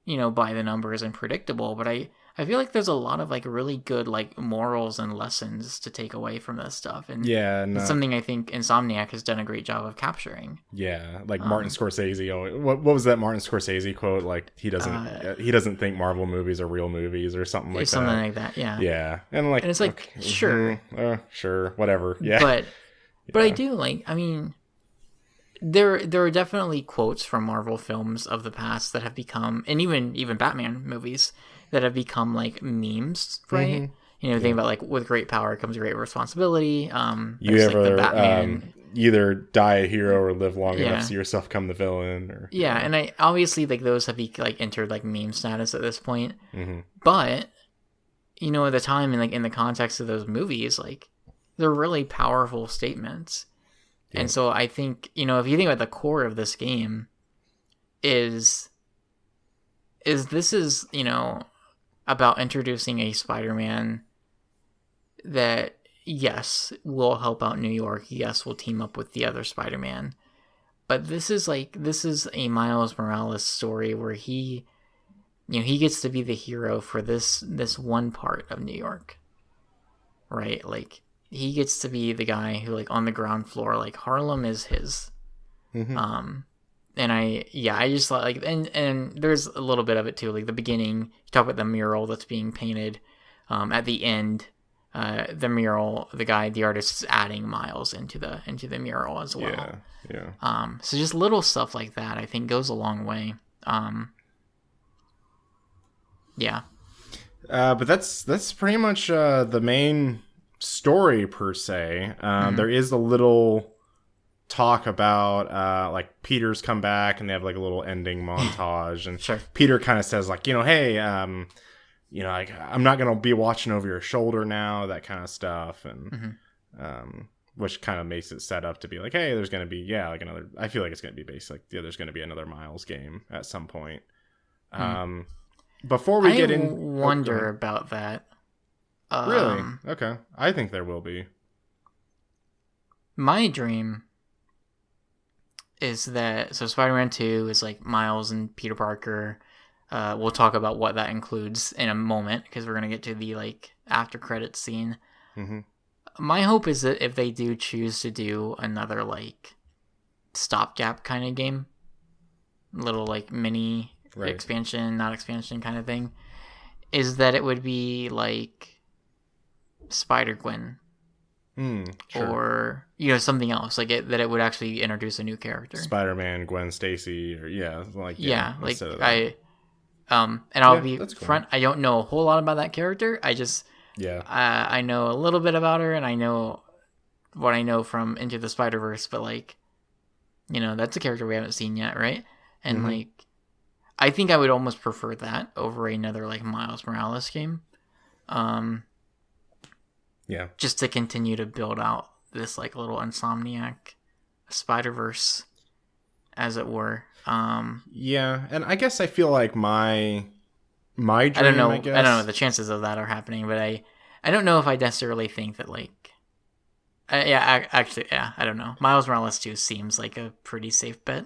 B: by the numbers and predictable, but I feel like there's a lot of like really good like morals and lessons to take away from this stuff, and it's something I think Insomniac has done a great job of capturing.
A: Yeah, like Martin Scorsese. What was that Martin Scorsese quote? Like he doesn't think Marvel movies are real movies or something like that.
B: Something like that. Yeah.
A: Yeah, and
B: it's like sure,
A: whatever. Yeah,
B: but I do like. I mean, there are definitely quotes from Marvel films of the past that have become, and even Batman movies that have become like memes, right? Think about like with great power comes great responsibility.
A: You ever like the Batman, either die a hero or live long enough to see yourself become the villain, or
B: and I obviously like those have like entered like meme status at this point. But at the time and like in the context of those movies, like they're really powerful statements. Yeah. And so I think if you think about the core of this game, is about introducing a Spider-Man that, yes, will help out New York. Yes, will team up with the other Spider-Man. But this is a Miles Morales story where he gets to be the hero for this one part of New York. Right? Like, he gets to be the guy who, like, on the ground floor, like, Harlem is his. And I just like, and there's a little bit of it too, like the beginning, you talk about the mural that's being painted, at the end, the mural, the artist is adding Miles into the mural as well. Yeah. So just little stuff like that, I think goes a long way. Yeah.
A: But that's pretty much, the main story per se. There is a little talk about like Peter's come back and they have like a little ending montage, and Peter kind of says like, hey, like I'm not gonna be watching over your shoulder now, that kind of stuff, and which kind of makes it set up to be like, hey, there's gonna be like another. I feel like it's gonna be based like there's gonna be another Miles game at some point. Before we get in,
B: I wonder about that.
A: Really? Okay, I think there will be.
B: My dream is that Spider-Man 2 is like Miles and Peter Parker. We'll talk about what that includes in a moment because we're gonna get to the like after credits scene. My hope is that if they do choose to do another like stopgap kind of game, little like mini
A: right.
B: expansion, not expansion kind of thing, is that it would be like Spider-Gwen.
A: Sure.
B: Or something else that it would actually introduce a new character.
A: Spider-Man, Gwen Stacy, or
B: like
A: I
B: and I'll be
A: that's cool.
B: front. I don't know a whole lot about that character. I just I know a little bit about her, and I know what I know from Into the Spider-Verse. But that's a character we haven't seen yet, right? And I think I would almost prefer that over another Miles Morales game.
A: Yeah.
B: Just to continue to build out this little Insomniac Spider-Verse, as it were.
A: Yeah, and I guess I feel like my dream,
B: I don't know.
A: I guess.
B: I don't know the chances of that are happening, but I don't know if I necessarily think that I don't know. Miles Morales 2 seems like a pretty safe bet,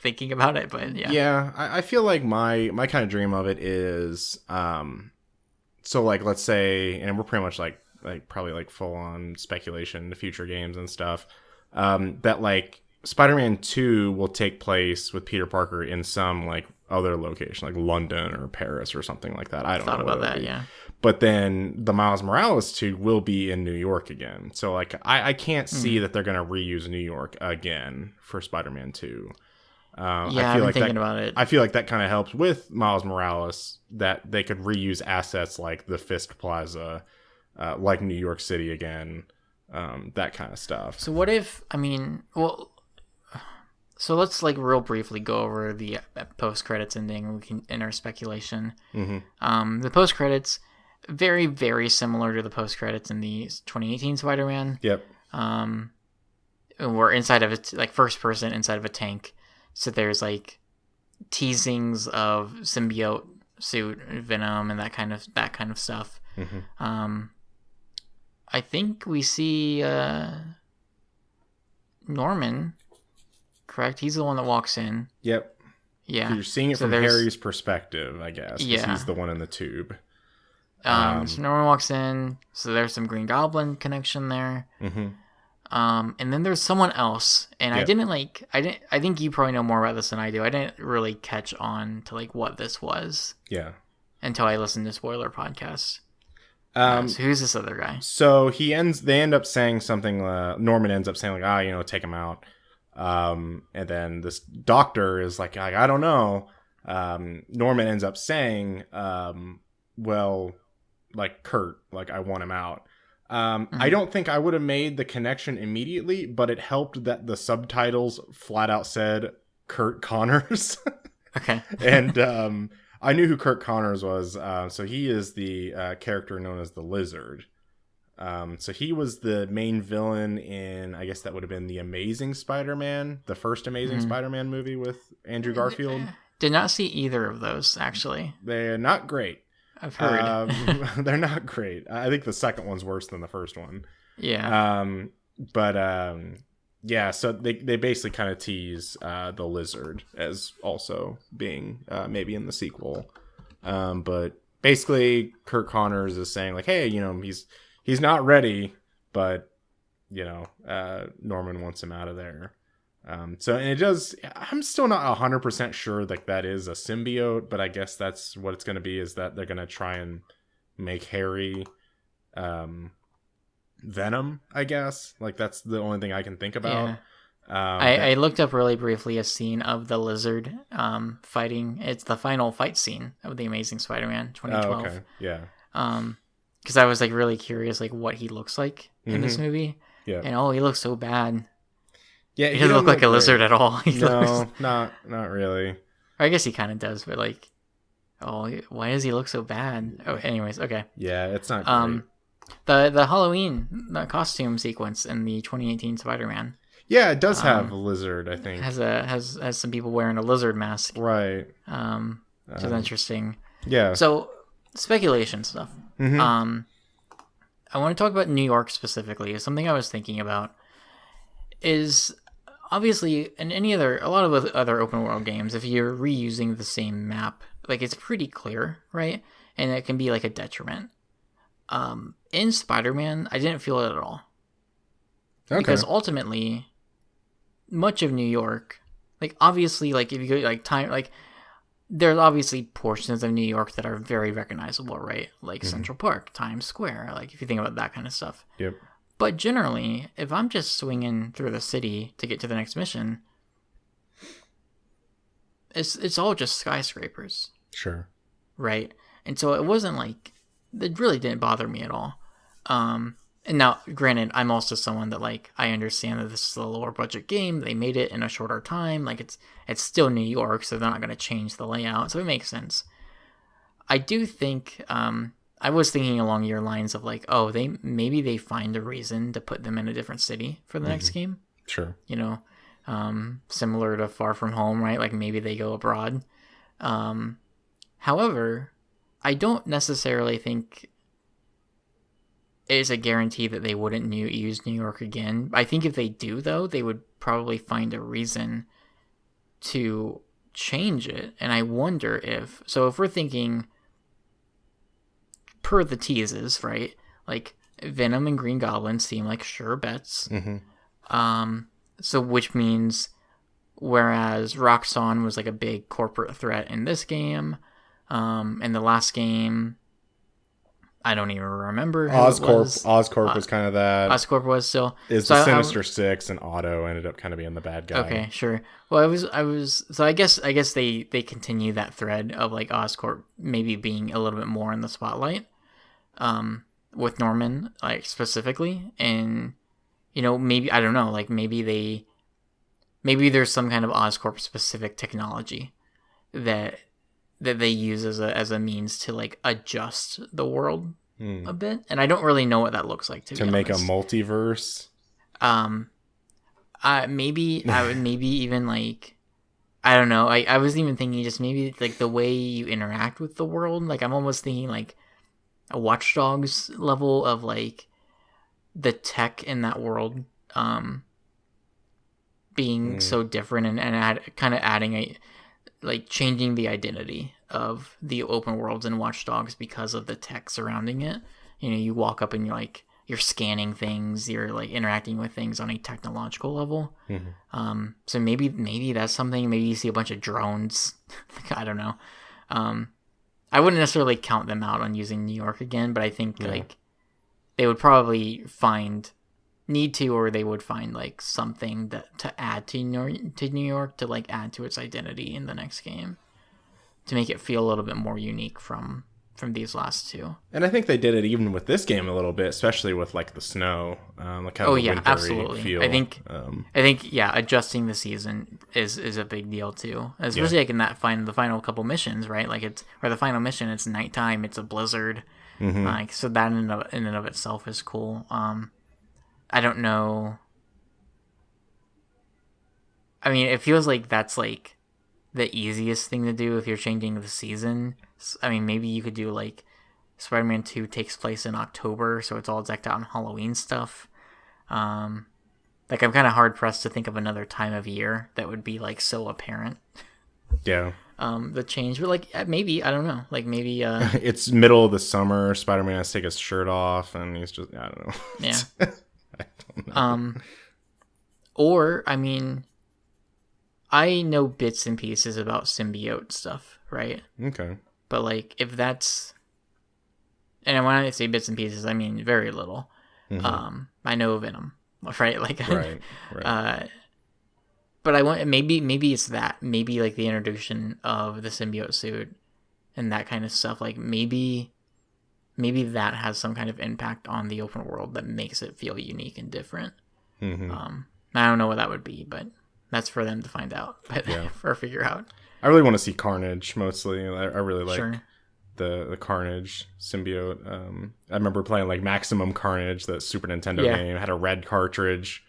B: thinking about it, but yeah.
A: Yeah, I feel like my kind of dream of it is, so let's say, and we're pretty much probably full on speculation into future games and stuff, that Spider-Man 2 will take place with Peter Parker in some other location, like London or Paris or something like that. I don't know
B: about that, yeah.
A: But then the Miles Morales 2 will be in New York again. So I can't see that they're going to reuse New York again for Spider-Man 2.
B: I've been thinking about it.
A: I feel like that kind of helps with Miles Morales, that they could reuse assets like the Fisk Plaza, like New York City again, that kind of stuff.
B: So what if, so let's real briefly go over the post-credits ending. We can in our speculation.
A: Mm-hmm.
B: The post-credits, very, very similar to the post-credits in the 2018 Spider-Man.
A: Yep.
B: We're inside of it, first person inside of a tank. So there's teasings of symbiote suit, Venom, and that kind of stuff.
A: Mm-hmm.
B: I think we see Norman, correct? He's the one that walks in.
A: Yep.
B: Yeah.
A: You're seeing it from Harry's perspective, I guess.
B: Yeah.
A: He's the one in the tube.
B: So Norman walks in. So there's some Green Goblin connection there.
A: Mm-hmm.
B: And then there's someone else, and yep. I think you probably know more about this than I do. I didn't really catch on to what this was.
A: Yeah.
B: Until I listened to Spoiler Podcast. So who's this other guy?
A: So they end up saying something, Norman ends up saying take him out. And then this doctor is I don't know. Norman ends up saying, Kurt, I want him out. I don't think I would have made the connection immediately, but it helped that the subtitles flat out said Kurt Connors.
B: Okay.
A: And I knew who Kurt Connors was. So he is the character known as the Lizard. So he was the main villain in, I guess that would have been the Amazing Spider-Man, the first Amazing Spider-Man movie with Andrew Garfield.
B: Did not see either of those, actually.
A: They're not great.
B: I've heard.
A: They're not great. I think the second one's worse than the first one.
B: Yeah.
A: Yeah, so they basically kind of tease the Lizard as also being maybe in the sequel. But basically Kurt Connors is saying hey, he's not ready, but Norman wants him out of there. And it does. I'm still not 100% sure that is a symbiote, but I guess that's what it's going to be. Is that they're going to try and make Harry Venom? I guess that's the only thing I can think about.
B: Yeah. I looked up really briefly a scene of the Lizard fighting. It's the final fight scene of the Amazing Spider-Man 2012.
A: Oh, okay. Yeah.
B: Because I was really curious what he looks like in this movie.
A: Yeah.
B: And he looks so bad.
A: Yeah,
B: he doesn't look like a lizard at all.
A: Not really.
B: I guess he kind of does, but why does he look so bad? Oh, anyways, okay.
A: Yeah, it's not
B: great. The Halloween costume sequence in the 2018 Spider-Man.
A: Yeah, it does have a lizard, I think.
B: Has some people wearing a lizard mask.
A: Right.
B: Which is interesting.
A: Yeah.
B: So, speculation stuff.
A: Mm-hmm.
B: I want to talk about New York specifically. Something I was thinking about is obviously in a lot of other open world games, if you're reusing the same map, it's pretty clear, right? And it can be a detriment. In Spider-Man, I didn't feel it at all. Okay. Because ultimately, much of New York, obviously, if you go time, there's obviously portions of New York that are very recognizable, right? Like Central Park, Times Square, like if you think about that kind of stuff.
A: Yep.
B: But generally, if I'm just swinging through the city to get to the next mission, it's all just skyscrapers.
A: Sure.
B: Right? And so it wasn't like, it really didn't bother me at all. And now, granted, I'm also someone that, like, I understand that this is a lower budget game. They made it in a shorter time. Like, it's still New York, so they're not going to change the layout. So it makes sense. I do think, I was thinking along your lines of, like, oh, maybe they find a reason to put them in a different city for the next game.
A: Sure.
B: You know, similar to Far From Home, right? Like, maybe they go abroad. However, I don't necessarily think it's a guarantee that they wouldn't use New York again. I think if they do, though, they would probably find a reason to change it. And I wonder if we're thinking per the teases, right? Like Venom and Green Goblin seem like sure bets. So which means whereas Roxxon was like a big corporate threat in this game, in the last game, I don't even remember.
A: Oscorp was kind of that.
B: Oscorp was still.
A: Is the Sinister Six, and Otto ended up kind of being the bad guy.
B: Okay, sure. Well, I was. So I guess they continue that thread of like Oscorp maybe being a little bit more in the spotlight, with Norman like specifically, and you know maybe I don't know like maybe there's some kind of Oscorp specific technology that they use as a means to like adjust the world a bit, and I don't really know what that looks like to
A: make a multiverse.
B: Maybe I would even like I don't know. I was even thinking just maybe like the way you interact with the world. Like I'm almost thinking like a Watch Dogs level of like the tech in that world being so different and kind of adding a like changing the identity of the open worlds in Watch Dogs because of the tech surrounding it. You know, you walk up and you're scanning things, you're like interacting with things on a technological level. So maybe that's something. Maybe you see a bunch of drones. Like, I don't know. I wouldn't necessarily count them out on using New York again, but I think like they would probably need to, or they would find like something to add to New York to like add to its identity in the next game to make it feel a little bit more unique from these last two.
A: And I think they did it even with this game a little bit, especially with like the snow, like kind of the
B: absolutely.
A: feel.
B: I think adjusting the season is a big deal too, especially like in the final couple missions, right? Like the final mission, it's nighttime, it's a blizzard, like so that in and of itself is cool. I don't know. I mean, it feels like that's like the easiest thing to do if you're changing the season. I mean, maybe you could do like Spider-Man 2 takes place in October, so it's all decked out in Halloween stuff. Like I'm kind of hard pressed to think of another time of year that would be like so apparent.
A: Yeah.
B: The change, but like maybe I don't know, like maybe
A: it's middle of the summer. Spider-Man has to take his shirt off, and he's just I don't know.
B: Yeah. I don't know. Or I mean, I know bits and pieces about symbiote stuff, right?
A: Okay.
B: But like, if that's, and when I say bits and pieces, I mean very little. I know Venom, right? Like,
A: right.
B: But I want maybe it's that like the introduction of the symbiote suit and that kind of stuff. Like maybe that has some kind of impact on the open world that makes it feel unique and different. I don't know what that would be, but that's for them to find out or figure out.
A: I really want to see Carnage mostly. I really like the Carnage symbiote. I remember playing like Maximum Carnage, the Super Nintendo game, had a red cartridge.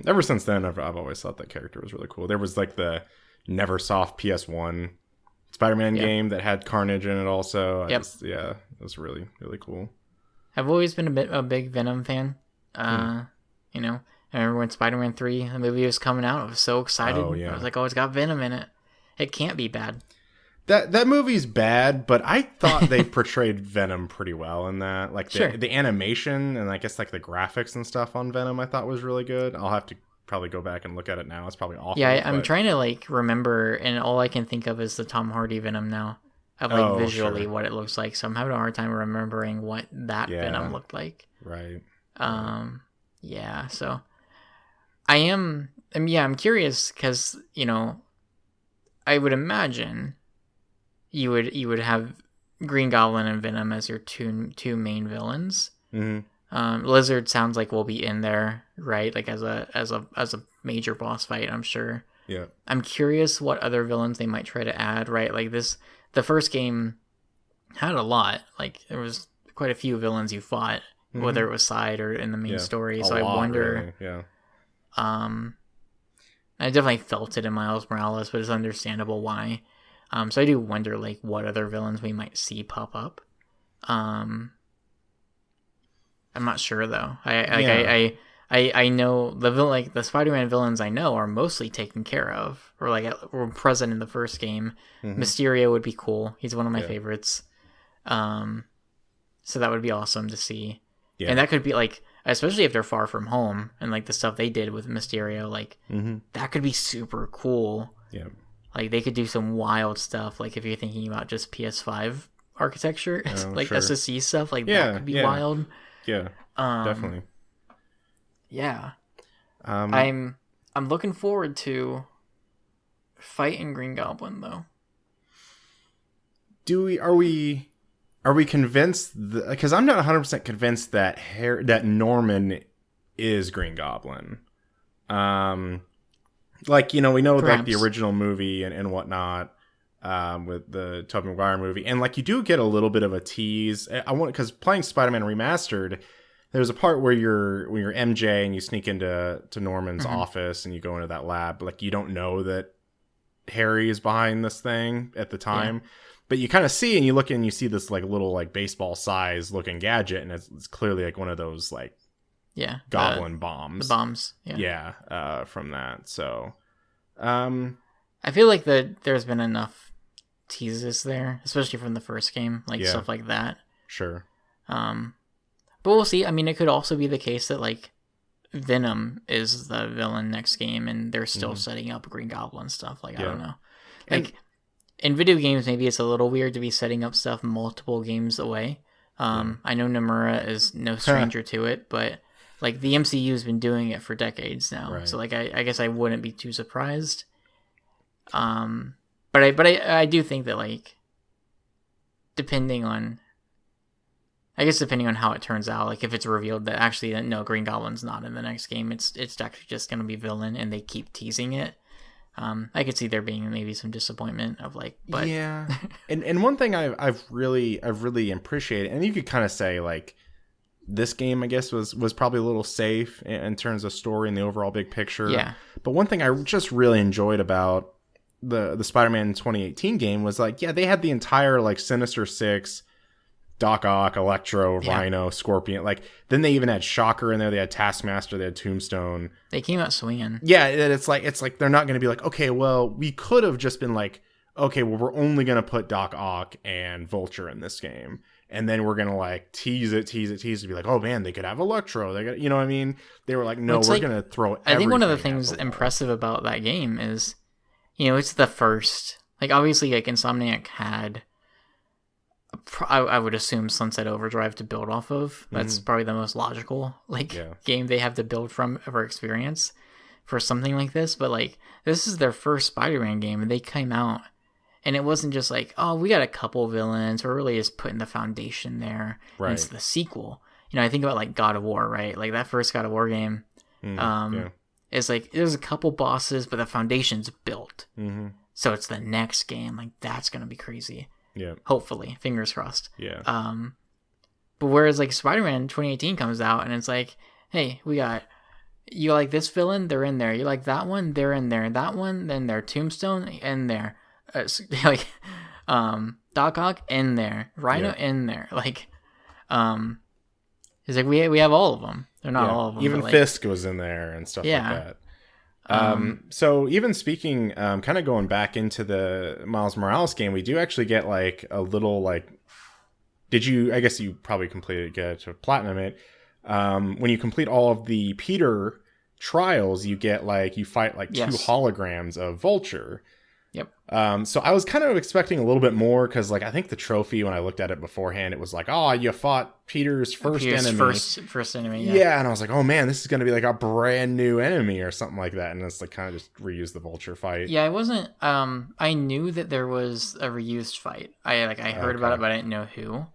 A: Ever since then, I've always thought that character was really cool. There was like the Neversoft PS1 Spider-Man game that had Carnage in it also. It was really, really cool.
B: I've always been a big Venom fan. You know, I remember when Spider-Man 3, the movie was coming out, I was so excited. Oh, yeah. I was like, oh, it's got Venom in it. It can't be bad.
A: That movie's bad, but I thought they portrayed Venom pretty well in that. Like the animation and I guess like the graphics and stuff on Venom I thought was really good. I'll have to probably go back and look at it now. It's probably awful.
B: Yeah, I'm trying to like remember, and all I can think of is the Tom Hardy Venom now, of like visually what it looks like. So I'm having a hard time remembering what that Venom looked like.
A: Right.
B: Yeah. So I'm curious because I would imagine you would have Green Goblin and Venom as your two main villains.
A: Mm-hmm.
B: Lizard sounds like we'll be in there, right? Like as a major boss fight, I'm sure.
A: Yeah.
B: I'm curious what other villains they might try to add, right? Like the first game had a lot. Like there was quite a few villains you fought, whether it was side or in the main story. So I wonder.
A: Really. Yeah.
B: I definitely felt it in Miles Morales, but it's understandable why. So I do wonder like what other villains we might see pop up. I'm not sure though. I know the Spider-Man villains I know are mostly taken care of, or were present in the first game. Mysterio would be cool. He's one of my favorites. So that would be awesome to see. Yeah. And that could be like, especially if they're Far From Home and like the stuff they did with Mysterio, like that could be super cool.
A: Yeah.
B: Like they could do some wild stuff. Like if you're thinking about just PS5 architecture, like SSC stuff, like that could be wild.
A: Yeah. Definitely.
B: Yeah. I'm looking forward to fighting Green Goblin though.
A: Are we convinced? Because I'm not 100% convinced that Norman is Green Goblin. Like, we know like the original movie and whatnot, with the Tobey Maguire movie, and like you do get a little bit of a tease. Because playing Spider-Man Remastered, there's a part where you're MJ and you sneak into Norman's office and you go into that lab. Like you don't know that Harry is behind this thing at the time. Yeah. But you kind of see, and you look and you see this like little like baseball size looking gadget, and it's clearly like one of those like goblin bombs.
B: The bombs,
A: from that. So,
B: I feel like there's been enough teases there, especially from the first game, like stuff like that.
A: Sure.
B: But we'll see. I mean, it could also be the case that like Venom is the villain next game, and they're still setting up Green Goblin stuff. Like I don't know, like. In video games, maybe it's a little weird to be setting up stuff multiple games away. I know Nomura is no stranger to it, but like the MCU has been doing it for decades now. Right. So like I guess I wouldn't be too surprised. But I do think that like depending on how it turns out, like if it's revealed that actually no, Green Goblin's not in the next game, it's actually just gonna be villain, and they keep teasing it. I could see there being maybe some disappointment of like, but
A: yeah. and one thing I've really appreciated, and you could kind of say like this game I guess was probably a little safe in terms of story and the overall big picture.
B: Yeah.
A: But one thing I just really enjoyed about the Spider-Man 2018 game was like, they had the entire like Sinister Six, Doc Ock, Electro, Rhino, Scorpion. Like then they even had Shocker in there. They had Taskmaster. They had Tombstone.
B: They came out swinging.
A: Yeah, it's like they're not going to be like, okay, well, we could have just been like, okay, well, we're only going to put Doc Ock and Vulture in this game, and then we're going to like tease it to be like, oh man, they could have Electro. They got, you know what I mean? They were like, no, we're going to throw.
B: I think one of the things impressive about that game is, it's the first. Like obviously, like Insomniac had. I would assume Sunset Overdrive to build off of. That's probably the most logical game they have to build from ever experience for something like this. But like this is their first Spider-Man game, and they came out, and it wasn't just like, oh, we got a couple villains. We're really just putting the foundation there. Right. And it's the sequel. I think about like God of War, right? Like that first God of War game. It's like there's a couple bosses, but the foundation's built. So it's the next game. Like that's gonna be crazy.
A: Yeah.
B: Hopefully, fingers crossed.
A: Yeah.
B: But whereas like Spider-Man 2018 comes out and it's like, hey, you like this villain, they're in there. You like that one, they're in there. That one, then they're Tombstone in there. Like, Doc Ock in there, Rhino in there. Like, it's like we have all of them. They're not all of them.
A: Even Fisk was in there and stuff like that. So even speaking, kind of going back into the Miles Morales game, we do actually get like a little like, I guess you probably get to platinum it. When you complete all of the Peter trials, you get like you fight like two
B: Yes.
A: holograms of Vulture.
B: Yep.
A: So I was kind of expecting a little bit more because, like, I think the trophy when I looked at it beforehand, it was like, oh, you fought Peter's first enemy.
B: First enemy.
A: Yeah, and I was like, oh man, this is gonna be like a brand new enemy or something like that, and it's like kind of just reuse the Vulture fight.
B: Yeah, I wasn't. I knew that there was a reused fight. I heard about it, but I didn't know who.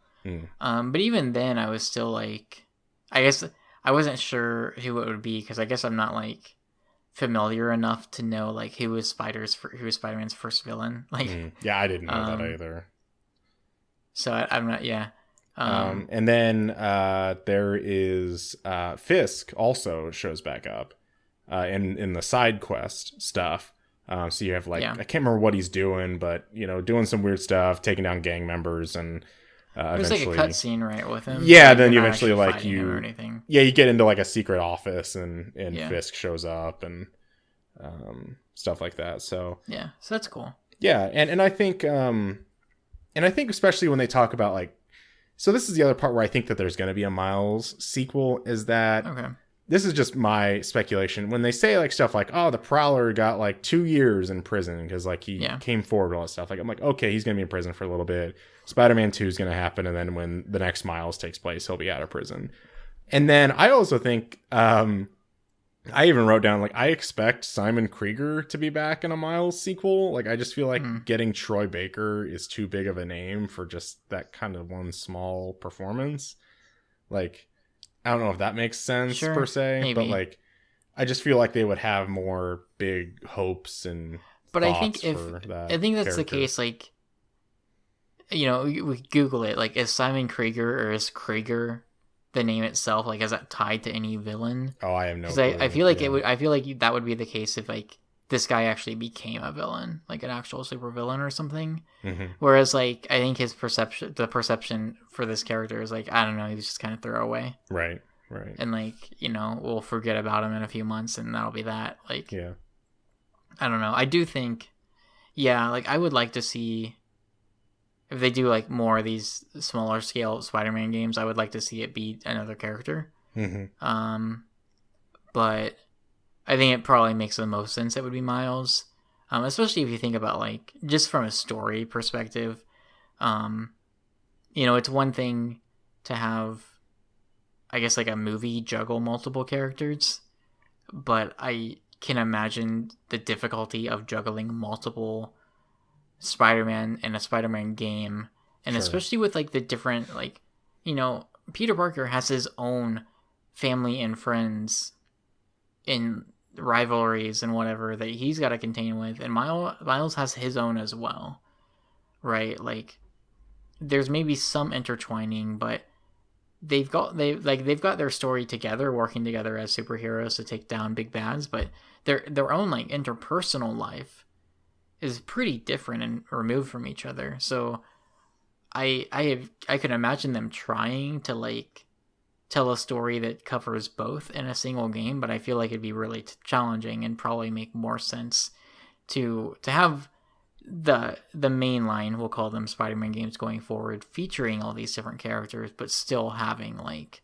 B: But even then, I was still like, I guess I wasn't sure who it would be because I guess I'm not like familiar enough to know like who was Spider-Man's first villain. Like,
A: yeah, I didn't know that either.
B: So I'm not. Yeah.
A: And then there is Fisk also shows back up in the side quest stuff. So you have like I can't remember what he's doing, but doing some weird stuff, taking down gang members, and
B: there's like a cutscene right with him.
A: Yeah,
B: like,
A: then you eventually like you get into like a secret office, and Fisk shows up and stuff like that. So
B: yeah, so that's cool.
A: Yeah, and I think especially when they talk about like. So this is the other part where I think that there's going to be a Miles sequel, is that this is just my speculation. When they say like stuff like, oh, the Prowler got like 2 years in prison because like he came forward with all that stuff. Like I'm like, okay, he's going to be in prison for a little bit. Spider-Man 2 is going to happen. And then when the next Miles takes place, he'll be out of prison. And then I also think, I even wrote down, like, I expect Simon Krieger to be back in a Miles sequel. Like, I just feel like getting Troy Baker is too big of a name for just that kind of one small performance. Like, I don't know if that makes sense per se, maybe. But like, I just feel like they would have more big hopes and.
B: But I think that's the case. Like, we Google it. Like, is Simon Krieger or is Krieger the name itself, like, is that tied to any villain?
A: Oh, I have no clue.
B: I feel like I feel like that would be the case if like this guy actually became a villain, like an actual super villain or something. Whereas like I think the perception for this character is like, I don't know, he's just kind of throwaway.
A: Right.
B: And like, we'll forget about him in a few months and that'll be that. Like, yeah. I don't know. I do think, like I would like to see. If they do like more of these smaller scale Spider-Man games, I would like to see it be another character. But I think it probably makes the most sense it would be Miles, especially if you think about like just from a story perspective. It's one thing to have, I guess, like a movie juggle multiple characters, but I can imagine the difficulty of juggling multiple Spider-Man in a Spider-Man game, and especially with like the different, like, Peter Parker has his own family and friends in rivalries and whatever that he's got to contain with, and Miles has his own as well, right? Like, there's maybe some intertwining, but they've got their story together, working together as superheroes to take down big bads, but their own like interpersonal life is pretty different and removed from each other. So I could imagine them trying to like tell a story that covers both in a single game, but I feel like it'd be really challenging and probably make more sense to have the main line, we'll call them Spider-Man games going forward, featuring all these different characters, but still having like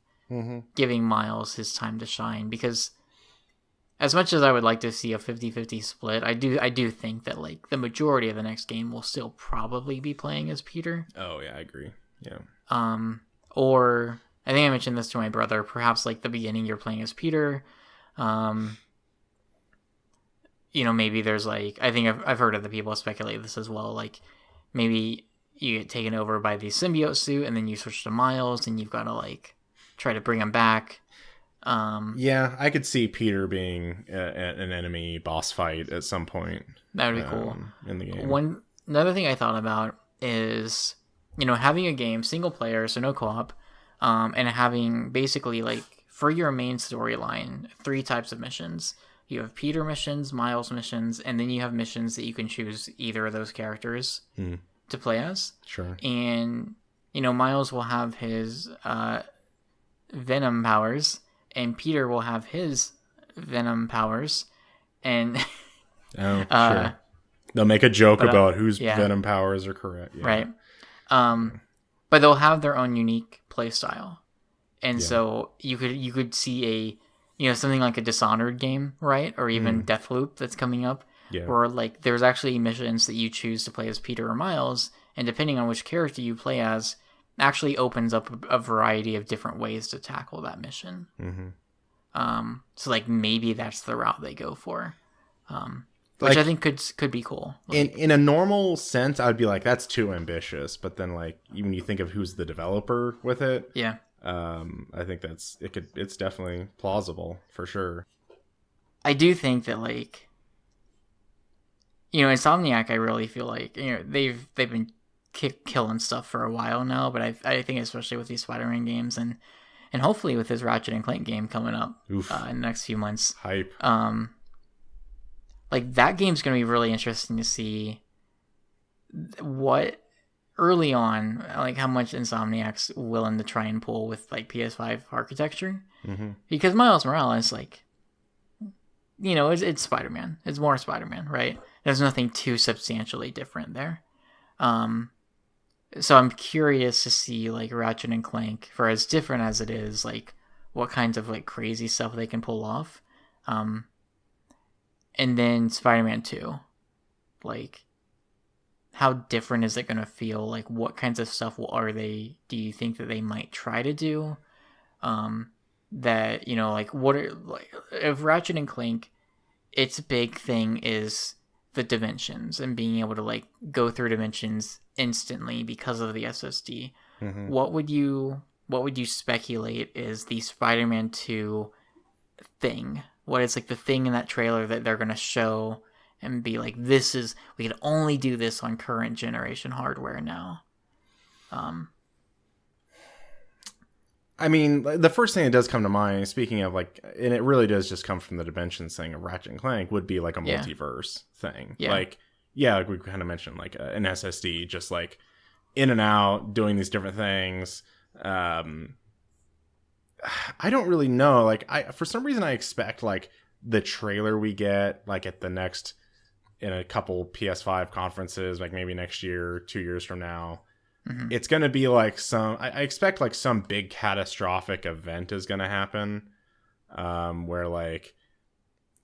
B: giving Miles his time to shine. Because as much as I would like to see a 50-50 split, I do think that like the majority of the next game will still probably be playing as Peter.
A: Oh yeah, I agree. Yeah.
B: Or I think I mentioned this to my brother. Perhaps like the beginning you're playing as Peter. Maybe there's like, I think I've heard other people speculate this as well. Like maybe you get taken over by the symbiote suit and then you switch to Miles and you've got to like try to bring him back.
A: Yeah, I could see Peter being an enemy boss fight at some point.
B: That would be cool
A: in the game.
B: Another thing I thought about is, having a game single player, so no co-op, and having basically like for your main storyline 3 types of missions. You have Peter missions, Miles missions, and then you have missions that you can choose either of those characters to play as.
A: Sure.
B: And Miles will have his Venom powers, and Peter will have his Venom powers, and
A: sure. They'll make a joke about whose Venom powers are correct. Yeah.
B: Right. But they'll have their own unique play style. And so you could see something like a Dishonored game, right? Or even Deathloop that's coming up.
A: Yeah.
B: Where, like, there's actually missions that you choose to play as Peter or Miles, and depending on which character you play as, actually opens up a variety of different ways to tackle that mission. So, like, maybe that's the route they go for. Which I think could be cool.
A: Like, in a normal sense, I'd be like, that's too ambitious. But then, like, even you think of who's the developer with it.
B: Yeah.
A: I think it's definitely plausible for sure.
B: I do think that, like, Insomniac, I really feel like, they've been killing stuff for a while now, but I think especially with these Spider-Man games and hopefully with this Ratchet and Clank game coming up in the next few months.
A: Hype.
B: Like, that game's going to be really interesting to see what early on, like, how much Insomniac's willing to try and pull with, like, PS5 architecture. Because Miles Morales, like, it's Spider-Man. It's more Spider-Man, right? There's nothing too substantially different there. So I'm curious to see, like, Ratchet and Clank, for as different as it is, like, what kinds of, like, crazy stuff they can pull off. And then Spider-Man 2. Like, how different is it going to feel? Like, what kinds of stuff do you think that they might try to do? That, like, if Ratchet and Clank, its big thing is the dimensions and being able to, like, go through dimensions instantly because of the SSD. What would you speculate is the Spider-Man 2 thing? What is, like, the thing in that trailer that they're going to show and be like, we can only do this on current generation hardware now?
A: I mean, the first thing that does come to mind, speaking of, like, and it really does just come from the dimensions thing of Ratchet and Clank, would be, like, a multiverse thing.
B: Yeah.
A: Like we kind of mentioned, like, an SSD, just, like, in and out, doing these different things. I don't really know. Like, for some reason, I expect, like, the trailer we get, like, in a couple PS5 conferences, like, maybe next year, 2 years from now, it's going to be, like, I expect, like, some big catastrophic event is going to happen, where, like,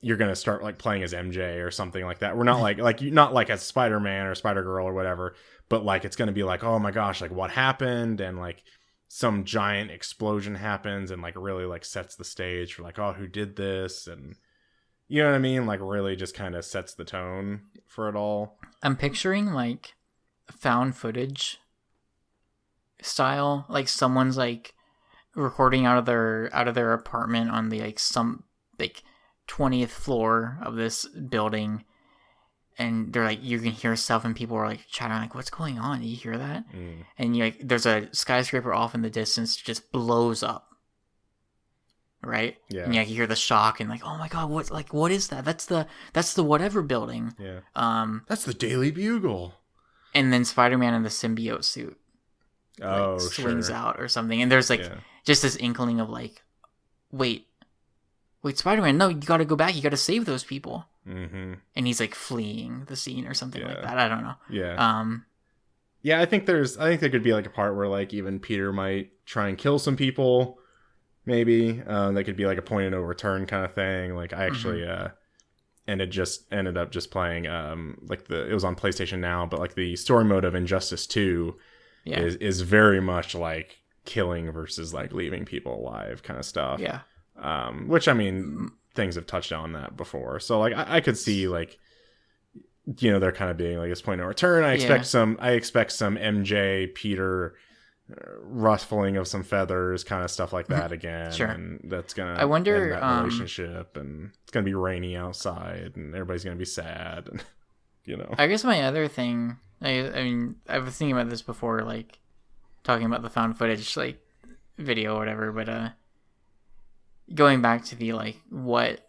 A: you're going to start, like, playing as MJ or something like that. We're not not like as Spider-Man or Spider-Girl or whatever, but, like, it's going to be like, oh my gosh, like, what happened? And, like, some giant explosion happens and, like, really, like, sets the stage for, like, oh, who did this? And you know what I mean? Like, really just kind of sets the tone for it all. I'm
B: picturing, like, found footage style, like, someone's, like, recording out of their apartment on the, like, some, like, 20th floor of this building, and they're like, you can hear stuff and people are, like, chatting, like, what's going on? Do you hear that? And you, like, there's a skyscraper off in the distance just blows up, right?
A: Yeah.
B: And you hear the shock and, like, oh my god, what is that? That's the whatever building.
A: Yeah. That's the Daily Bugle.
B: And then Spider-Man in the symbiote suit swings out or something, and there's, like, just this inkling of, like, wait, Spider-Man, no, you gotta go back, you gotta save those people. And he's, like, fleeing the scene or something like that. I don't know.
A: I think there could be, like, a part where, like, even Peter might try and kill some people, maybe. That could be, like, a point of no return kind of thing. Like, I actually ended up just playing like, it was on PlayStation Now, but, like, the story mode of Injustice 2 is very much like killing versus, like, leaving people alive kind of stuff. Which, I mean, things have touched on that before, so, like, I could see, like, they're kind of being, like, this point of no return. I expect some MJ Peter ruffling of some feathers kind of stuff like that again. And that's gonna end that relationship, and it's gonna be rainy outside and everybody's gonna be sad, and
B: I guess my other thing, I mean, I was thinking about this before, like, talking about the found footage, like, video or whatever, but going back to the, like, what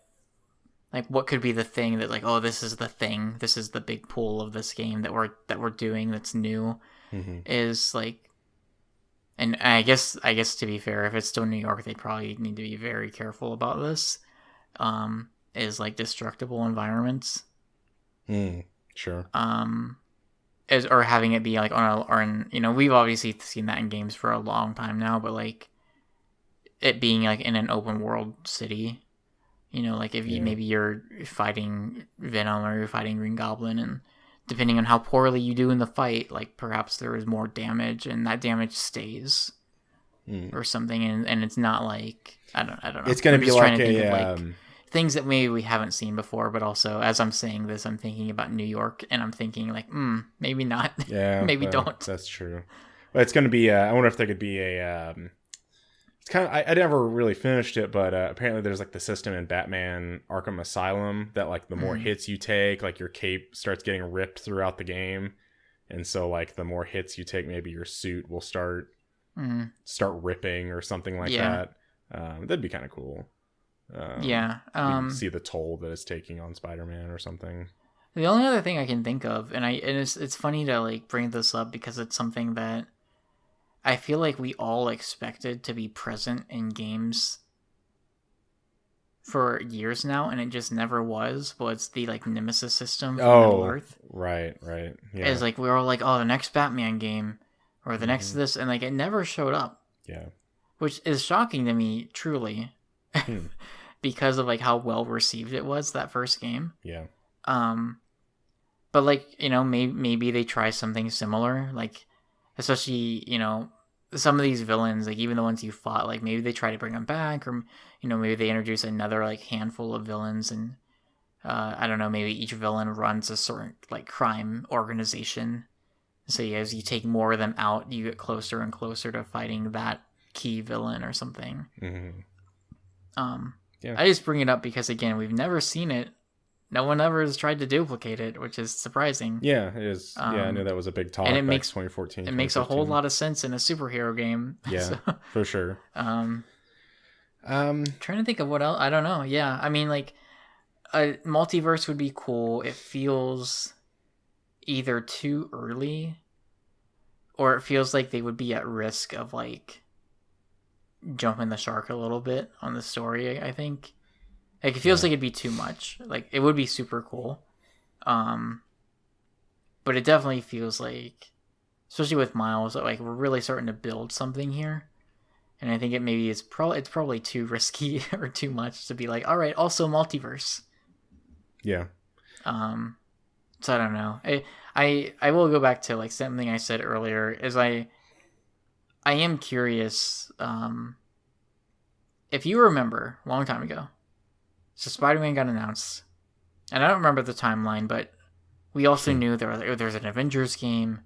B: could be the thing that, like, oh, this is the thing, this is the big pull of this game that we're doing that's new, is, like, and I guess to be fair, if it's still New York, they probably need to be very careful about this, is, like, destructible environments.
A: Sure.
B: Or having it be, like, we've obviously seen that in games for a long time now, but, like, it being, like, in an open world city, You know, like if you maybe you're fighting Venom or you're fighting Green Goblin, and depending on how poorly you do in the fight, like perhaps there is more damage, and that damage stays or something, and it's not like I don't know.
A: It's gonna be like
B: things that maybe we haven't seen before, but also as I'm saying this, I'm thinking about New York, and I'm thinking like, maybe not.
A: Yeah,
B: maybe don't.
A: That's true. But it's gonna be. I wonder if there could be a. It's kind of. I never really finished it, but apparently there's like the system in Batman Arkham Asylum that like the more hits you take, like your cape starts getting ripped throughout the game, and so like the more hits you take, maybe your suit will start ripping or something like that. That'd be kind of cool. See the toll that it's taking on Spider-Man or something.
B: The only other thing I can think of, and it's funny to like bring this up because it's something that I feel like we all expected to be present in games for years now, and it just never was. But it's the like Nemesis system from Middle Earth.
A: Right. Yeah.
B: It's like we were all like, oh, the next Batman game or the next this, and like it never showed up.
A: Yeah. Which
B: is shocking to me, truly, because of like how well received it was, that first game.
A: Yeah.
B: But like, you know, maybe they try something similar, like especially, you know, some of these villains, like even the ones you fought, like maybe they try to bring them back, or you know, maybe they introduce another like handful of villains, and I don't know, maybe each villain runs a certain like crime organization. So as you take more of them out, you get closer and closer to fighting that key villain or something. I just bring it up because again, we've never seen it. No one ever has tried to duplicate it, which is surprising.
A: Yeah, it is. I knew that was a big talk.
B: And it
A: makes 2014.
B: It makes a whole lot of sense in a superhero game.
A: Yeah, so, for sure.
B: Trying to think of what else. I don't know. Yeah, I mean, like a multiverse would be cool. It feels either too early, or it feels like they would be at risk of like jumping the shark a little bit on the story. I think. Like, it feels like it'd be too much. Like, it would be super cool. But it definitely feels like, especially with Miles, that, like, we're really starting to build something here. And I think it's probably too risky or too much to be like, all right, also multiverse.
A: Yeah.
B: So I don't know. I will go back to, like, something I said earlier, is I am curious, if you remember, a long time ago, so Spider-Man got announced, and I don't remember the timeline, but we also knew there's an Avengers game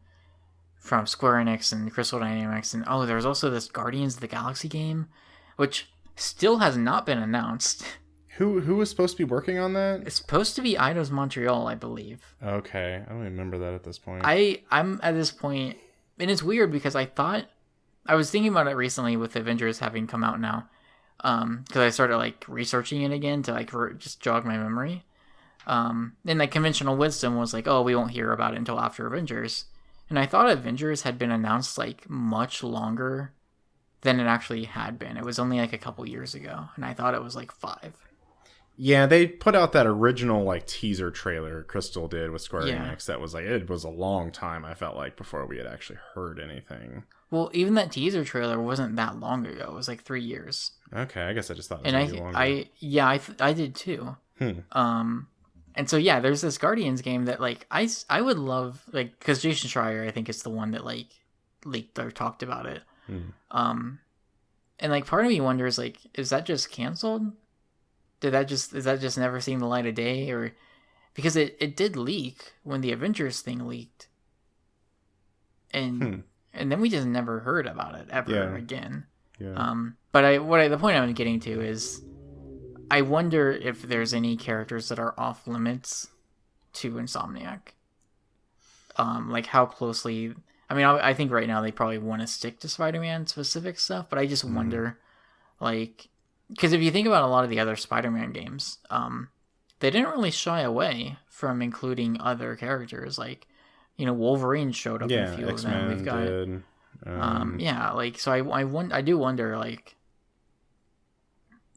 B: from Square Enix and Crystal Dynamics, and there's also this Guardians of the Galaxy game, which still has not been announced.
A: Who was supposed to be working on that?
B: It's supposed to be Eidos Montreal, I believe.
A: Okay, I don't remember that at this point.
B: I'm at this point, and it's weird because I was thinking about it recently with Avengers having come out now. Because I started like researching it again to like just jog my memory. And like conventional wisdom was like, we won't hear about it until after Avengers. And I thought Avengers had been announced like much longer than it actually had been. It was only like a couple years ago, and I thought it was like 5.
A: Yeah, they put out that original like teaser trailer Crystal did with Square Enix. That was like, it was a long time, I felt like, before we had actually heard anything.
B: Well, even that teaser trailer wasn't that long ago. It was like 3 years.
A: Okay, I guess I just thought it was longer.
B: I did too. And so yeah, there's this Guardians game that like I would love, like, because Jason Schreier I think is the one that like leaked or talked about it. And like part of me wonders, like, is that just canceled? Is that just never seen the light of day? Or because it did leak when the Avengers thing leaked, and then we just never heard about it ever again. Yeah. But the point I'm getting to is, I wonder if there's any characters that are off limits to Insomniac. Like how closely. I mean, I think right now they probably want to stick to Spider-Man specific stuff, but I just wonder, like, because if you think about a lot of the other Spider-Man games, they didn't really shy away from including other characters. Like, you know, Wolverine showed up in a few
A: X-Men
B: of them. We've got
A: did.
B: like, so I do wonder, like,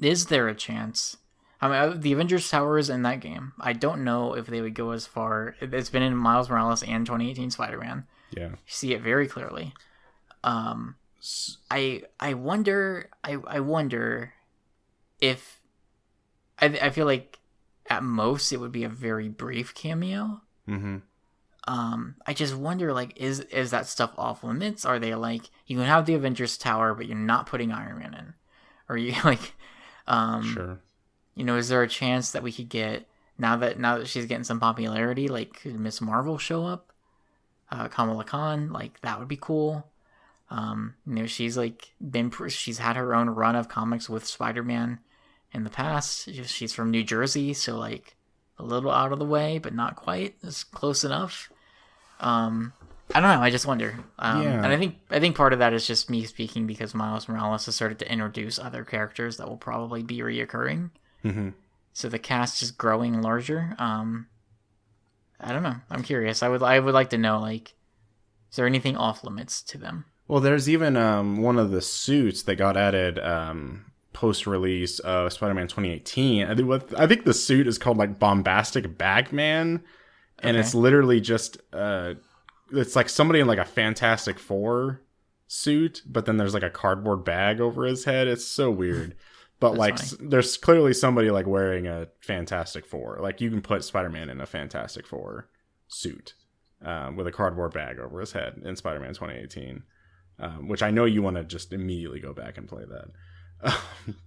B: is there a chance? I mean, the Avengers Tower is in that game. I don't know if they would go as far. It's been in Miles Morales and 2018 Spider-Man.
A: Yeah,
B: you see it very clearly. I wonder if I feel like at most it would be a very brief cameo.
A: Mm-hmm.
B: I just wonder, like, is that stuff off limits? Are they like, you can have the Avengers Tower, but you're not putting Iron Man in? Or you like,
A: Sure.
B: you know, is there a chance that we could get now that she's getting some popularity, like could Miss Marvel show up? Kamala Khan, like that would be cool. You know, she's like she's had her own run of comics with Spider-Man in the past. She's from New Jersey, so like a little out of the way, but not quite. It's close enough. I don't know. I just wonder.
A: Yeah.
B: And I think part of that is just me speaking because Miles Morales has started to introduce other characters that will probably be reoccurring.
A: Mm-hmm.
B: So the cast is growing larger. I don't know. I'm curious. I would like to know, like, is there anything off limits to them?
A: Well, there's even one of the suits that got added post-release of Spider-Man 2018. I think the suit is called like Bombastic Bagman, and it's literally just it's like somebody in like a Fantastic Four suit, but then there's like a cardboard bag over his head. It's so weird. But like, there's clearly somebody like wearing a Fantastic Four. Like, you can put Spider-Man in a Fantastic Four suit with a cardboard bag over his head in Spider-Man 2018, which I know you want to just immediately go back and play that.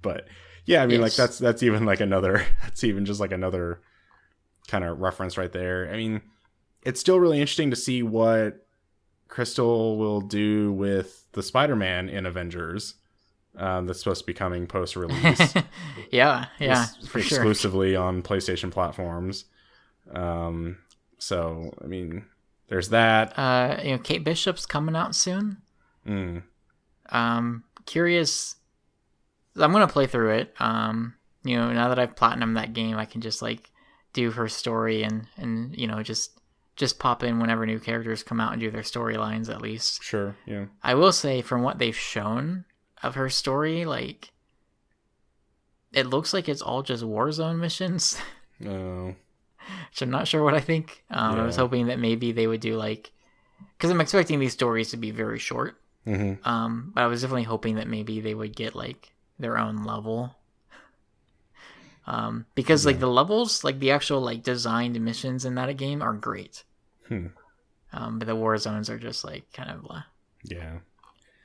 A: But yeah, I mean, like that's even like another that's even just like another kind of reference right there. I mean, it's still really interesting to see what Crystal will do with the Spider-Man in Avengers. That's supposed to be coming post-release.
B: yeah, for
A: exclusively on PlayStation platforms. So I mean, there's that.
B: You know, Kate Bishop's coming out soon. Curious. I'm gonna play through it. You know, now that I've platinumed that game, I can just like do her story and you know just pop in whenever new characters come out and do their storylines at least.
A: Sure. Yeah.
B: I will say, from what they've shown of her story, like, it looks like it's all just Warzone missions.
A: Oh.
B: Which I'm not sure what I think. I was hoping that maybe they would do like, because I'm expecting these stories to be very short.
A: Mm-hmm.
B: But I was definitely hoping that maybe they would get like their own level. Because like the levels, like the actual like designed missions in that game are great. But the war zones are just like kind of blah.
A: Yeah.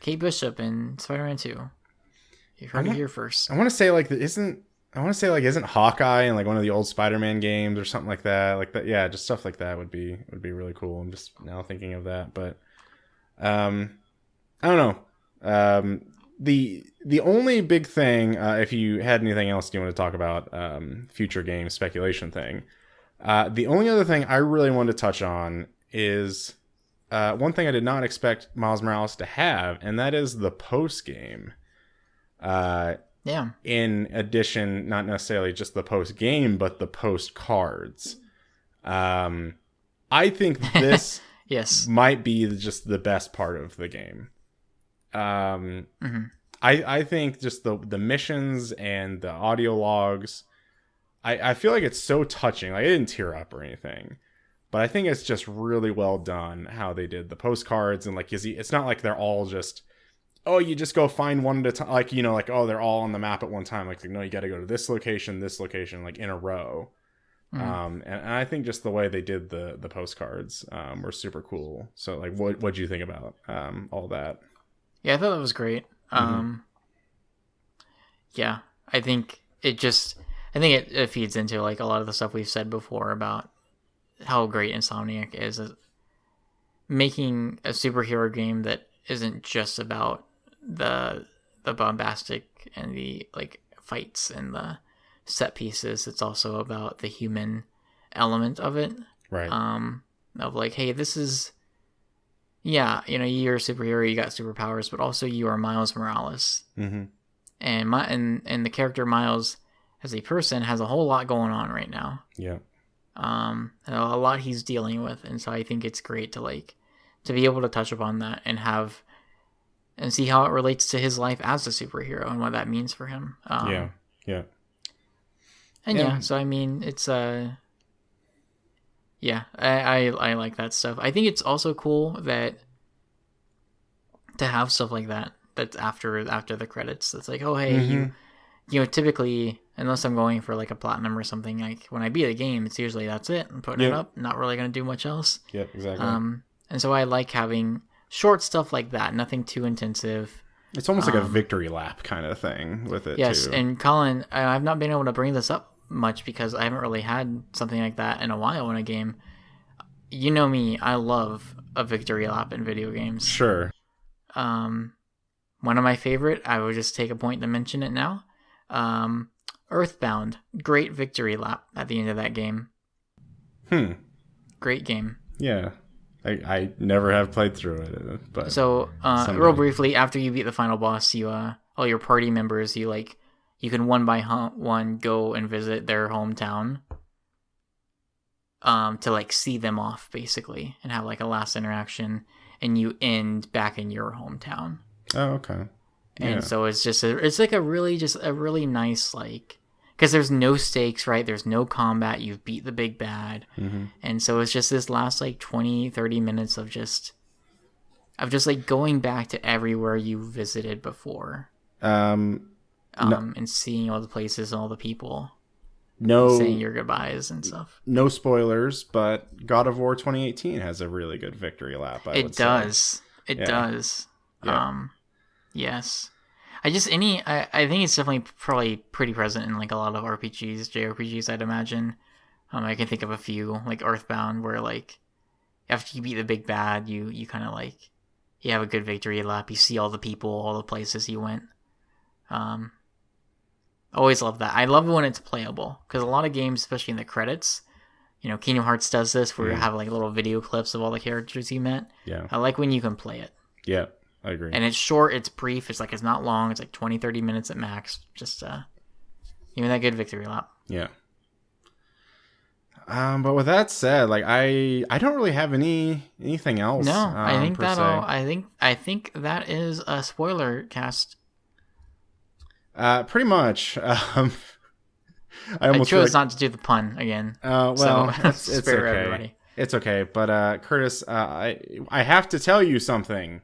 B: Kate Bishop in Spider-Man 2. You heard it here first.
A: I want to say like isn't Hawkeye in like one of the old Spider-Man games or something like that? Like that, yeah, just stuff like that would be really cool. I'm just now thinking of that, but I don't know. The only big thing, if you had anything else you want to talk about, future game speculation thing, the only other thing I really wanted to touch on is one thing I did not expect Miles Morales to have, and that is the post game. In addition, not necessarily just the post game, but the post cards. I think this might be just the best part of the game. I think just the missions and the audio logs, I feel like it's so touching. Like, I didn't tear up or anything, but I think it's just really well done how they did the postcards. And like, it's not like they're all just, oh, you just go find one at a time. Like, you know, like, oh, they're all on the map at one time. Like no, you got to go to this location, like in a row. And I think just the way they did the postcards were super cool. So like, what'd you think about all that?
B: Yeah, I thought that was great. Yeah, I think it feeds into like a lot of the stuff we've said before about how great Insomniac is at making a superhero game that isn't just about the bombastic and the like fights and the set pieces. It's also about the human element of it.
A: Right.
B: Of like, hey, this is, yeah, you know, you're a superhero, you got superpowers, but also you are Miles Morales. And and the character Miles as a person has a whole lot going on right now.
A: Yeah.
B: And a lot he's dealing with, and so I think it's great to be able to touch upon that and see how it relates to his life as a superhero and what that means for him. So I mean, it's I like that stuff. I think it's also cool that to have stuff like that that's after the credits. That's like, oh hey, you know, typically unless I'm going for like a platinum or something. Like when I beat a game, it's usually that's it. I'm putting it up. Not really gonna do much else.
A: Yep, exactly.
B: And so I like having short stuff like that. Nothing too intensive.
A: It's almost like a victory lap kind of thing with it.
B: Yes,
A: too.
B: and Collin, I've not been able to bring this up much because I haven't really had something like that in a while in a game. You know me, I love a victory lap in video games.
A: Sure.
B: One of my favorite, I would just take a point to mention it now. Earthbound, great victory lap at the end of that game. Great game.
A: Yeah. I never have played through it, but
B: so real briefly, after you beat the final boss, you all your party members, you can one by one go and visit their hometown, to like see them off basically and have like a last interaction, and you end back in your hometown.
A: Oh, okay. Yeah.
B: And so it's just it's like a really nice, like, because there's no stakes, right? There's no combat. You've beat the big bad.
A: Mm-hmm.
B: And so it's just this last like 20-30 minutes of just like going back to everywhere you visited before. And seeing all the places and all the people. Saying your goodbyes and stuff.
A: No spoilers, but God of War 2018 has a really good victory lap.
B: It does. Yeah. Yes. I think it's definitely probably pretty present in like a lot of RPGs, JRPGs, I'd imagine. I can think of a few, like Earthbound, where like after you beat the big bad, you kind of like you have a good victory lap. You see all the people, all the places you went. Always love that. I love it when it's playable, because a lot of games, especially in the credits, Kingdom Hearts does this, where you have like little video clips of all the characters you met.
A: Yeah.
B: I like when you can play it.
A: Yeah. I agree.
B: And it's short, it's brief, it's not long, it's like 20-30 minutes at max. Just even that good victory lap.
A: Yeah. But with that said, like I don't really have anything else.
B: No, I think that is a spoiler cast.
A: Pretty much. I
B: chose not to do the pun again.
A: Well,
B: so
A: it's okay.
B: everybody.
A: It's okay. But Curtis, I have to tell you something.